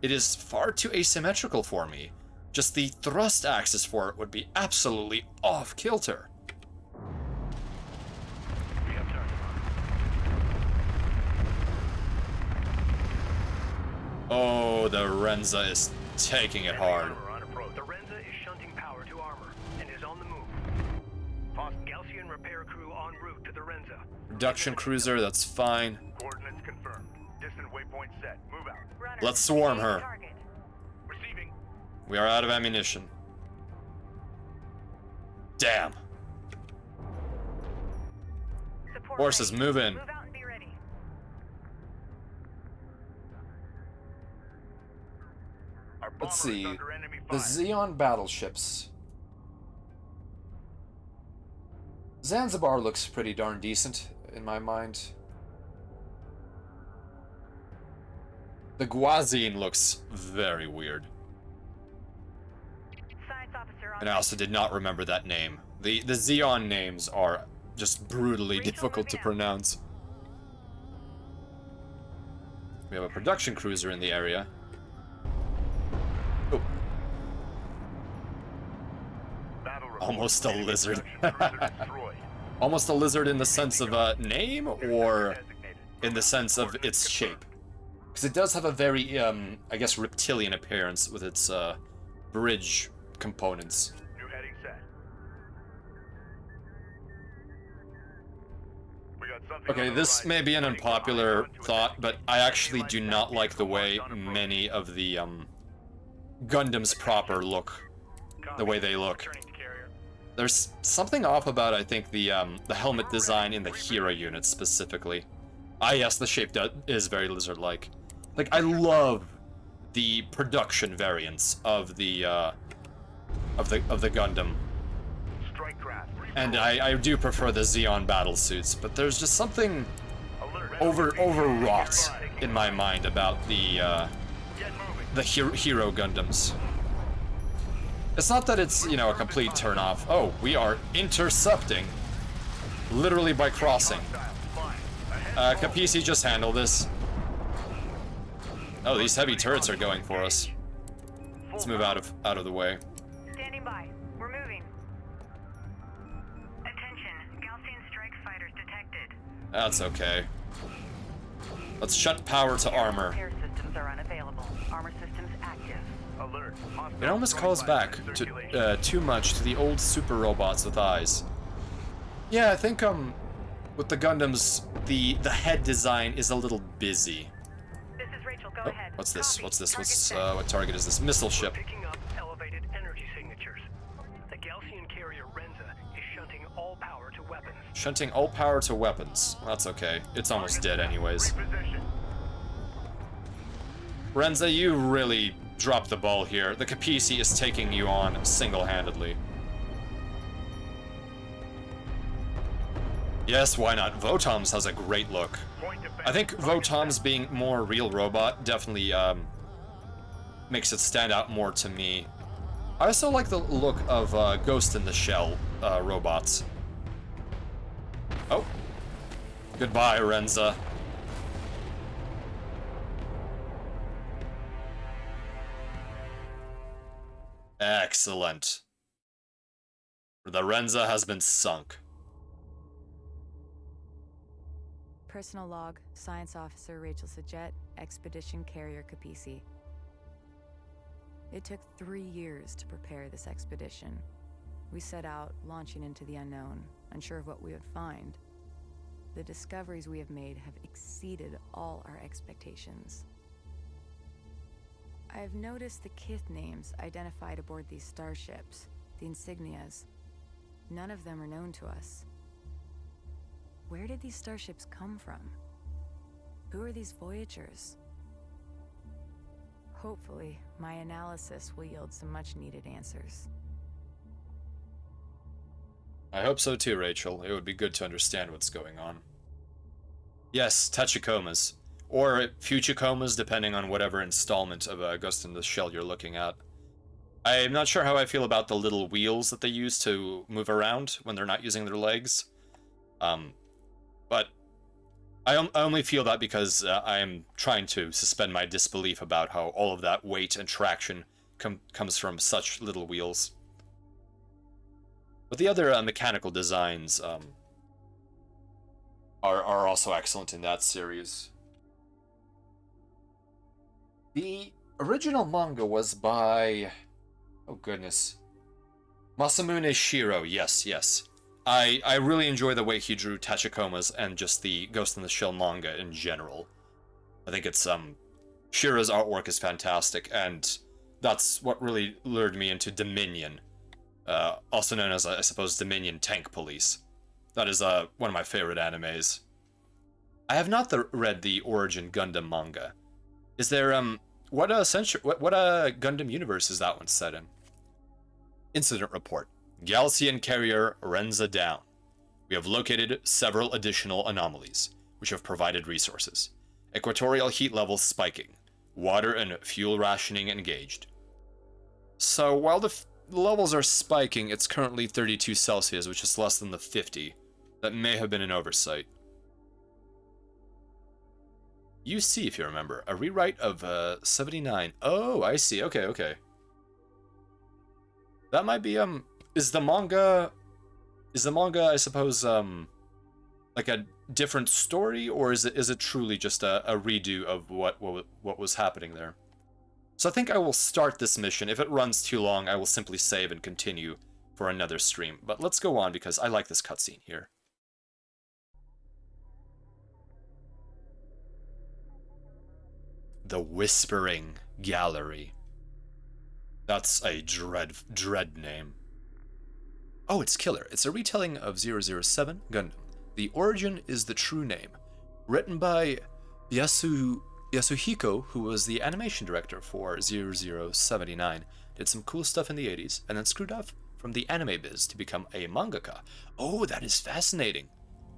It is far too asymmetrical for me. Just the thrust axis for it would be absolutely off-kilter. We have target. Oh, the Renza is taking it hard. Armor on approach. The Renza is shunting power to armor and is on the move. Gaussian repair crew en route to the Renza. Production cruiser, that's fine. Coordinates confirmed. Distant waypoint set. Move out. Runner. Let's swarm engaging her. Target. Receiving. We are out of ammunition. Damn. Support Forces, ready. move in. Move out and be ready. Our bomber Let's is see. under enemy The fire. Xeon battleships. Zanzibar looks pretty darn decent, in my mind. The Guazine looks very weird. Science officer on And I also did not remember that name. The Xeon names are just brutally Rachel, difficult to moving out. pronounce. We have a production cruiser in the area. Oh, Battle report. almost a Enemy lizard. production cruiser destroyed. Almost a lizard in the sense of a name, or Designated. in the sense of its shape? Because it does have a very, I guess, reptilian appearance with its bridge components. New heading set. We got something Okay, on the this horizon. may be an Heading unpopular behind onto thought, attack. but I actually Enemy do light not attack like the vehicle way marked on approach. many of the Gundams proper look, the way they look. Returning to carrier. There's something off about, I think, the helmet design in the Hero unit specifically. Ah, yes, the shape is very lizard-like. Like, I love the production variants of the Gundam, Strike craft. and I do prefer the Xeon battle suits, but there's just something Alert. overwrought in my mind about the Get moving. the Hero Gundams. It's not that it's, you know, a complete turnoff. Oh, we are intercepting, literally by crossing. Hostile. Fine. Ahead. Capisi, just handle this. Oh, these heavy turrets are going for us. Let's move out of the way. Standing by. We're moving. Attention. Gaussian strike fighters detected. That's okay. Let's shunt power to armor. Repair systems are unavailable. Armor systems active. Alert. Hostile It almost strike calls fighters back in to circulation. too much to the old super robots with eyes. Yeah, I think with the Gundams, the head design is a little busy. This is Rachel. Go Oh, ahead. what's this? Copy. What's this? Target What's set. what target is this? Missile ship. Picking up elevated energy signatures. The Gaussian carrier Renza is shunting all power to weapons. Shunting all power to weapons. That's okay. It's almost dead anyways. Reposition. Renza, you really dropped the ball here. The Capisi is taking you on single-handedly. Yes, why not? Votom's has a great look. Point defense. I think Votom's being more real robot definitely makes it stand out more to me. I also like the look of Ghost in the Shell robots. Oh. Goodbye, Renza. Excellent. The Renza has been sunk. Personal log, Science Officer Rachel Sajet, Expedition Carrier Capisi. It took 3 years to prepare this expedition. We set out, launching into the unknown, unsure of what we would find. The discoveries we have made have exceeded all our expectations. I have noticed the Kith names identified aboard these starships, the insignias. None of them are known to us. Where did these starships come from? Who are these Voyagers? Hopefully, my analysis will yield some much-needed answers. I hope so too, Rachel. It would be good to understand what's going on. Yes, Tachikomas. Or Fuchikomas, depending on whatever installment of Ghost in the Shell you're looking at. I'm not sure how I feel about the little wheels that they use to move around when they're not using their legs. But I only feel that because I am trying to suspend my disbelief about how all of that weight and traction comes from such little wheels. But the other mechanical designs are also excellent in that series. The original manga was by... oh goodness. Masamune Shiro, yes. I really enjoy the way he drew Tachikomas and just the Ghost in the Shell manga in general. I think it's, Shiro's artwork is fantastic, and that's what really lured me into Dominion. Also known as, I suppose, Dominion Tank Police. That is, one of my favorite animes. I have not read the Origin Gundam manga. Is there, what Gundam universe is that one set in? Incident report. Galcian carrier Renza down. We have located several additional anomalies, which have provided resources. Equatorial heat levels spiking. Water and fuel rationing engaged. So while the levels are spiking, it's currently 32 Celsius, which is less than the 50. That may have been an oversight. UC, if you remember. A rewrite of 79. Oh, I see. Okay. That might be, is the manga, I suppose, like a different story, or is it truly just a redo of what was happening there? So I think I will start this mission. If it runs too long, I will simply save and continue for another stream. But let's go on, because I like this cutscene here. The Whispering Gallery. That's a dread name. Oh, it's killer. It's a retelling of 007 Gundam. The Origin is the true name. Written by Yasuhiko, who was the animation director for 0079. Did some cool stuff in the 80s, and then screwed off from the anime biz to become a mangaka. Oh, that is fascinating.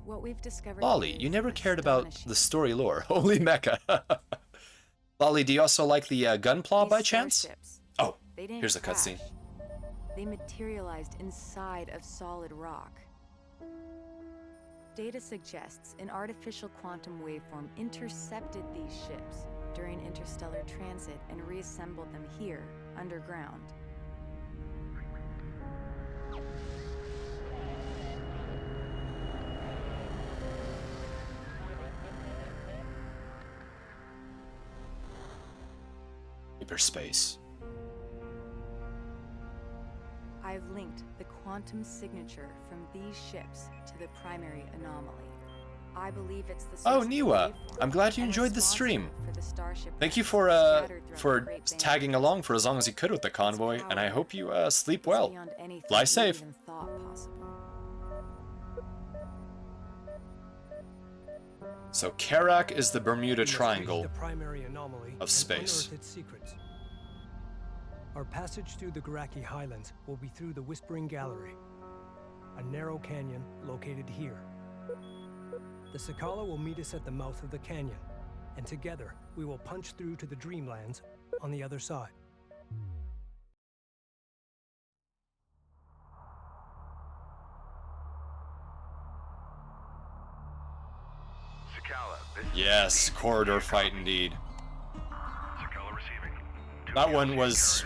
What we've discovered. Lolly, you never cared about the story lore. Holy mecha. Lolly, do you also like the Gunpla by chance? Oh, here's a cutscene. They materialized inside of solid rock. Data suggests an artificial quantum waveform intercepted these ships during interstellar transit and reassembled them here, underground. Hyperspace. I've linked the quantum signature from these ships to the primary anomaly. I believe it's the Oh, Niwa, I'm glad you enjoyed the stream. Thank you for tagging along for as long as you could with the convoy, and I hope you sleep well. Fly safe. So Kharak is the Bermuda Triangle of space. Our passage through the Kharak Highlands will be through the Whispering Gallery, a narrow canyon located here. The Sakala will meet us at the mouth of the canyon, and together we will punch through to the Dreamlands on the other side. Yes, corridor fight indeed. That one was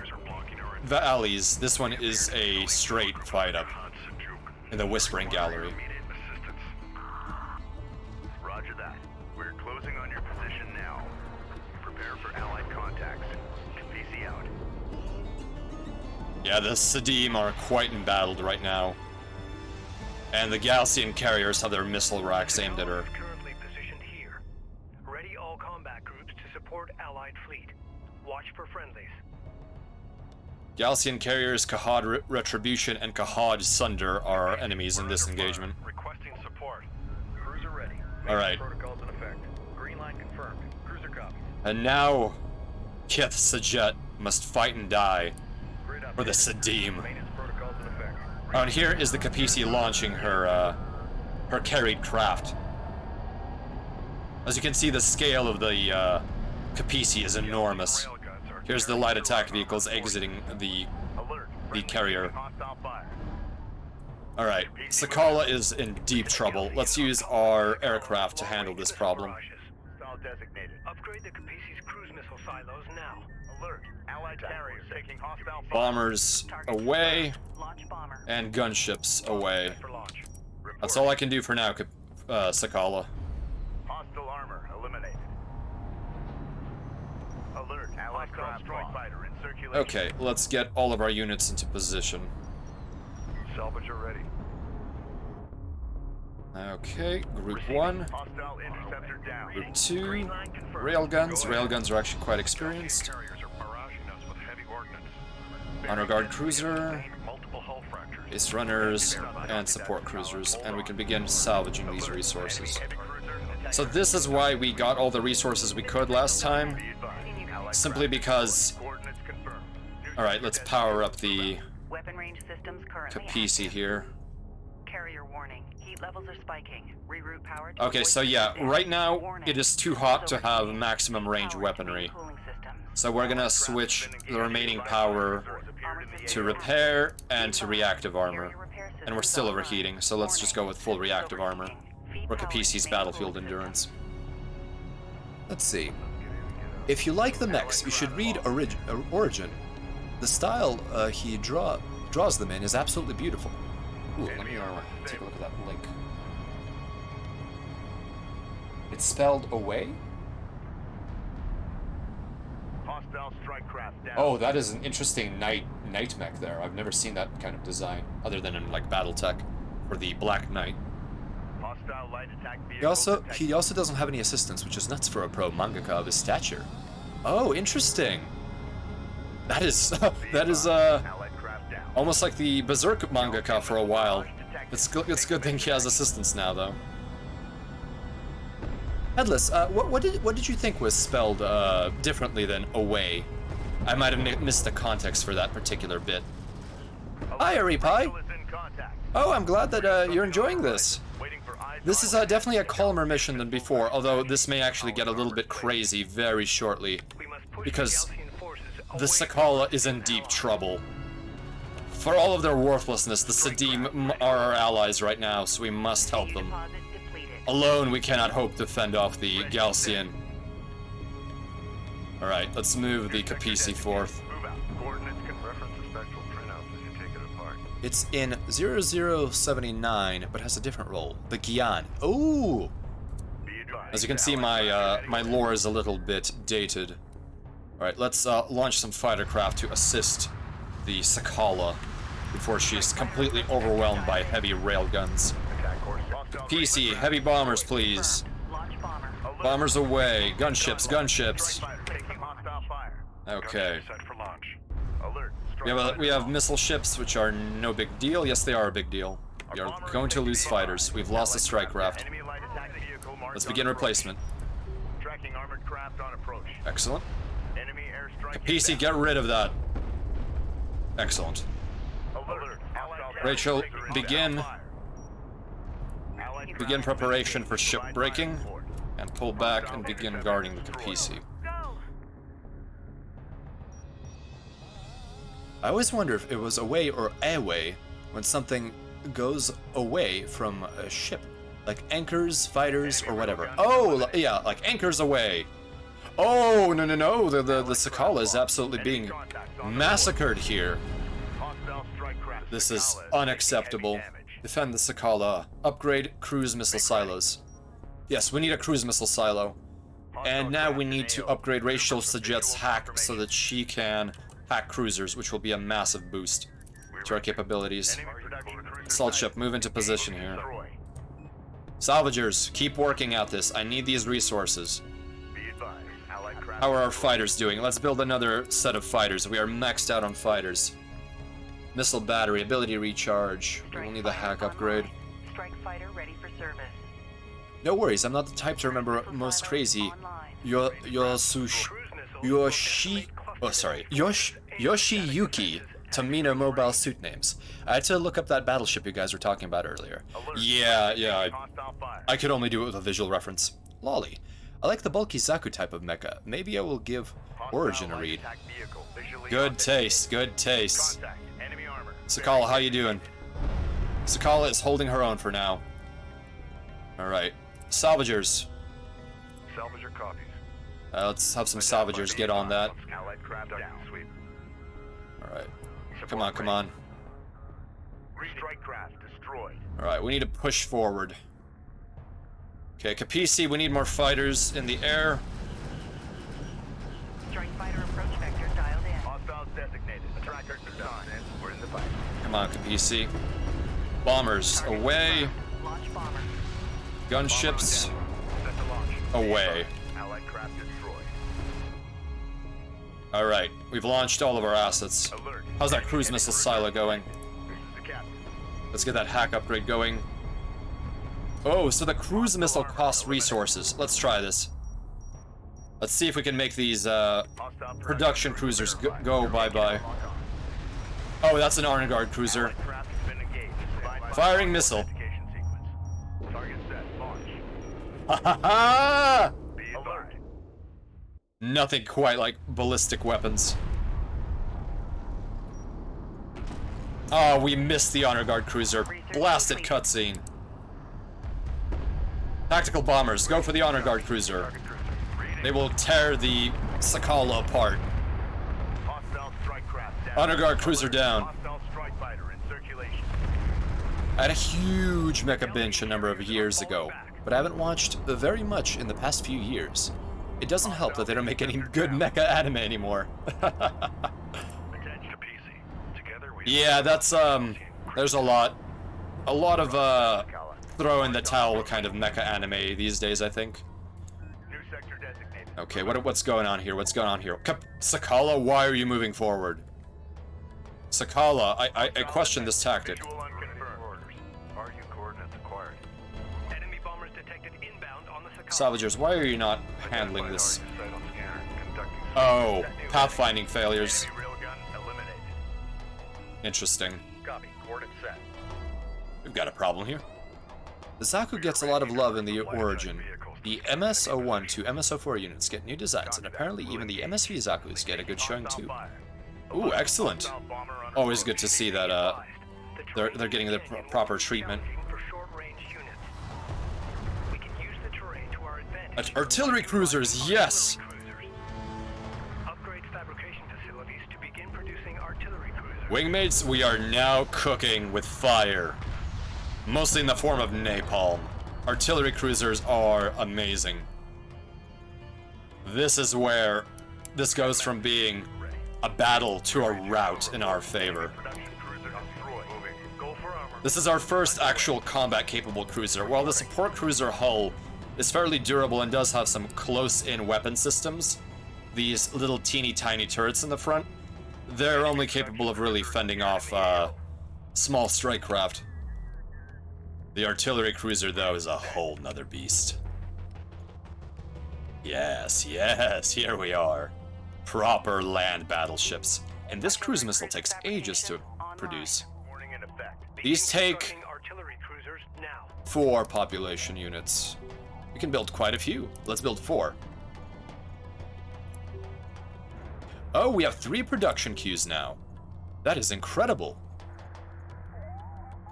the alleys. This one is a straight fight up in the Whispering Gallery. Roger that. We're closing on your position now. Prepare for Allied contacts. PC out. Yeah, the Sadim are quite embattled right now. And the Galcian carriers have their missile racks aimed at her. Currently positioned here. Ready all combat groups to support Allied fleet. Watch for friendlies. Galcian carriers, Kahad Retribution, and Kahad Sunder are our enemies in this engagement. Requesting support. Cruiser ready. Alright. Protocols in effect. Green line confirmed. Cruiser copies. And now, Kith Sajet must fight and die Grid for the update. Sadim. Maintenance protocols in effect. And here is the Capisi launching her, her carried craft. As you can see, the scale of the, Capisi is enormous. Here's the light attack vehicles exiting the carrier. Alright, Sakala is in deep trouble. Let's use our aircraft to handle this problem. Upgrade the Capisi's cruise missile silos now. Alert. Allied carriers taking hostile Bombers away, Launch bomber. and gunships away. For launch. That's all I can do for now, Sakala. Hostile armor eliminated. Alert. Allied strike fighter in circulation. Okay, let's get all of our units into position. Salvager ready. Okay, Group 1, Hostile interceptor down. Group 2, Green line confirmed. railguns. Railguns are actually quite experienced. Carriers are barraging us with heavy ordnance. Honor Guard cruiser, Multiple hull fractures. base runners, and support cruisers, and we can begin salvaging these resources. Heavy cruiser. So this is why we got all the resources we could last time, simply because... Coordinates confirmed. Alright, let's power up the Weapon range systems currently Capisi here. Carrier warning. Heat levels are spiking. Reroute power to Okay, avoid so yeah, damage. right now Warning. it is too hot to have maximum range Power weaponry. to main cooling systems. So we're gonna switch the remaining power to repair and to reactive armor. Carrier repair systems And we're still online. overheating, so let's just go with full Warning. reactive armor. Feed Or power to Capisi's main battlefield cooling endurance. systems. Let's see. If you like the mechs, you should read Origin. The style he draws them in is absolutely beautiful. Ooh, let me take a look at that link. It's spelled away? Hostile strike craft down. Oh, that is an interesting night mech there. I've never seen that kind of design, other than in like BattleTech or the Black Knight. Hostile light attack vehicle He also doesn't have any assistants, which is nuts for a pro mangaka of his stature. Oh, interesting. That is Allied craft down. almost like the Berserk mangaka for a while. It's good thing he has assistants now, though. Headless, what did you think was spelled differently than away? I might have missed the context for that particular bit. Hi, Aripie. Is in contact. Oh, I'm glad that you're enjoying this. Waiting for eyes This is on definitely a calmer mission than before, although this may actually get a little bit crazy very shortly, We must push because the Galcian forces the away Sakala from is in an deep ally. trouble. For all of their worthlessness, the Sadim are our allies right now, so we must help them. Deposit depleted. Alone, we cannot hope to fend off the Galcian. Alright, let's move the Capisi forth. Move out. Coordinates can reference the spectral printouts as you take it apart. It's in 0079, but has a different role. The Gyan. Ooh! Be advised. As you can see, my lore is a little bit dated. Alright, let's launch some fighter craft to assist the Sakala before she's completely overwhelmed by heavy railguns. Attack course. Hostile PC, heavy bombers, please. Launch bomber. Bombers away. Gunships, strike gunships. fighter taking hostile fire. Okay. Set for launch. Alert. We have missile ships, which are no big deal. Yes, they are a big deal. We are going to lose fighters. We've lost a strike craft. Enemy light attack vehicle marked Let's on begin approach. replacement. Tracking armored craft on approach. Excellent. Enemy airstrike. PC, inbound. get rid of that. Excellent. Alert. Hostile Rachel, taker begin. fire. Allied Begin craft preparation for ship provide breaking, fire support. and pull back and begin guarding the Capisi. Go! I always wonder if it was away or away when something goes away from a ship. Like anchors, fighters, or whatever. Oh, yeah, like anchors away. Oh, no. The Sakala is absolutely being massacred here. Hostile strike craft. This is Sakala taking unacceptable. heavy damage. Defend the Sakala. Upgrade cruise missile silos. Yes, we need a cruise missile silo. And now we need to upgrade Rachel Sajet's hack so that she can pack cruisers, which will be a massive boost to our capabilities. Assault ship, move into position here. Salvagers, keep working at this. I need these resources. How are our fighters doing? Let's build another set of fighters. We are maxed out on fighters. Missile battery, ability recharge. We'll need the hack upgrade. Strike fighter ready for service. No worries, I'm not the type to remember most crazy Yoshiyuki Tamina mobile suit names. I had to look up that battleship you guys were talking about earlier. Yeah, I could only do it with a visual reference. Lolly. I like the bulky Zaku type of mecha. Maybe I will give Origin a read. Good taste, good taste. Sakala, how you doing? Sakala is holding her own for now. Alright. Salvagers. Salvager copies. Let's have some salvagers get on that. Alright. Come on, come on. Strike craft destroyed. Alright, we need to push forward. Okay, Capisi, we need more fighters in the air. Strike fighter approach vector dialed in. Hostiles designated. Tracker done. We're in the fight. Come on, Capisi. Bombers, away. Launch bomber. Gunships, Set to launch. away. Allied craft destroyed. Alright, we've launched all of our assets. Alert. How's that cruise missile silo going? This is the captain. Let's get that hack upgrade going. Oh, so the cruise missile costs resources. Let's try this. Let's see if we can make these production cruisers go bye-bye. Oh, that's an Arnagard cruiser. Craft has been engaged. Firing missile. Identification sequence. Target set. Launch. Ha ha ha! Be alert. Nothing quite like ballistic weapons. Oh, we missed the Honor Guard cruiser. Blasted cutscene. Tactical bombers, go for the Honor Guard cruiser. They will tear the Sakala apart. Hostile strike craft down. Honor Guard cruiser down. Hostile strike fighter in circulation. I had a huge mecha binge a number of years ago, but I haven't watched very much in the past few years. It doesn't help that they don't make any good mecha anime anymore. Yeah, that's, there's a lot of, throw in the towel kind of mecha anime these days, I think. New sector designated. Okay, what's going on here? What's going on here? Sakala, why are you moving forward? Sakala, I question this tactic. Visual unconfirmed. Orders. RU coordinates acquired. Enemy bombers detected inbound on the Sakala. Salvagers, why are you not handling this? Sight on scanner. Conducting Oh, pathfinding failures. enemy railgun eliminated. Interesting. Copy. Coordinates set. We've got a problem here. The Zaku gets a lot of love in the Origin. The MS-01 to MS-04 units get new designs, and apparently even the MSV Zakus get a good showing too. Ooh, excellent. Always good to see that they're getting the proper treatment. For short-range units. We can use the terrain to our advantage. Artillery cruisers, yes! Upgrade fabrication facilities to begin producing artillery cruisers. Wingmates, we are now cooking with fire. Mostly in the form of napalm. Artillery cruisers are amazing. This is where this goes from being a battle to a rout in our favor. Production cruiser destroyed. Moving. Go for armor. This is our first actual combat-capable cruiser. While the support cruiser hull is fairly durable and does have some close-in weapon systems, these little teeny-tiny turrets in the front, they're only capable of really fending off small strike craft. The artillery cruiser, though, is a whole nother beast. Yes, here we are. Proper land battleships. And this cruise missile takes ages to produce. Warning in effect. These take Constructing artillery cruisers now. 4 population units. We can build quite a few. Let's build 4. Oh, we have 3 production queues now. That is incredible.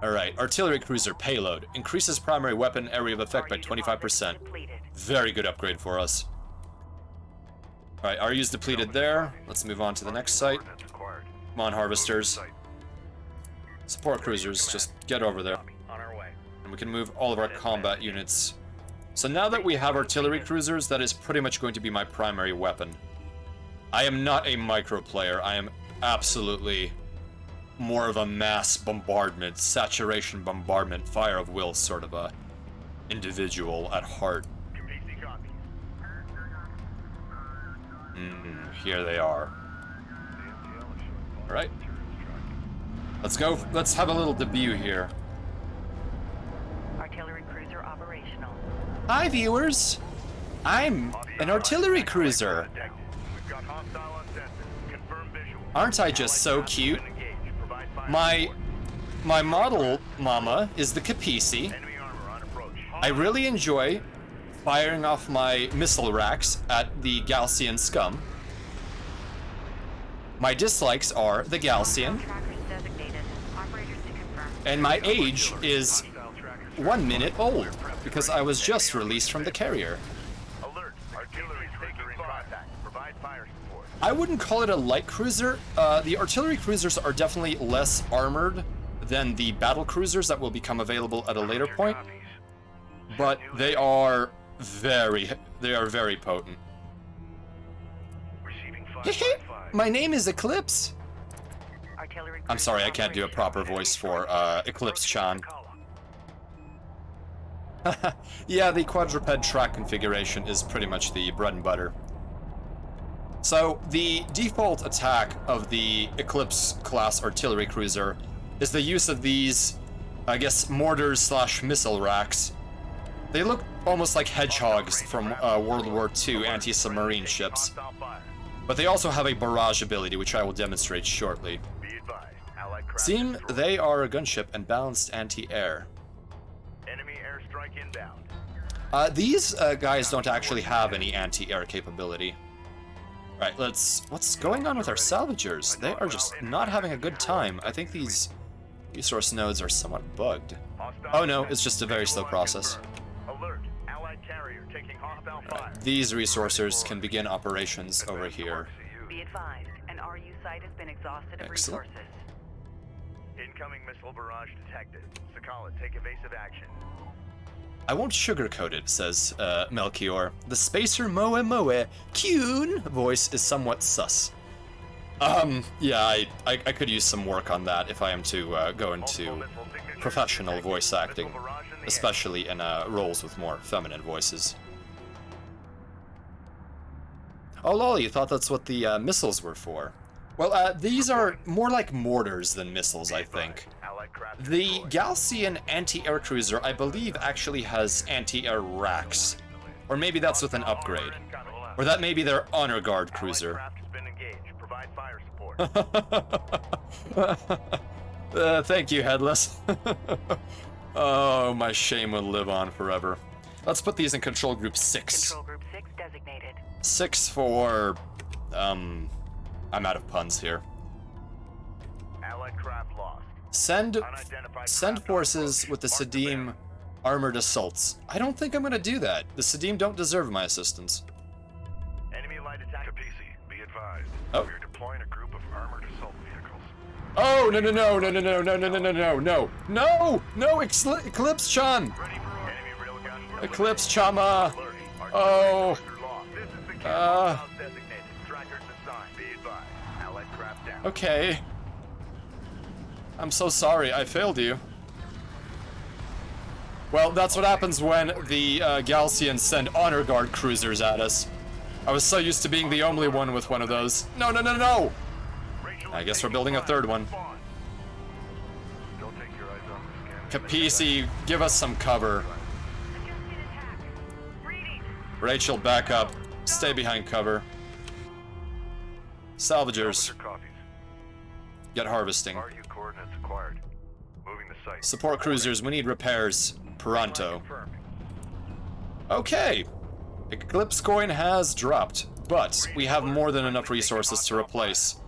Alright, artillery cruiser payload. Increases primary weapon area of effect by 25%. Very good upgrade for us. Alright, RU's depleted there. Let's move on to the next site. Coordinates acquired. Come on, harvesters. Support cruisers, just get over there. On our way. And we can move all of our combat units. So now that we have artillery cruisers, that is pretty much going to be my primary weapon. I am not a micro player. I am absolutely more of a mass bombardment, saturation bombardment, fire of will sort of a individual at heart. Here they are. All right. Let's go. Let's have a little debut here. Artillery cruiser operational. Hi, viewers. I'm an artillery cruiser. Aren't I just so cute? My model mama is the Capisi. I really enjoy firing off my missile racks at the Galcian scum. My dislikes are the Galcian. And my age is 1 minute old, because I was just released from the carrier. I wouldn't call it a light cruiser. The artillery cruisers are definitely less armored than the battle cruisers that will become available at a later point. But they are very potent. My name is Eclipse. I'm sorry, I can't do a proper voice for Eclipse-chan. Yeah, the quadruped track configuration is pretty much the bread and butter. So, the default attack of the Eclipse-class artillery cruiser is the use of these, I guess, mortars/missile racks. They look almost like hedgehogs from World War II anti-submarine ships. But they also have a barrage ability, which I will demonstrate shortly. Seem they are a gunship and balanced anti-air. Enemy airstrike inbound. These guys don't actually have any anti-air capability. Right, what's going on with our salvagers? They are just not having a good time. I think these resource nodes are somewhat bugged. Oh no, it's just a very slow process. Alert, allied carrier taking hostile fire. These resourcers can begin operations over here. Be advised, an RU site has been exhausted of Excellent. resources. Incoming missile barrage detected. Sakala, take evasive action. I won't sugarcoat it, says Melchior. The Spacer Moe Moe Kyun voice is somewhat sus. Yeah, I could use some work on that if I am to go into professional voice acting, especially in roles with more feminine voices. Oh lol, you thought that's what the missiles were for? Well, these are more like mortars than missiles, I think. The Galcian anti-air cruiser, I believe, actually has anti-air racks. Or maybe that's with an upgrade. Or that may be their honor guard cruiser. Thank you, Headless. Oh, my shame will live on forever. Let's put these in Control Group 6. Control Group 6 designated. 6 for... I'm out of puns here. Allied craft lost. Send forces with the Sadim armored assaults. I don't think I'm gonna do that. The Sadim don't deserve my assistance. Enemy light attack. Capisi, be advised. Oh. We're deploying a group of armored assault vehicles. Oh, no, Eclipse-chan! Enemy railgun. Eclipse-chama! Oh, Designated. Trackers assigned. Be advised. Allied craft down. okay. I'm so sorry, I failed you. Well, that's what happens when the Galcians send honor guard cruisers at us. I was so used to being the only one with one of those. No! I guess we're building a third one. Don't take your eyes off the scan. Capisi, give us some cover. Rachel, back up. Stay behind cover. Salvagers, Copies. get harvesting. RU coordinates acquired. Moving the site. Support cruisers, we need repairs. Pronto. Confirmed. Okay. Eclipse coin has dropped, but we have more than enough resources to replace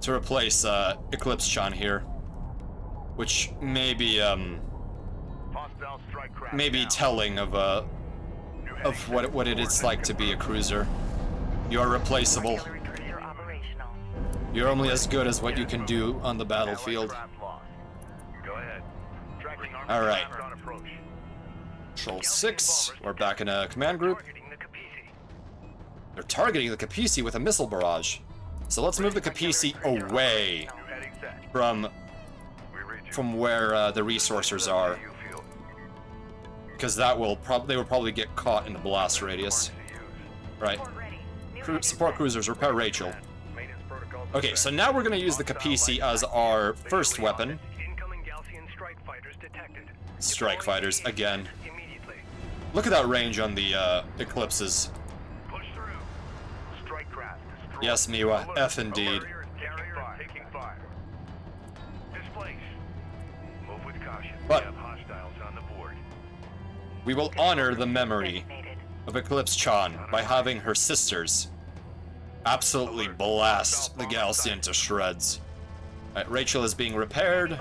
Eclipse-chan here. Which may be, Hostile strike craft maybe down. telling of what it is like to be a cruiser. You're replaceable. Artillery cruiser operational. You're only as good as what you can do on the battlefield. Allied craft lost. Go ahead. Tracking armored All right. craft on approach. Control 6, we're back in a command group. Targeting the Capisi. They're targeting the Capisi with a missile barrage. So let's move the Capisi away from where the resourcers are, because that will they will probably get caught in the blast radius. Right. Support cruisers, repair Rachel. Okay, so now we're gonna use the Capisi as our first weapon. Strike fighters again. Look at that range on the Eclipses. Yes, Miwa. F indeed. But we will honor the memory of Eclipse Chan by having her sisters absolutely blast the Galcian to shreds. Alright, Rachel is being repaired.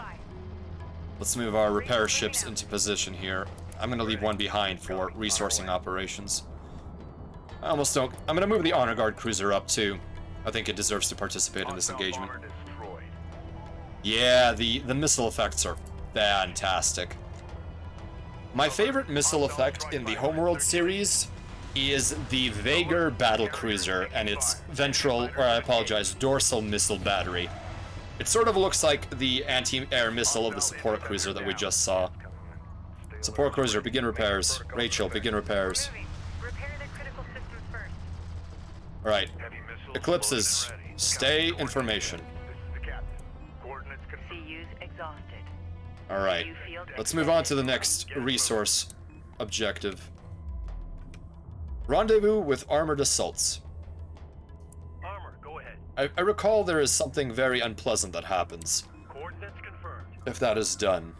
Let's move our repair ships into position here. I'm gonna leave one behind for resourcing operations. I'm gonna move the Honor Guard cruiser up too. I think it deserves to participate in this engagement. Yeah, the missile effects are fantastic. My favorite missile effect in the Homeworld series is the Vager battle cruiser and its dorsal missile battery. It sort of looks like the anti-air missile of the support cruiser that we just saw. Support cruiser, begin repairs. Rachel, begin repairs. Alright. Eclipses, stay information. Alright. Let's move on to the next resource objective. Rendezvous with armored assaults. I recall there is something very unpleasant that happens if that is done.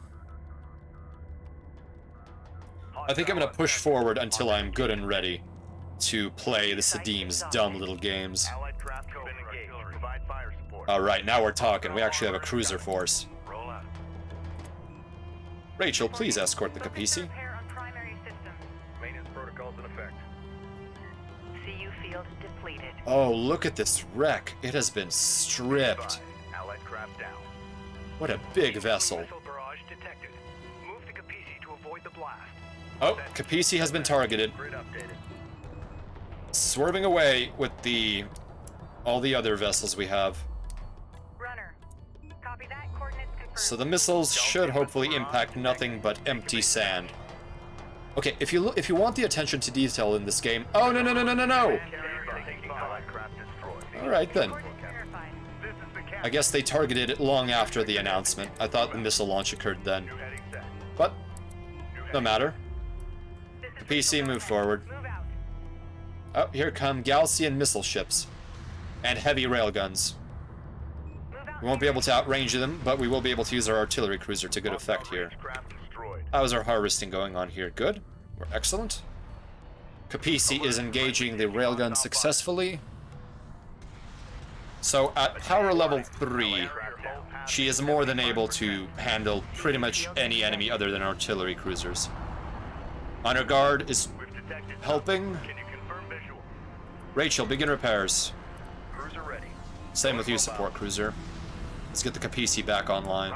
I think I'm gonna push forward until I'm good and ready to play the Sadim's dumb little games. Alright, now we're talking. We actually have a cruiser force. Rachel, please escort the Capisi. Oh, look at this wreck. It has been stripped. What a big vessel. Oh, Capisi has been targeted. Swerving away with all the other vessels we have. So the missiles should hopefully impact nothing but empty sand. Okay, if you want the attention to detail in this game, oh no! All right then. I guess they targeted it long after the announcement. I thought the missile launch occurred then, but no matter. The PC move forward. Oh, here come Galcian missile ships and heavy railguns. We won't be able to outrange them, but we will be able to use our artillery cruiser to good effect here. How's our harvesting going on here? Good. We're excellent. Capisi is engaging the railgun successfully. So at power level 3, she is more than able to handle pretty much any enemy other than artillery cruisers. Honor Guard is helping. Rachel, begin repairs. Same with you, support cruiser. Let's get the Capisi back online.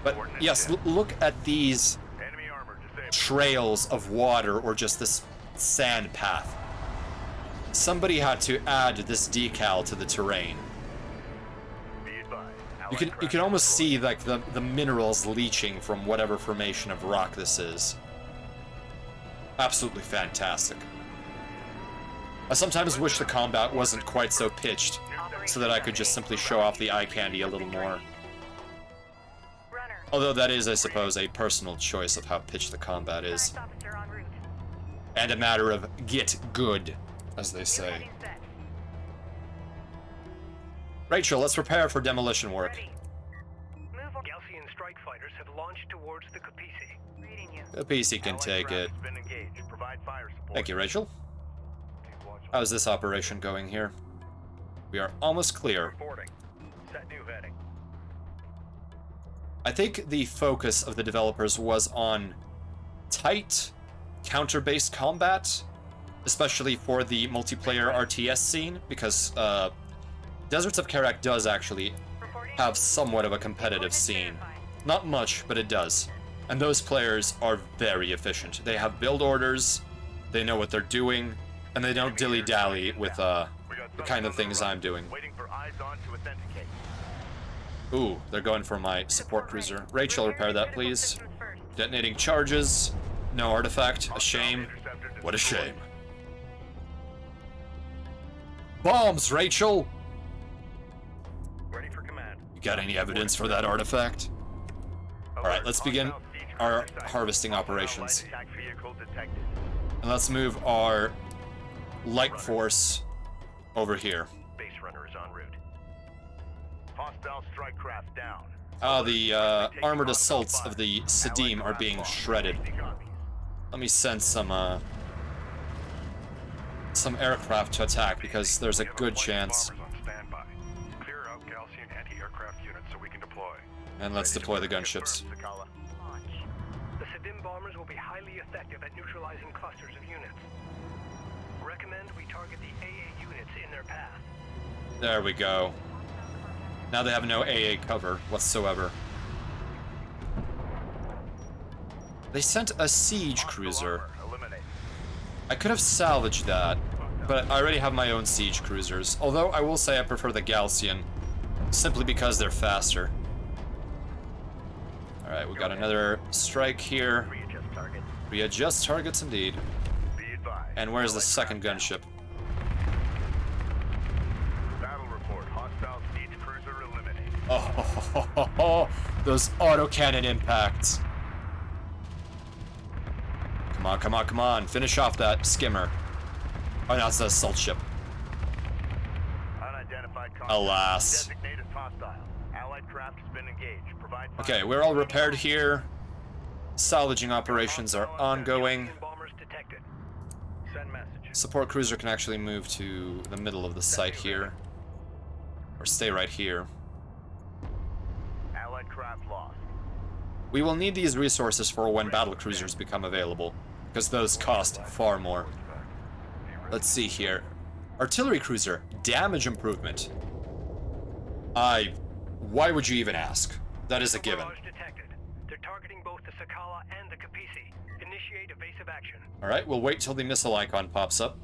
But yes, look at these trails of water or just this sand path. Somebody had to add this decal to the terrain. You can almost see like the minerals leaching from whatever formation of rock this is. Absolutely fantastic. I sometimes wish the combat wasn't quite so pitched, so that I could just simply show off the eye candy a little more. Although that is, I suppose, a personal choice of how pitched the combat is. And a matter of get good, as they say. Rachel, let's prepare for demolition work. Galcian strike fighters have launched towards the Capisi. Capisi can take it. Thank you, Rachel. How's this operation going here? We are almost clear. Set new heading. I think the focus of the developers was on tight, counter-based combat, especially for the multiplayer RTS scene, because Deserts of Kharak does actually have somewhat of a competitive scene. Not much, but it does. And those players are very efficient. They have build orders, they know what they're doing, and they don't dilly-dally with the kind of things I'm doing. Waiting for eyes on to authenticate. Ooh, they're going for my support cruiser. Rachel, repair that, please. Detonating charges. No artifact. A shame. What a shame. Bombs, Rachel! Ready for command. You got any evidence for that artifact? Alright, let's begin our harvesting operations. Attack vehicle detected. And let's move our light force over here. Base runner is en route. Hostile strike craft down. Ah, the armored assaults of the Sadim are being shredded. Let me send some aircraft to attack because there's a good chance. Bombers on standby. Clear out Galaxian anti-aircraft units so we can deploy. And let's deploy the gunships. The Sadim bombers will be highly effective at neutralizing clusters of units. Recommend we target the AA units in their path. There we go. Now they have no AA cover whatsoever. They sent a siege cruiser. I could have salvaged that, but I already have my own siege cruisers. Although I will say I prefer the Galaxian, simply because they're faster. Alright, we got another strike here. Readjust target. Readjust targets indeed. Be advised. And where's the second gunship? Battle report. Hostile siege cruiser eliminated. Oh, those autocannon impacts. Come on, come on, come on. Finish off that skimmer. Oh, no, it's an assault ship. Unidentified contact. Alas. Designated hostile. Allied craft has been engaged. Provide fire. Okay, we're all repaired here. Salvaging operations are ongoing. Bombers detected. Send message. Support cruiser can actually move to the middle of the site here. Or stay right here. Allied craft lost. We will need these resources for when battle cruisers become available, because those cost far more. Let's see here. Artillery cruiser, damage improvement. Why would you even ask? That is a given. Barrage detected. They're targeting both the Sakala and the Kapisi. Initiate evasive action. Alright, we'll wait till the missile icon pops up.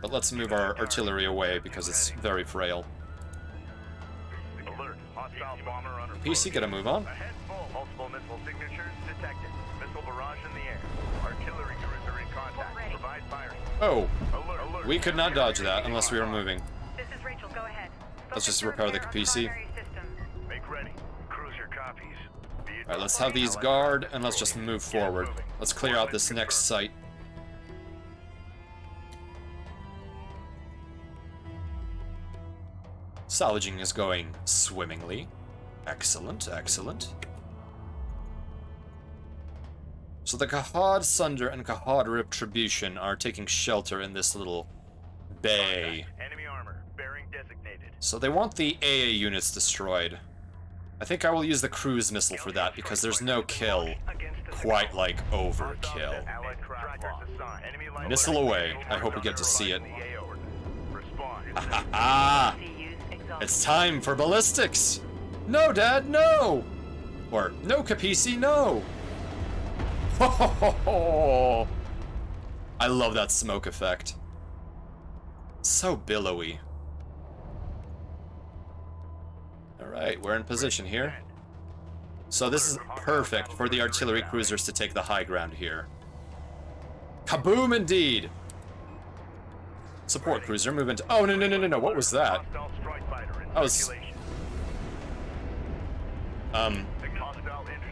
But let's move our artillery away because it's very frail. Alert. Hostile bomber under PC, gotta move on. Ahead full. Multiple missile signatures detected. Missile barrage in the air. Artillery cruiser in contact. Provide fire. Oh, Alert. Alert. we could not dodge that unless we were moving. This is Rachel, go ahead. Let's just repair the PC. Make ready. Cruiser copies. Alright, let's have these guard, and let's just move forward. Let's clear out this next site. Salvaging is going swimmingly. Excellent, excellent. So the Kahad Sunder and Kahad Retribution are taking shelter in this little bay. Enemy armor. Bearing designated. So they want the AA units destroyed. I think I will use the cruise missile for that because there's no kill quite like overkill. Allied craft lost. Enemy line Missile away. I hope we get to see it. Respond. Ah! It's time for ballistics! No, Dad, no! Or, no, Capisi, no! Ho ho ho ho! I love that smoke effect. So billowy. Alright, we're in position here. So this is perfect for the artillery cruisers to take the high ground here. Kaboom indeed! Support cruiser, move into... Oh, no, what was that? That was...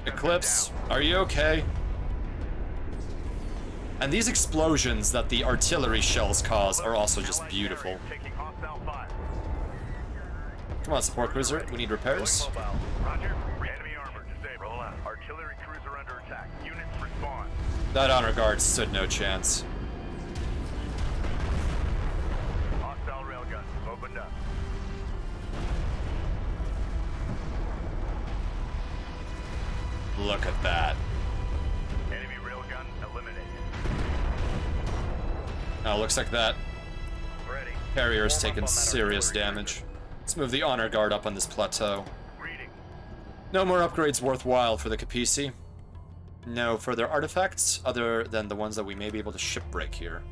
Eclipse, are you okay? And these explosions that the artillery shells cause are also just beautiful. Come on, support cruiser, we need repairs. Roger. Enemy armor disabled. Roll out. Artillery cruiser under attack. Units respond. That honor guard stood no chance. Hostile railguns opened up. Look at that. Enemy railgun eliminated. Now looks like that Ready. carrier's Warm up taken on that serious artillery damage. Let's move the honor guard up on this plateau. cruiser. Reading. No more upgrades worthwhile for the Capisi. No further artifacts other than the ones that we may be able to shipbreak here.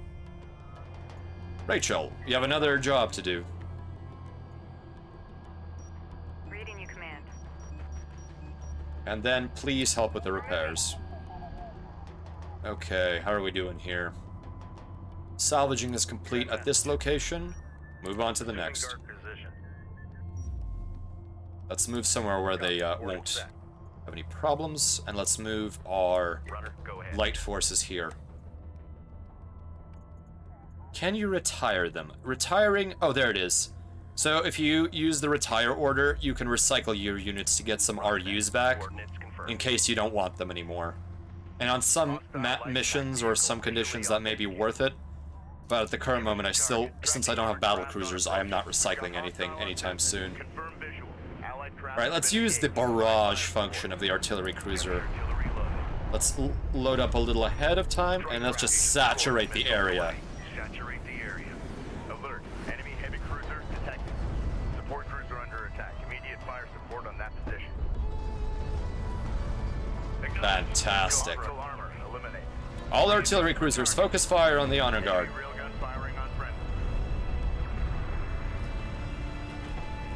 Rachel, you have another job to do. And then please help with the repairs. Okay, how are we doing here? Salvaging is complete at this location. Move on to the next. Let's move somewhere where they won't have any problems, and let's move our light forces here. Can you retire them? Retiring... Oh, there it is. So if you use the retire order, you can recycle your units to get some RUs back in case you don't want them anymore. And on some missions or some conditions that may be worth it, but at the current moment I still, since I don't have battle cruisers, I am not recycling anything anytime soon. Alright, let's use the barrage function of the artillery cruiser. Let's load up a little ahead of time, and let's just saturate the area. Saturate the area. Alert. Enemy heavy cruiser detected. Support cruiser under attack. Immediate fire support on that position. Fantastic. All artillery cruisers, focus fire on the honor guard.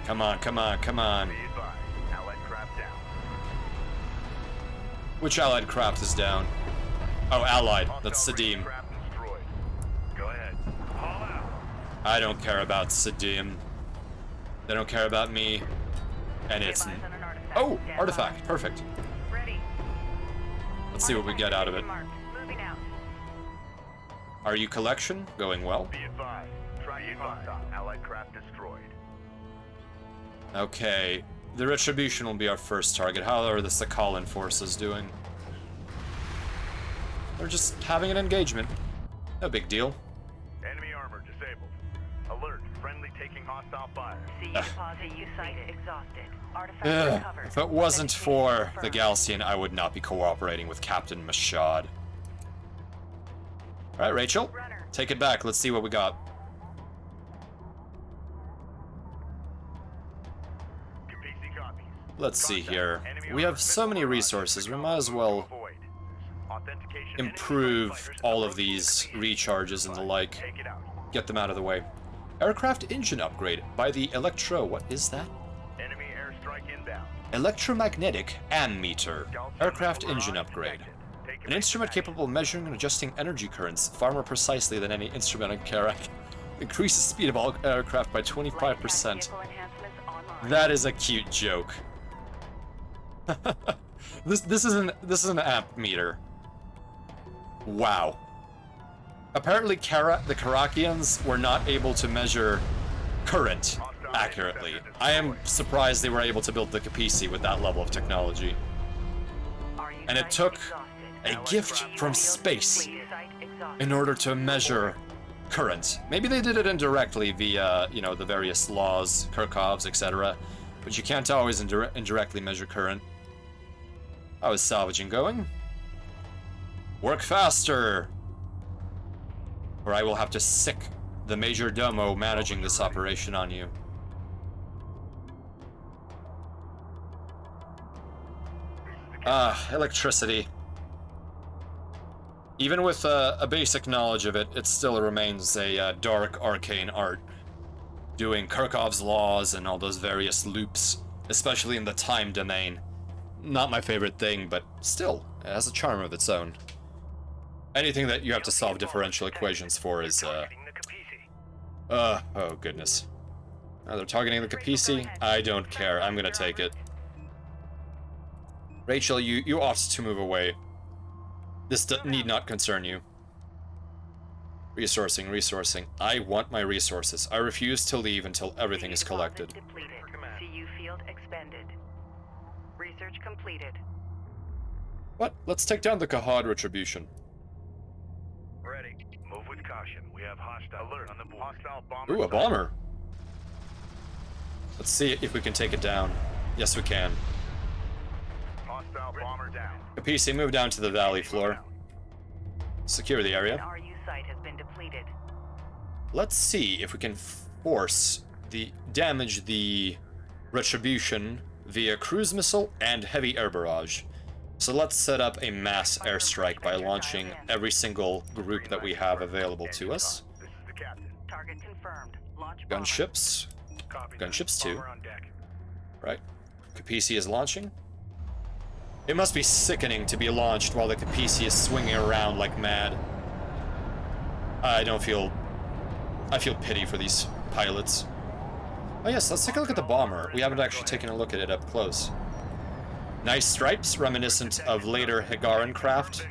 Come on, come on, come on. Which allied craft is down? Oh, allied. That's Sadim. I don't care about Sadim. They don't care about me. And it's... Oh, artifact. Perfect. Let's see what we get out of it. Are you collection? Going well. Allied craft destroyed. Okay. The Retribution will be our first target. How are the Sakhalin forces doing? They're just having an engagement. No big deal. Enemy armor disabled. Alert. Friendly taking hostile fire. See deposit you site exhausted. Artifact recovered. If it wasn't for the Galcian, I would not be cooperating with Captain Mashad. Alright, Rachel. Take it back. Let's see what we got. Let's see here. We have so many resources, we might as well improve all of these recharges and the like. Get them out of the way. Aircraft engine upgrade by the Electro... What is that? Enemy airstrike inbound. Electromagnetic ammeter. Aircraft engine upgrade. An instrument capable of measuring and adjusting energy currents far more precisely than any instrument on Kharak. Increases speed of all aircraft by 25%. That is a cute joke. This is an amp meter. Wow. Apparently the Kharakians were not able to measure current accurately. I am surprised they were able to build the Capisi with that level of technology. And it took a gift from space in order to measure current. Maybe they did it indirectly via, you know, the various laws, Kirchhoff's, etc. But you can't always indirectly measure current. How is salvaging going? Work faster! Or I will have to sick the Major Domo managing this operation on you. Electricity. Even with a basic knowledge of it, it still remains a dark arcane art. Doing Kirchhoff's laws and all those various loops, especially in the time domain. Not my favorite thing, but still, it has a charm of its own. Anything that you have to solve differential equations for is, oh goodness. Oh, they're targeting the Capisi? I don't care, I'm gonna take it. Rachel, you ought to move away. This need not concern you. Resourcing, resourcing. I want my resources. I refuse to leave until everything is collected. CU field expended. Research completed. What? Let's take down the Kahad Retribution. Ready. Move with caution. We have hostile alert on the board. Hostile bomber. Ooh, a bomber. Let's see if we can take it down. Yes, we can. Hostile bomber down. Capisi, move down to the valley floor. Secure the area. An RU site has been depleted. Let's see if we can damage the Retribution via cruise missile and heavy air barrage. So let's set up a mass airstrike by launching every single group that we have available to us. This is the captain. Target confirmed. Launch Gunships. Copy. Gunships 2. Bomber on deck. Right. Capisi is launching. It must be sickening to be launched while the Capisi is swinging around like mad. I feel pity for these pilots. Oh yes, let's take a look at the bomber. We haven't actually taken a look at it up close. Nice stripes, reminiscent of later Higaran craft.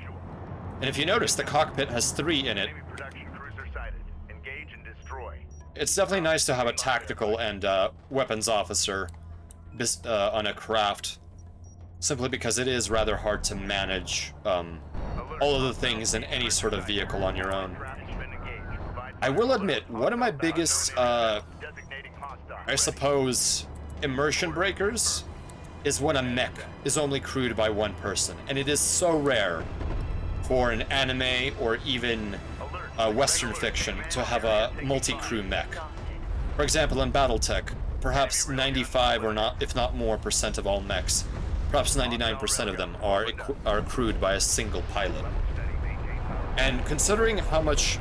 And if you notice, the cockpit has 3 in it. Enemy production cruiser sighted. Engage and destroy. It's definitely nice to have a tactical and weapons officer on a craft, simply because it is rather hard to manage all of the things in any sort of vehicle on your own. I will admit, one of my biggest, I suppose, immersion breakers is when a mech is only crewed by one person, and it is so rare for an anime or even Western fiction to have a multi-crew mech. For example, in BattleTech, perhaps 95 or not, if not more, % of all mechs, perhaps 99% of them are crewed by a single pilot. And considering how much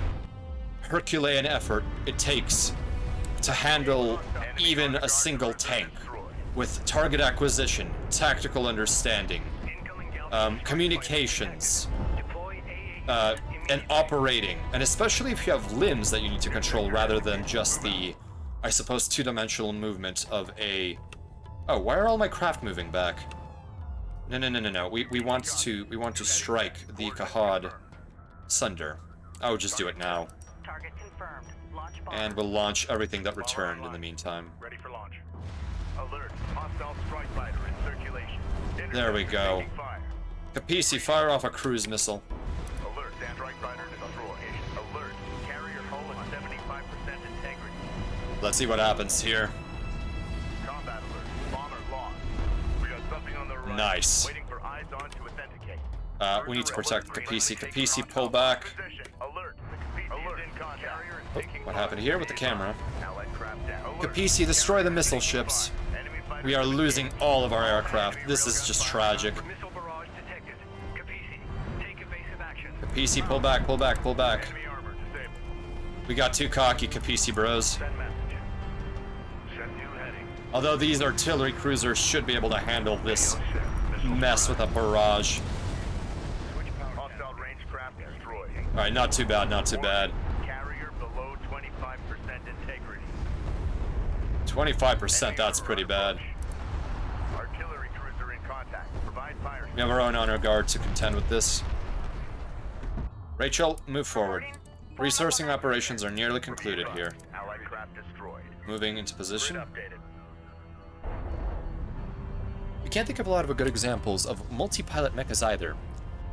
Herculean effort it takes to handle even a single tank, with target acquisition, tactical understanding, communications, and operating, and especially if you have limbs that you need to control rather than just the, I suppose, two-dimensional movement of a... Oh, why are all my craft moving back? No. We want to strike the Kahad Sunder. Oh, just do it now. Target confirmed. Launch bomb. And we'll launch everything that returned in the meantime. Ready for launch. Alert. Hostile strike fighter in circulation. There we go. Taking fire. Capisi, fire off a cruise missile. Alert. Strike fighter destroyed. Alert. Carrier hull at 75% integrity. Let's see what happens here. Combat alert. Bomber lost. We got something on the run. Nice. Waiting for eyes on to authenticate. We need to protect Capisi. Capisi, pull back. Position. Alert. Alert. In contact. Carrier is taking What happened here with the camera? Allied craft down. Alert. Capisi, destroy the missile ships. Enemy fighter We are losing all of our aircraft. This is just tragic. Missile barrage detected. Capisi, take evasive action. Capisi, pull back, pull back, pull back. Enemy armor disabled. We got too cocky, Capisi bros. Send message. Send new heading. Although these artillery cruisers should be able to handle this mess with a barrage. Hostile range craft destroyed. Alright, not too bad, not too bad. Carrier below 25% integrity. 25%, that's pretty bad. Artillery cruiser in contact. Provide fire. We have our own honor guard to contend with this. Rachel, move forward. Resourcing operations are nearly concluded here. Allied craft destroyed. Moving into position. Grid updated. We can't think of a lot of good examples of multi-pilot mechas either.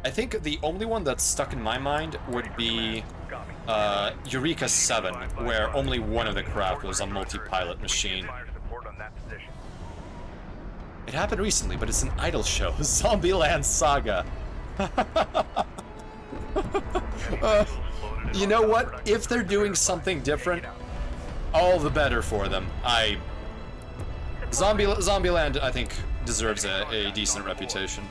I think the only one that's stuck in my mind would be Eureka 7, where only one of the craft was a multi-pilot machine. Fire support on that position. It happened recently, but it's an idle show. Zombieland Saga. You know what? If they're doing something different, all the better for them. Zombieland, I think, deserves a decent reputation.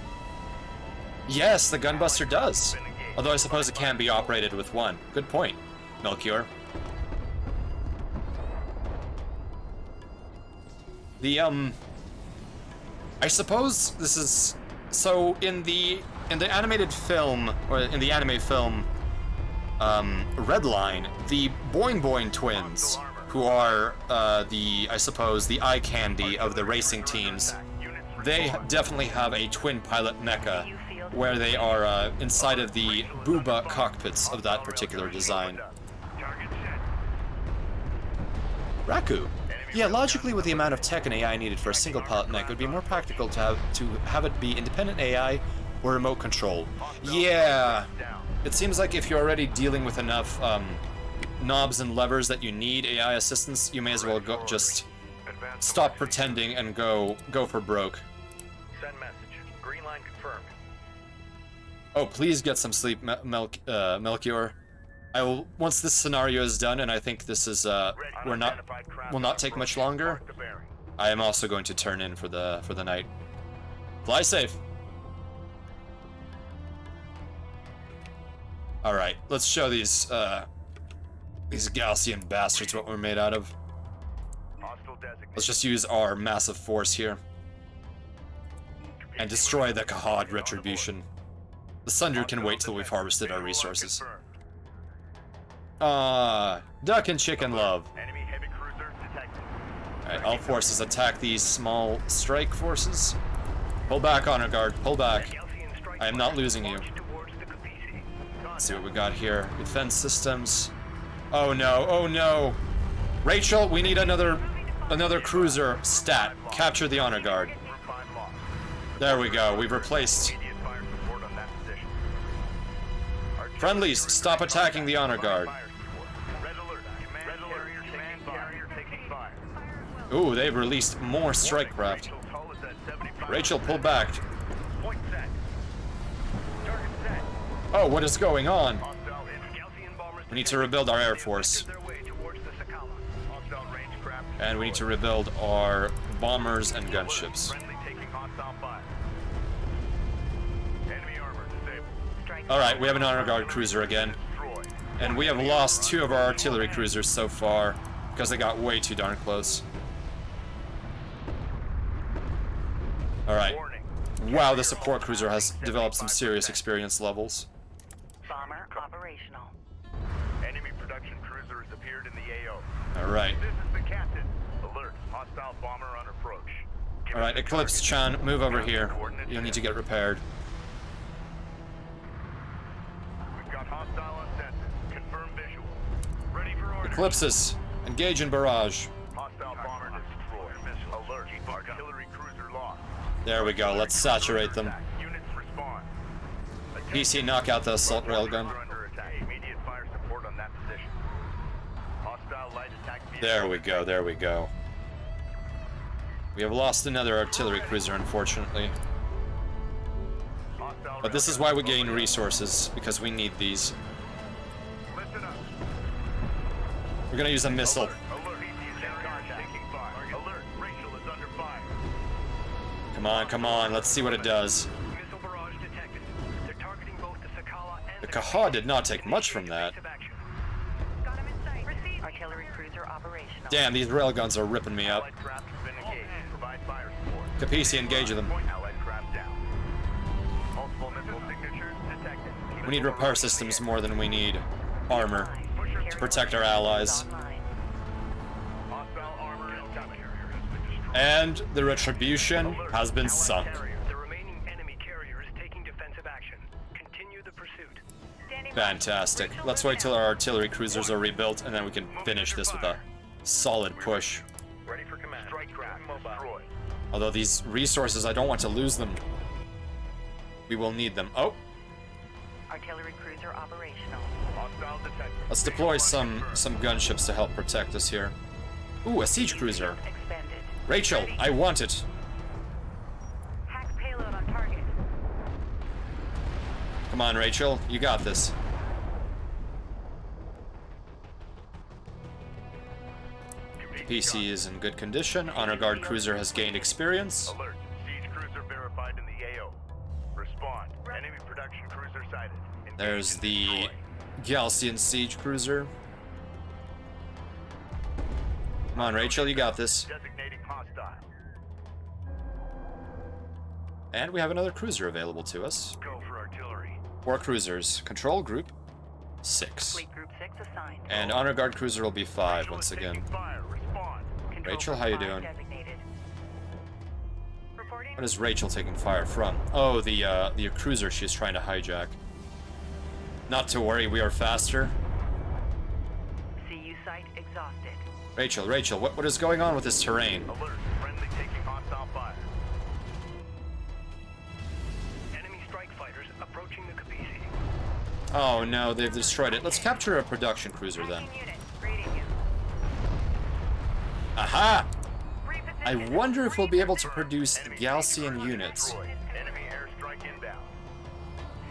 Yes, the Gunbuster does. Although I suppose it can be operated with one. Good point, Melchior. I suppose this is... So, in the animated film, or in the anime film, Redline, the Boing Boing twins, who are, I suppose, the eye candy of the racing teams, they definitely have a twin pilot mecha, where they are inside of the Booba cockpits of that particular design. Target set. Raku. Yeah, logically, with the amount of tech and AI needed for a single pilot mech, it would be more practical to have it be independent AI or remote control. Yeah, it seems like if you're already dealing with enough knobs and levers that you need AI assistance, you may as well just stop pretending and go for broke. Send message. Green line confirmed. Oh, please get some sleep, Melchior. I will, once this scenario is done, and I think this is will not take much longer. I am also going to turn in for the night. Fly safe. All right, let's show these Gaussian bastards what we're made out of. Let's just use our massive force here. and destroy the Khad retribution. The Sunder can wait till we've harvested our resources. Duck and chicken love. Enemy heavy cruiser detected. Alright, all forces attack these small strike forces. Pull back, Honor Guard, pull back. I am not losing you. Let's see what we got here. Defense systems. Oh no, oh no. Rachel, we need another cruiser stat. Capture the Honor Guard. There we go, we've replaced. Friendlies, stop attacking the Honor Guard. Ooh, they've released more strike craft. Rachel, pull back. Oh, what is going on? We need to rebuild our Air Force. And we need to rebuild our bombers and gunships. Alright, we have an Honor Guard cruiser again. And we have lost 2 of our artillery cruisers so far because they got way too darn close. Alright. Wow, the support cruiser has developed some serious experience levels. Bomber operational. Enemy production cruiser has appeared in the AO. Alright. This is the captain. Alert. Hostile bomber on approach. Alright, Eclipse Chan, move over here. You'll need to get repaired. We've got hostile on sensor. Confirm visual. Ready for order. Eclipses, engage in barrage. Hostile bomber destroyed. Alert. Artillery cruiser lost. There we go, let's saturate them. Units respond. PC, knock out the assault railgun. Under attack. Immediate fire support on that position. Hostile light attack vehicle. There we go, there we go. We have lost another artillery cruiser, unfortunately. Hostile But this is why we gain resources, because we need these. Listen up. We're gonna use a missile. Alert. Taking fire. Alert. Rachel is under fire. Come on, let's see what it does. Missile barrage detected. They're targeting both the Sakala and The Khad did not take much from that. Got him in sight. Received. Artillery cruiser operational. Damn, these railguns are ripping me up. Allied craft has been engaged. Provide fire support. Capisi, engage them. Allied craft down. Multiple missile signatures detected. We need repair systems more than we need armor to protect our allies. Online. Hostile armor incoming. Has been destroyed. And the retribution has been sunk. The remaining enemy carrier is taking defensive action. Continue the pursuit. Standing by. Fantastic. Let's wait till our artillery cruisers are rebuilt and then we can finish this with a solid push. Ready for command. Strike craft destroyed. Although these resources, I don't want to lose them. We will need them. Oh, Artillery cruiser operational. Hostile detected. let's deploy some gunships to help protect us here. Ooh, a siege cruiser. Expended. Rachel, I want it. Hack payload on target. Come on, Rachel, you got this. PC is in good condition. Honor Guard cruiser has gained experience. Alert. Siege cruiser verified in the AO. Respond. Enemy production cruiser sighted. Engage There's and the destroy. Galcian siege cruiser. Come on, Rachel, you got this. Designating hostile. And we have another cruiser available to us. Go for artillery. 4 cruisers. Control group 6. Fleet group 6 assigned. And Honor Guard cruiser will be 5 Rachel once is again. taking fire. Respond. Control Rachel, group how you 5 doing? Designated. Reporting. What is Rachel taking fire from? Oh, the cruiser she's trying to hijack. Not to worry, we are faster. CU site exhausted. Rachel, what is going on with this terrain? Alert. Friendly taking hostile fire. Enemy strike fighters approaching the Kapisi. Oh no, they've destroyed it. Let's capture a production cruiser then. Tracking unit. Reading you. Aha! I Reposition. wonder if we'll be able to produce Galcian units. Destroyed. Enemy airstrike inbound.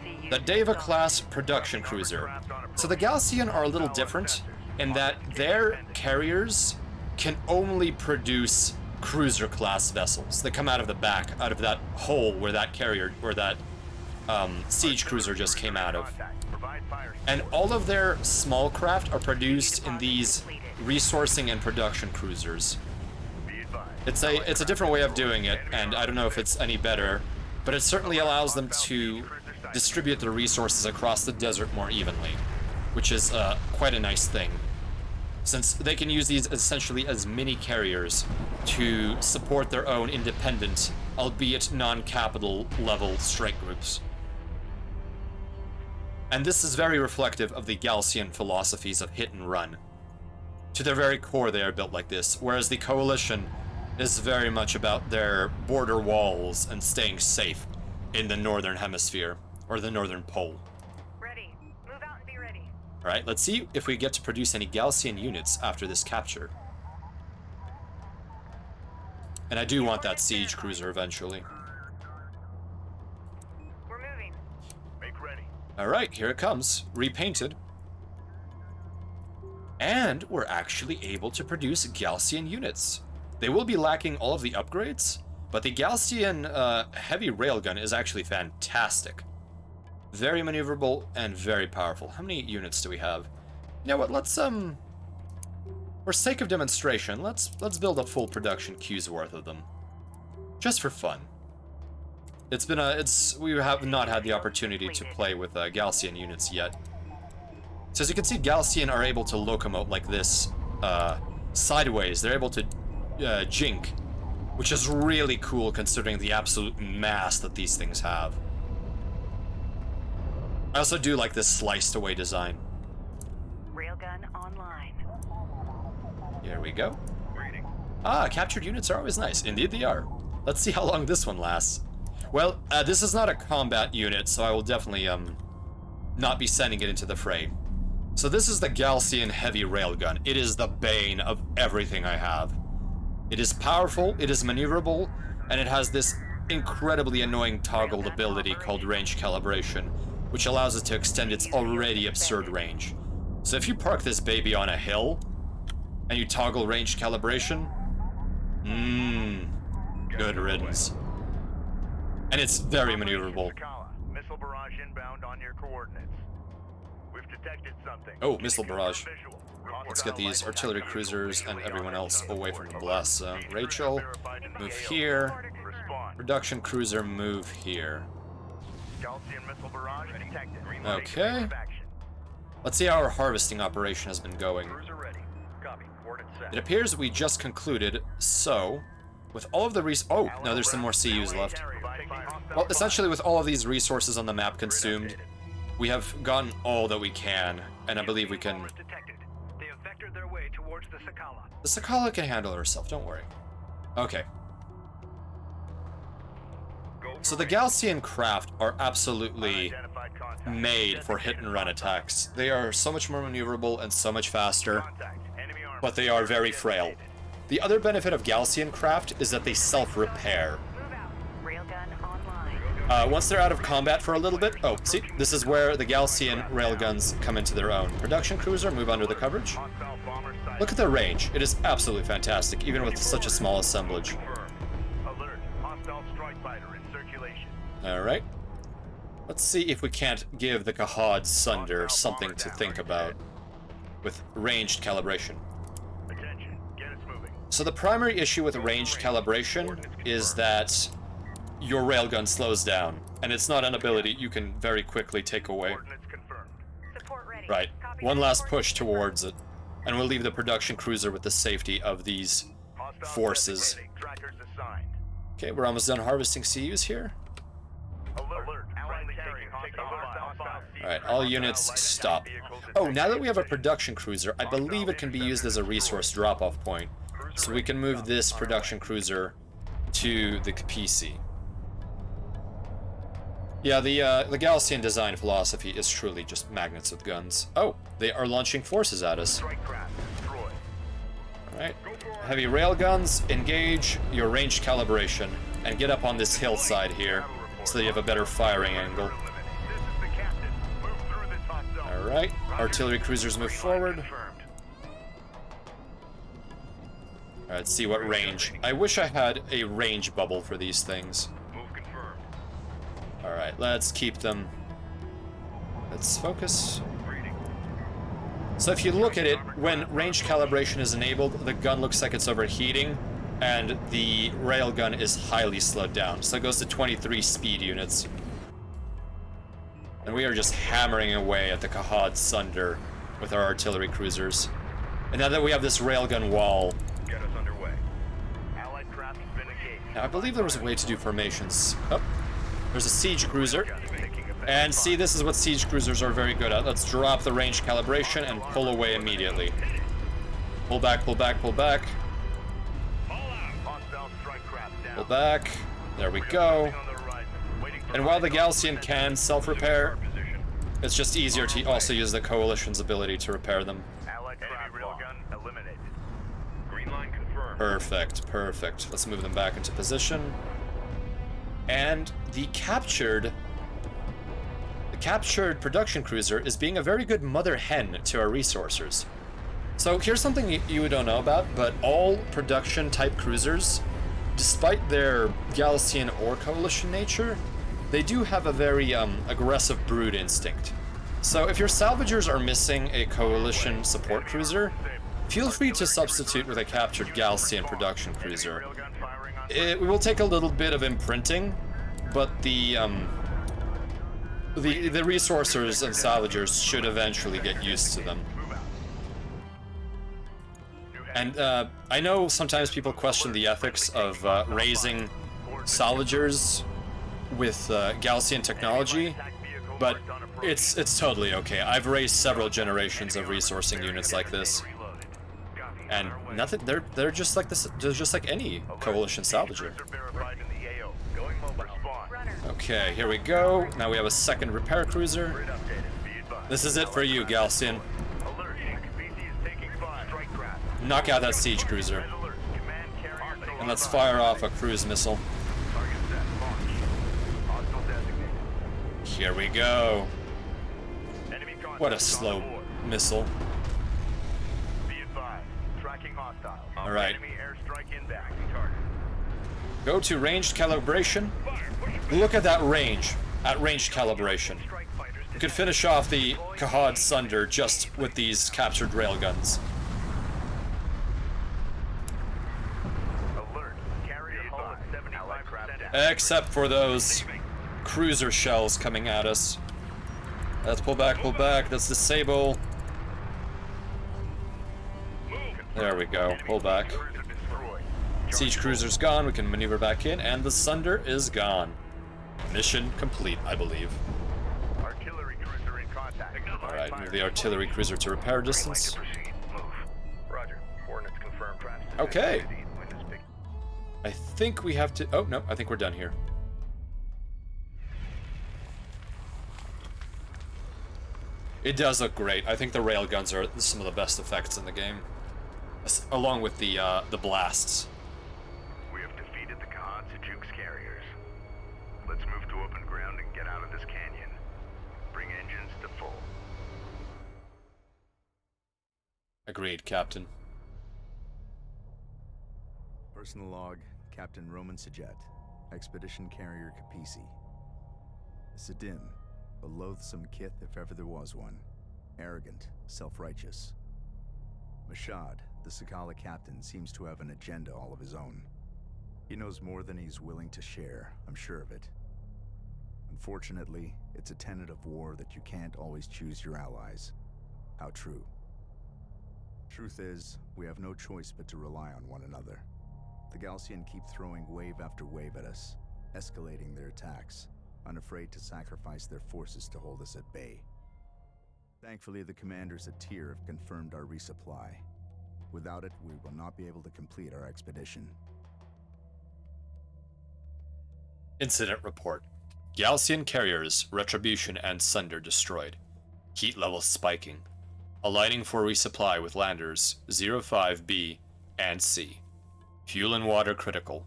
CU The Deva class production cruiser. So the Galcian are a little different in that their carriers can only produce cruiser class vessels that come out of the back, out of that hole where that carrier, where that siege cruiser just came out of. Provide fire. And all of their small craft are produced in these resourcing and production cruisers. Be advised. It's a different way of doing it, and I don't know if it's any better but it certainly allows them to distribute their resources across the desert more evenly, which is quite a nice thing, since they can use these essentially as mini carriers to support their own independent, albeit non-capital level strike groups. And this is very reflective of the Galcian philosophies of hit and run. To their very core, they are built like this, whereas the Coalition is very much about their border walls and staying safe in the Northern Hemisphere, or the Northern Pole. Ready. Move out and be ready. Alright, let's see if we get to produce any Galcian units after this capture. And I do want that siege cruiser eventually. We're moving. Make ready. Alright, here it comes, repainted. And we're actually able to produce Galcian units. They will be lacking all of the upgrades, but the Galcian heavy railgun is actually fantastic. Very maneuverable and very powerful. How many units do we have? You know what, let's for sake of demonstration, let's build a full production queue's worth of them. Just for fun. We have not had the opportunity to play with Galcian units yet. So as you can see, Galcian are able to locomote like this, sideways. They're able to jink, which is really cool considering the absolute mass that these things have. I also do like this sliced away design. Railgun online. Here we go. Ah, captured units are always nice. Indeed they are. Let's see how long this one lasts. Well, this is not a combat unit, so I will definitely not be sending it into the fray. So this is the Galcian heavy railgun. It is the bane of everything I have. It is powerful, it is maneuverable, and it has this incredibly annoying toggled ability called range calibration, which allows it to extend its already absurd range. So if you park this baby on a hill, and you toggle range calibration, good riddance. And it's very maneuverable. Missile barrage inbound on your coordinates. We've detected something. Oh, missile barrage. Let's get these artillery cruisers and everyone else away from the blast zone. Rachel, move here. Production cruiser, move here. Okay. Let's see how our harvesting operation has been going. It appears we just concluded, so with all of the oh, no, there's some more CUs left. Well, essentially with all of these resources on the map consumed, we have gotten all that we can, and I believe we can... They have vectored their way towards the Sakala. The Sakala can handle herself, don't worry. Okay. So the Galcian craft are absolutely made for hit-and-run attacks. They are so much more maneuverable and so much faster, but they are very frail. The other benefit of Galcian craft is that they self-repair. Once they're out of combat for a little bit... Oh, see? This is where the Galcian railguns come into their own. Production cruiser, move under the coverage. Look at their range. It is absolutely fantastic, even with such a small assemblage. Alright. Let's see if we can't give the Kahad Sunder something to think about with ranged calibration. So the primary issue with ranged calibration is that your railgun slows down, and it's not an ability you can very quickly take away. Right, one last push towards it, and we'll leave the production cruiser with the safety of these forces. Okay, we're almost done harvesting CUs here. Alright, all units stop. Oh, now that we have a production cruiser, I believe it can be used as a resource drop-off point. So we can move this production cruiser to the PC. Yeah, the Galcian design philosophy is truly just magnets with guns. Oh, they are launching forces at us. Alright. Heavy railguns, engage your range calibration, and get up on this hillside here, so that you have a better firing angle. Alright, artillery cruisers move forward. Alright, let's see what range. I wish I had a range bubble for these things. Alright, let's keep them. Let's focus. So if you look at it, when range calibration is enabled, the gun looks like it's overheating, and the railgun is highly slowed down. So it goes to 23 speed units. And we are just hammering away at the Kahad Sunder with our artillery cruisers. And now that we have this railgun wall, Get us underway. Allied craft has been engaged. now I believe there was a way to do formations. Oh, there's a siege cruiser. And see, this is what siege cruisers are very good at. Let's drop the range calibration and pull away immediately. Pull back, pull back, pull back. Hostile strike craft down. Pull back. There we go. And while the Galcian can self-repair, it's just easier to also use the Coalition's ability to repair them. Allied craft railgun eliminated. Green line confirmed. Perfect, perfect. Let's move them back into position. And the captured production cruiser is being a very good mother hen to our resourcers. So here's something you don't know about, but all production type cruisers, despite their Galcian or Coalition nature, they do have a very aggressive brood instinct. So if your salvagers are missing a Coalition support cruiser, feel free to substitute with a captured Galcian production cruiser. It will take a little bit of imprinting, but the resourcers and salvagers should eventually get used to them. And I know sometimes people question the ethics of raising salvagers with Galcian technology, but it's totally okay. I've raised several generations of resourcing units like this, and nothing. They're just like this. They're just like any Coalition salvager. Okay, here we go. Now we have a second repair cruiser. This is it for you, Galcian. Knock out that siege cruiser. And let's fire off a cruise missile. Here we go. What a slow missile. Alright. Go to ranged calibration. Look at that range. At ranged calibration. We could finish off the Kahad Sunder just with these captured railguns. Except for those cruiser shells coming at us. Let's pull back, pull back. Let's disable. There we go. Pull back. Siege cruiser's gone. We can maneuver back in, and the Sunder is gone. Mission complete, I believe. Alright, move the artillery cruiser to repair distance. Okay. I think we have to... Oh, no, I think we're done here. It does look great. I think the railguns are some of the best effects in the game. Along with the blasts. We have defeated the Kahad Sejuk's carriers. Let's move to open ground and get out of this canyon. Bring engines to full. Agreed, Captain. Personal log, Captain Roman Sajet, Expedition Carrier Capisi. Sadim, a loathsome kith if ever there was one. Arrogant, self-righteous. Mashad, the Sakala captain, seems to have an agenda all of his own. He knows more than he's willing to share, I'm sure of it. Unfortunately, it's a tenet of war that you can't always choose your allies. How true. Truth is, we have no choice but to rely on one another. The Galcian keep throwing wave after wave at us, escalating their attacks, unafraid to sacrifice their forces to hold us at bay. Thankfully, the commanders at Tyr have confirmed our resupply. Without it, we will not be able to complete our expedition. Incident report. Galcian carriers, Retribution and Sunder destroyed. Heat levels spiking. Aligning for resupply with landers 05B and C. Fuel and water critical.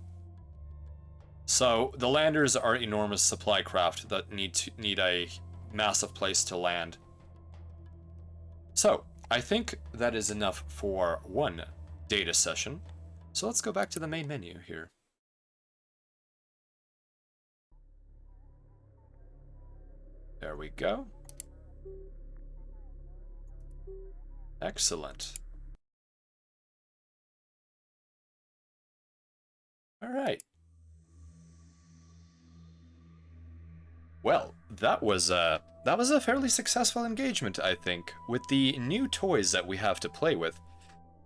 So, the landers are enormous supply craft that need a massive place to land. So, I think that is enough for one data session. So let's go back to the main menu here. There we go. Excellent. All right. Well, that was a fairly successful engagement, I think, with the new toys that we have to play with.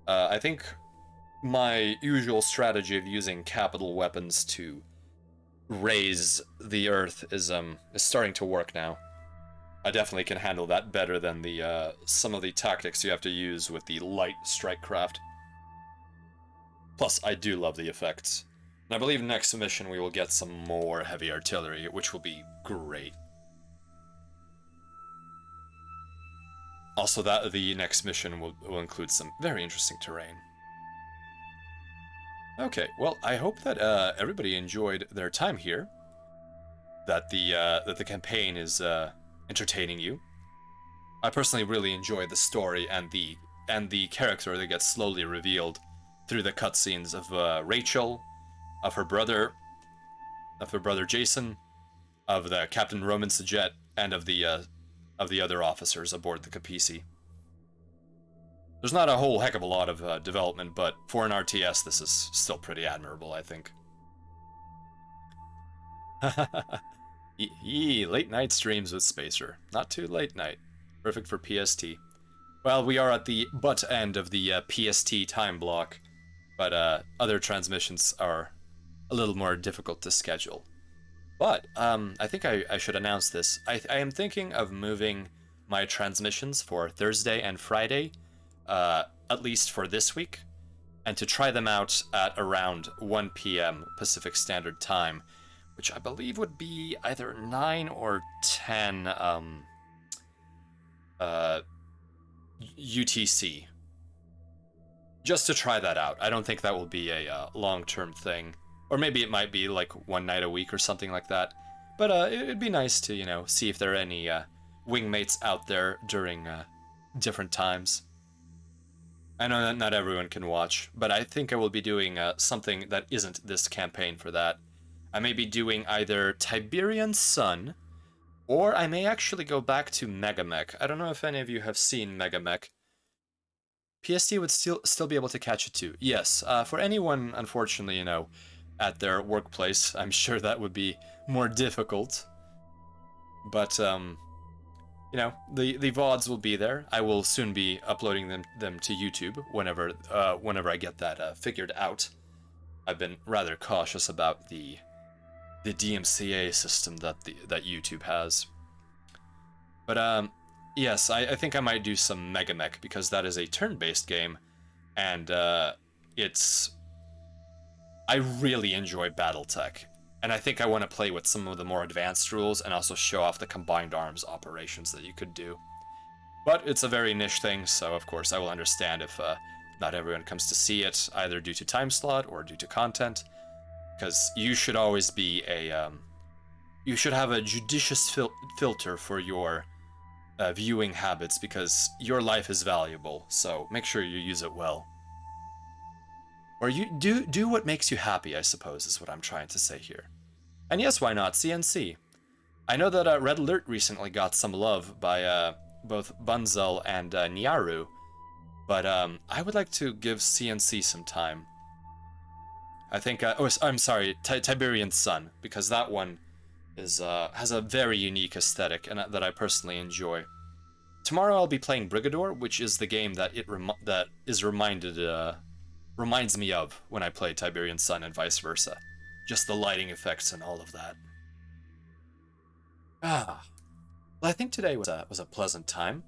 I think my usual strategy of using capital weapons to raise the Earth is starting to work now. I definitely can handle that better than the some of the tactics you have to use with the light strike craft. Plus, I do love the effects. And I believe next mission we will get some more heavy artillery, which will be great. Also, that the next mission will include some very interesting terrain. Okay, well, I hope that everybody enjoyed their time here. That the campaign is entertaining you. I personally really enjoy the story and the character that gets slowly revealed through the cutscenes of Rachel, of her brother Jason, of the Captain Roman Sajet, and of the other officers aboard the Capisi. There's not a whole heck of a lot of development, but for an RTS, this is still pretty admirable, I think. Late night streams with Spacer. Not too late night. Perfect for PST. Well, we are at the butt end of the PST time block, but other transmissions are a little more difficult to schedule. But I think I should announce this. I am thinking of moving my transmissions for Thursday and Friday, at least for this week, and to try them out at around 1 p.m. Pacific Standard Time, which I believe would be either 9 or 10 UTC. Just to try that out. I don't think that will be a long-term thing. Or maybe it might be like one night a week or something like that. But it'd be nice to, you know, see if there are any wingmates out there during different times. I know that not everyone can watch, but I think I will be doing something that isn't this campaign for that. I may be doing either Tiberian Sun, or I may actually go back to Megamech. I don't know if any of you have seen Megamech. PST would still be able to catch it too. Yes, for anyone, unfortunately, you know, at their workplace, I'm sure that would be more difficult. But, you know, the VODs will be there. I will soon be uploading them to YouTube whenever I get that figured out. I've been rather cautious about the DMCA system that YouTube has. But yes, I think I might do some Megamech because that is a turn-based game, and I really enjoy BattleTech, and I think I want to play with some of the more advanced rules and also show off the combined arms operations that you could do. But it's a very niche thing, so of course I will understand if not everyone comes to see it, either due to time slot or due to content, because you should always be you should have a judicious filter for your viewing habits, because your life is valuable, so make sure you use it well. Or you do what makes you happy, I suppose, is what I'm trying to say here. And yes, why not? CNC. I know that Red Alert recently got some love by both Bunzel and Nyaru, but I would like to give CNC some time. I think, I'm sorry, Tiberian Sun, because that one is has a very unique aesthetic and that I personally enjoy. Tomorrow I'll be playing Brigador, which is the game that reminds me of when I play Tiberian Sun and vice versa. Just the lighting effects and all of that. Well, I think today was a pleasant time.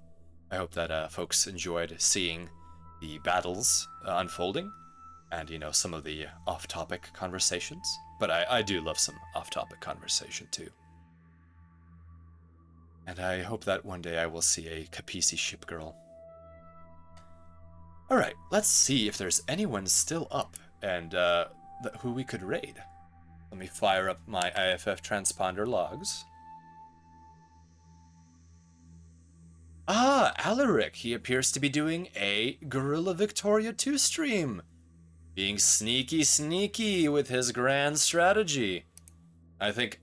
I hope that folks enjoyed seeing the battles unfolding, and, you know, some of the off-topic conversations. But I do love some off-topic conversation too. And I hope that one day I will see a Capisi ship girl. Alright, let's see if there's anyone still up and who we could raid. Let me fire up my IFF transponder logs. Ah, Alaric! He appears to be doing a Guerrilla Victoria 2 stream. Being sneaky with his grand strategy. I think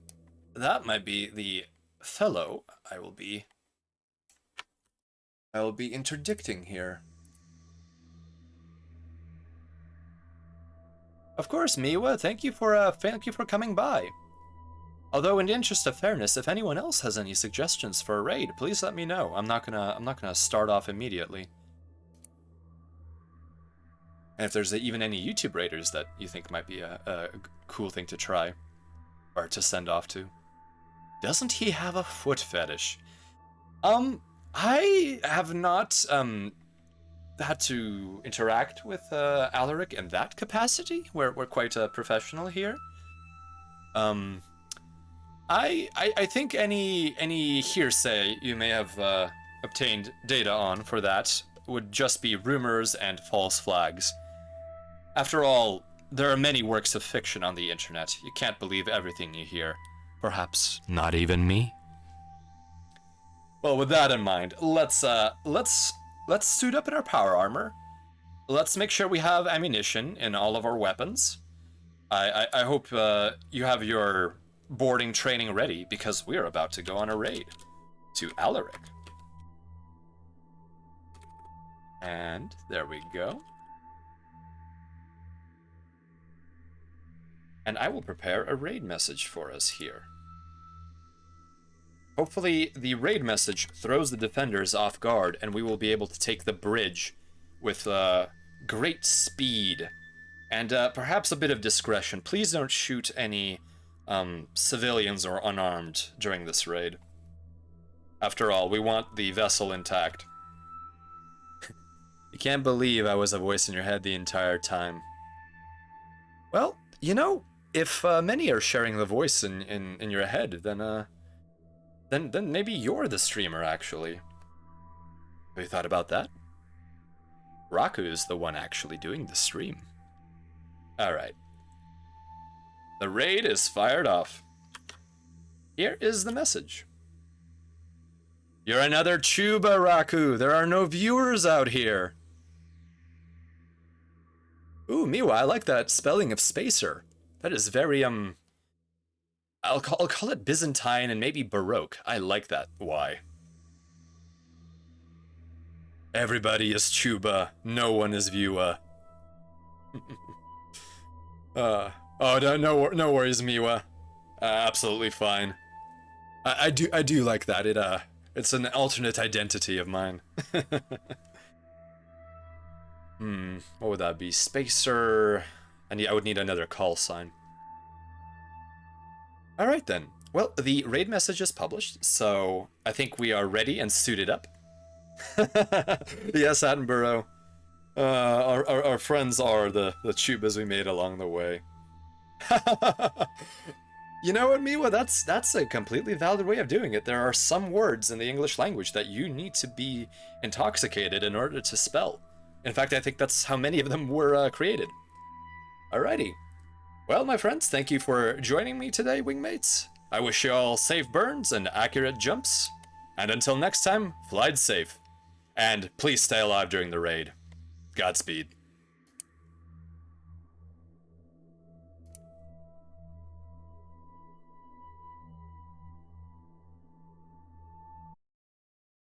that might be the fellow I will be interdicting here. Of course, Miwa. Thank you for coming by. Although, in the interest of fairness, if anyone else has any suggestions for a raid, please let me know. I'm not gonna start off immediately. And if there's even any YouTube raiders that you think might be a cool thing to try, or to send off to. Doesn't he have a foot fetish? I have not had to interact with Alaric in that capacity. We're quite professional here. I think any hearsay you may have obtained data on for that would just be rumors and false flags. After all, there are many works of fiction on the internet. You can't believe everything you hear. Perhaps not even me. Well, with that in mind, let's suit up in our power armor. Let's make sure we have ammunition in all of our weapons. I hope you have your boarding training ready, because we are about to go on a raid to Alaric. And there we go. And I will prepare a raid message for us here. Hopefully the raid message throws the defenders off guard and we will be able to take the bridge with great speed and perhaps a bit of discretion. Please don't shoot any civilians or unarmed during this raid. After all, we want the vessel intact. You can't believe I was a voice in your head the entire time. Well, you know, if many are sharing the voice in your head, then maybe you're the streamer, actually. Have you thought about that? Raku's the one actually doing the stream. Alright. The raid is fired off. Here is the message. You're another Chuba, Raku. There are no viewers out here. Ooh, Miwa, I like that spelling of spacer. That is very, I'll call it Byzantine and maybe Baroque. I like that. Why? Everybody is Chuba. No one is Viewa. Oh, no worries, Miwa. Absolutely fine. I do like that. It's an alternate identity of mine. What would that be? Spacer. I would need another call sign. Alright then. Well, the raid message is published, so I think we are ready and suited up. Yes, Attenborough. Our friends are the tubas we made along the way. You know what, Miwa? That's a completely valid way of doing it. There are some words in the English language that you need to be intoxicated in order to spell. In fact, I think that's how many of them were created. Alrighty. Well, my friends, thank you for joining me today, wingmates. I wish you all safe burns and accurate jumps. And until next time, fly safe. And please stay alive during the raid. Godspeed.